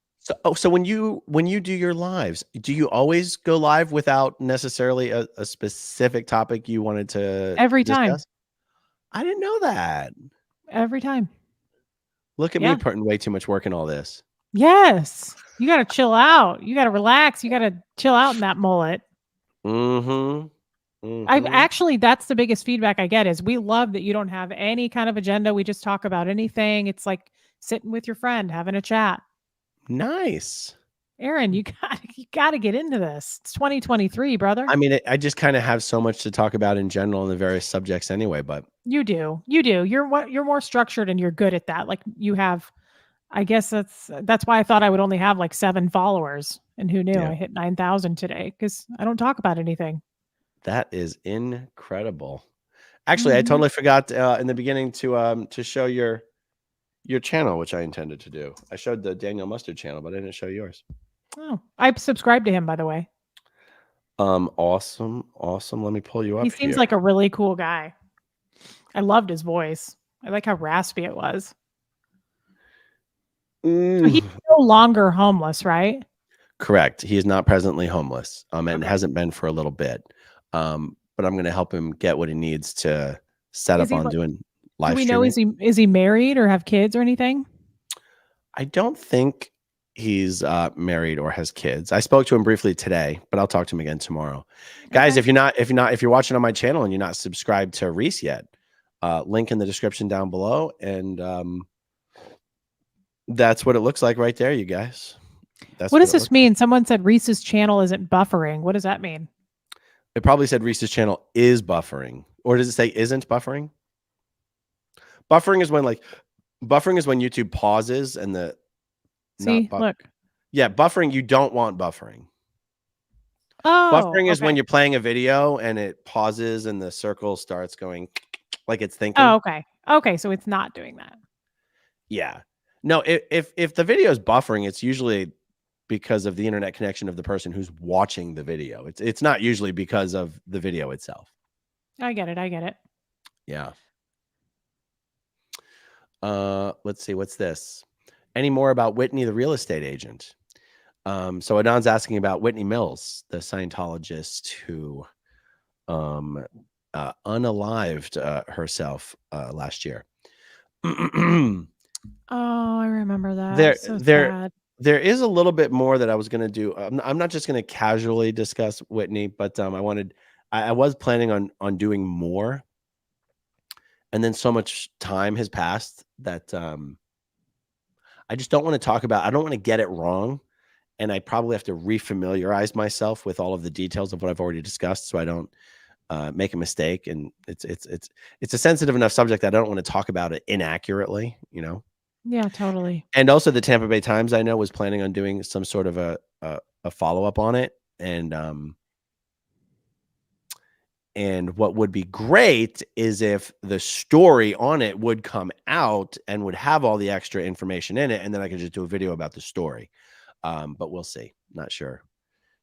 So when you do your lives, do you always go live without necessarily a specific topic you wanted to Every time. discuss? I didn't know that. Every time. Look at Yeah. me putting way too much work in all this. Yes. You got to chill out. You got to relax. You got to chill out in that mullet. Mm-hmm. I've actually, that's the biggest feedback I get is we love that you don't have any kind of agenda. We just talk about anything. It's like sitting with your friend, having a chat. Nice. Aaron, you got to get into this. It's 2023, brother. I mean, I just kind of have so much to talk about in general in the various subjects anyway, but you do. You're more structured and you're good at that. Like you have, I guess that's why I thought I would only have like 7 followers, and who knew Yeah. I hit 9,000 today because I don't talk about anything. that is incredible. Actually, I totally forgot in the beginning to show your channel, which I intended to do. I showed the Daniel Mustard channel, but I didn't show yours. Oh, I subscribed to him, by the way. Awesome. Let me pull you up. He seems here. like a really cool guy. I loved his voice. I like how raspy it was. So he's no longer homeless, right? Correct. He is not presently homeless, and Okay. hasn't been for a little bit. But I'm going to help him get what he needs to set Is up he on like- doing live Do we know streaming. is he married or have kids or anything? I don't think he's married or has kids. I spoke to him briefly today, but I'll talk to him again tomorrow. Guys, Okay. if you're watching on my channel and you're not subscribed to Reese yet, link in the description down below, and that's what it looks like right there, you guys. What does this mean? Someone said Reese's channel isn't buffering. What does that mean? It probably said Reese's channel is buffering, or does it say isn't buffering? Buffering is when YouTube pauses and the See, look. Yeah, buffering. You don't want buffering. Oh, Buffering is when okay. you're playing a video and it pauses and the circle starts going like it's thinking. Oh, okay. Okay, so it's not doing that. Yeah. No, if the video is buffering, it's usually because of the internet connection of the person who's watching the video. It's not usually because of the video itself. I get it. Yeah. Let's see, what's this? Any more about Whitney, the real estate agent? So Adon's asking about Whitney Mills, the Scientologist who unalived herself last year. Oh, I remember that. Sad. There is a little bit more that I was going to do. I'm not just going to casually discuss Whitney, but I was planning on doing more. And then so much time has passed that I just don't want to talk about. I don't want to get it wrong, and I probably have to refamiliarize myself with all of the details of what I've already discussed, so I don't make a mistake. And it's a sensitive enough subject that I don't want to talk about it inaccurately, you know. Yeah, totally. And also, the Tampa Bay Times, I know, was planning on doing some sort of a follow up on it, and what would be great is if the story on it would come out and would have all the extra information in it, and then I could just do a video about the story. But we'll see. Not sure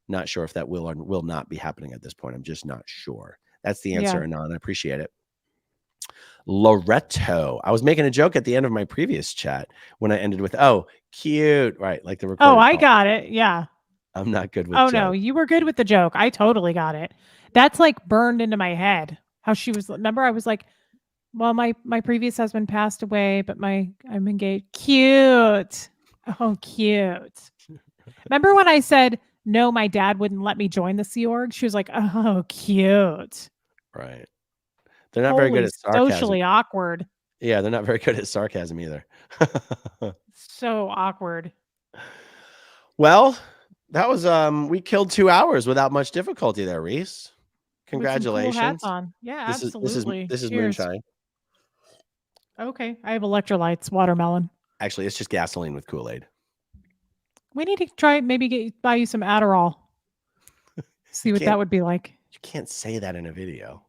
if that will or will not be happening at this point. I'm just not sure. That's the answer, Anon. I appreciate it. Loretto. I was making a joke at the end of my previous chat when I ended with, "Oh, cute," right? Like the recorded. Oh, I got it. Yeah. I'm not good with. Oh jokes. no, you were good with the joke. I totally got it. That's like burned into my head. How she was. Remember, I was like, "Well, my previous husband passed away, but I'm engaged." Cute. Oh, cute. Remember when I said no, my dad wouldn't let me join the Sea Org? She was like, "Oh, cute." Right. They're not very good Holy at sarcasm. socially awkward. Yeah, they're not very good at sarcasm either. So awkward. Well, that was we killed 2 hours without much difficulty there, Reese. With some cool hats Congratulations. on. Yeah, This absolutely. is Cheers. moonshine. Okay. I have electrolytes, watermelon. Actually, it's just gasoline with Kool-Aid. We need to try maybe buy you some Adderall. See what that can't- would be like. You can't say that in a video.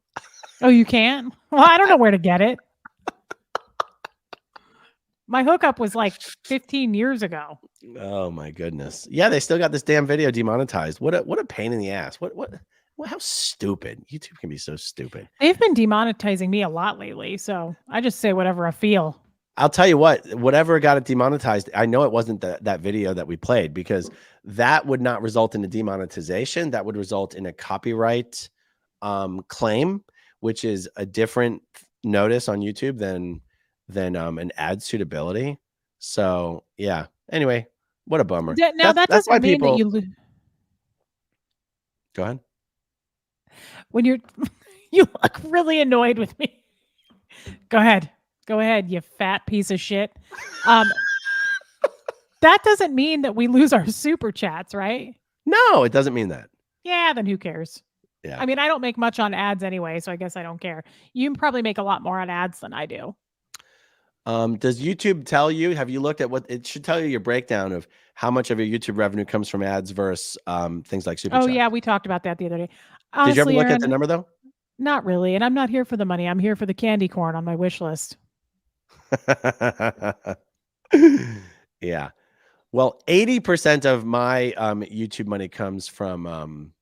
Oh, you can't? Well, I don't know where to get it. My hookup was like 15 years ago. Oh my goodness. Yeah, they still got this damn video demonetized. What a pain in the ass. How stupid. YouTube can be so stupid. They've been demonetizing me a lot lately, so I just say whatever I feel. I'll tell you what, whatever got it demonetized, I know it wasn't that video that we played, because that would not result in a demonetization. That would result in a copyright claim, which is a different notice on YouTube than an ad suitability. So yeah. Anyway, what a bummer. Now that that's why doesn't mean people. that you Go ahead. when you're you look really annoyed with me. Go ahead, you fat piece of shit. That doesn't mean that we lose our super chats, right? No, it doesn't mean that. Yeah, then who cares? Yeah. I mean, I don't make much on ads anyway, so I guess I don't care. You probably make a lot more on ads than I do. Does YouTube tell you? Have you looked at what it should tell you? Your breakdown of how much of your YouTube revenue comes from ads versus things like super Oh chats. yeah, we talked about that the other day. Did you ever Honestly, look at Aaron, the number though? not really, and I'm not here for the money. I'm here for the candy corn on my wish list. Yeah. Well, 80% of my YouTube money comes from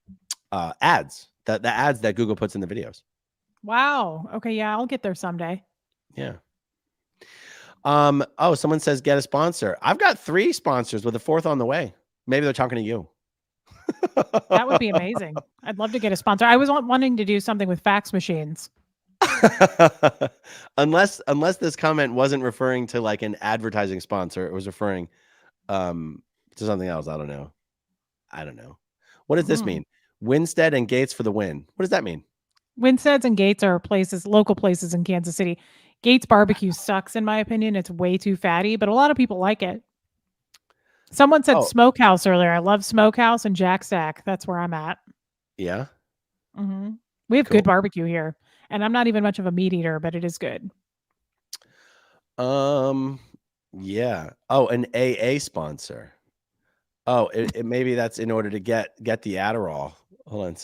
ads. The ads that Google puts in the videos. Wow. Okay, yeah, I'll get there someday. Yeah. Oh, someone says get a sponsor. I've got 3 sponsors with a 4th on the way. Maybe they're talking to you. That would be amazing. I'd love to get a sponsor. I was wanting to do something with fax machines. unless this comment wasn't referring to like an advertising sponsor, it was referring to something else. I don't know. What does this mean? Winstead and Gates for the win. What does that mean? Winsteads and Gates are local places in Kansas City. Gates barbecue sucks, in my opinion. It's way too fatty, but a lot of people like it. Someone said Smokehouse earlier. I love Smokehouse and Jack Stack. That's where I'm at. Yeah. Mm-hmm. We have good barbecue here, and I'm not even much of a meat eater, but it is good. Yeah. Oh, an AA sponsor. Oh, it maybe that's in order to get the Adderall. Hold on.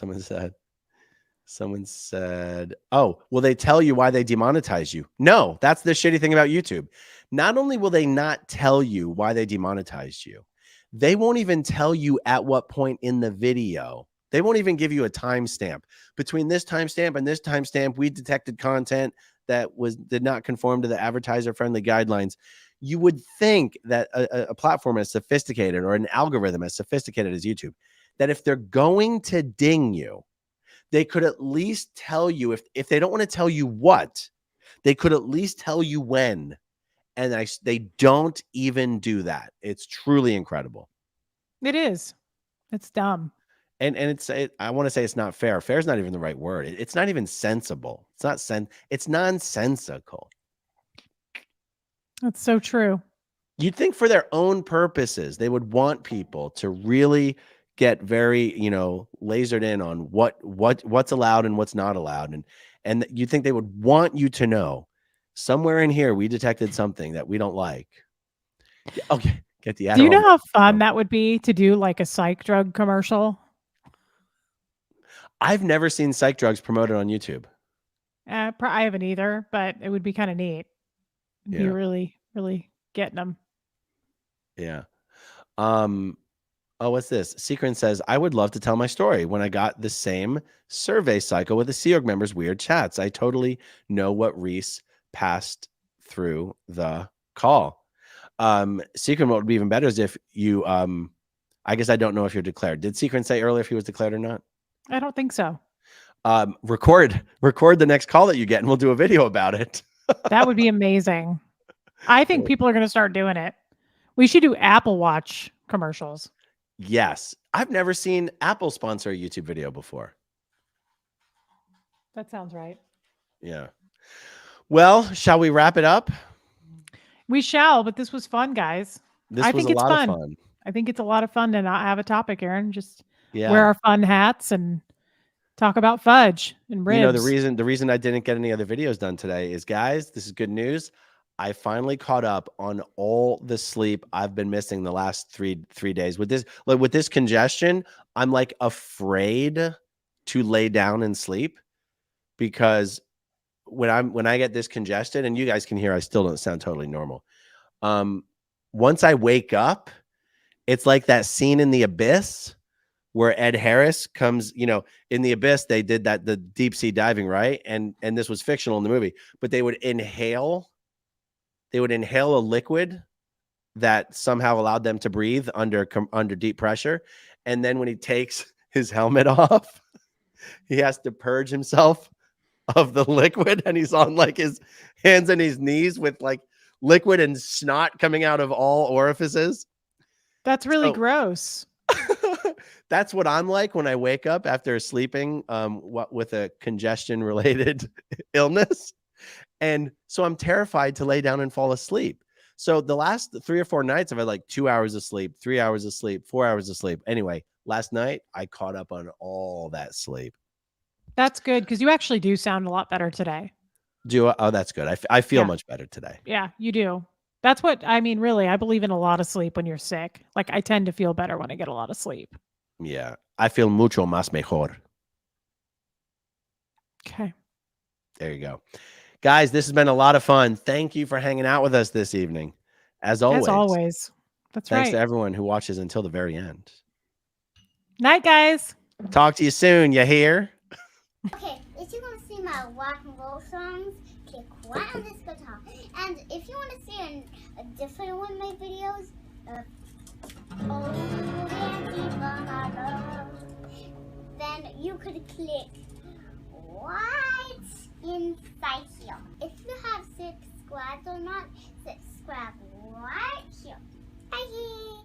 Someone said, oh, will they tell you why they demonetize you? No, that's the shitty thing about YouTube. Not only will they not tell you why they demonetize you, they won't even tell you at what point in the video. They won't even give you a timestamp. Between this timestamp and this timestamp, we detected content that did not conform to the advertiser-friendly guidelines. You would think that a platform as sophisticated or an algorithm as sophisticated as YouTube, that if they're going to ding you, they could at least tell you, if they don't want to tell you what, they could at least tell you when. And they don't even do that. It's truly incredible. It is. It's dumb. And I want to say it's not fair. Fair is not even the right word. It's not even sensible. It's nonsensical. That's so true. You'd think for their own purposes, they would want people to really get very, lasered in on what's allowed and what's not allowed. And you think they would want you to know somewhere in here, we detected something that we don't like. Okay. Get the Adderall. Do you know how fun that would be to do like a psych drug commercial? I've never seen psych drugs promoted on YouTube. I haven't either, but it would be kind of neat. Yeah. Be really, really getting them. Yeah. Oh, what's this? Secret says, I would love to tell my story when I got the same survey cycle with the Sea Org members' weird chats. I totally know what Reese passed through the call. Secret, what would be even better is if you, I guess I don't know if you're declared. Did Secret say earlier if he was declared or not? I don't think so. Record the next call that you get and we'll do a video about it. That would be amazing. I think people are going to start doing it. We should do Apple Watch commercials. Yes. I've never seen Apple sponsor a YouTube video before. That sounds right. Yeah. Well, shall we wrap it up? We shall, but this was fun, guys. This I was think a it's lot of fun. fun. I think it's a lot of fun to not have a topic, Aaron. Just Yeah. wear our fun hats and talk about fudge and ribs. You know, the reason I didn't get any other videos done today is, guys, this is good news. I finally caught up on all the sleep I've been missing the last three days. With this congestion, I'm like afraid to lay down and sleep, because when I get this congested, and you guys can hear I still don't sound totally normal. Once I wake up, it's like that scene in The Abyss where Ed Harris comes, in The Abyss, they did the deep sea diving, right? And this was fictional in the movie, but they would inhale a liquid that somehow allowed them to breathe under deep pressure. And then when he takes his helmet off, he has to purge himself of the liquid, and he's on like his hands and his knees with like liquid and snot coming out of all orifices. That's really So- gross. That's what I'm like when I wake up after sleeping with a congestion related illness. And so I'm terrified to lay down and fall asleep. So the last 3 or 4 nights I've had like 2 hours of sleep, 3 hours of sleep, 4 hours of sleep. Anyway, last night I caught up on all that sleep. That's good because you actually do sound a lot better today. Oh, that's good. I feel Yeah. much better today. Yeah, you do. That's what I mean, really. I believe in a lot of sleep when you're sick. Like I tend to feel better when I get a lot of sleep. Yeah. I feel mucho más mejor. Okay. There you go. Guys, this has been a lot of fun. Thank you for hanging out with us this evening. As always. As always. That's Thanks to right. everyone who watches until the very end. Night, guys. Talk to you soon. You hear? Okay, if you want to see my rock and roll songs, click right on this guitar. And if you want to see a different one of my videos, then you could click right inside here. If you have subscribed or not, subscribe right here. Bye.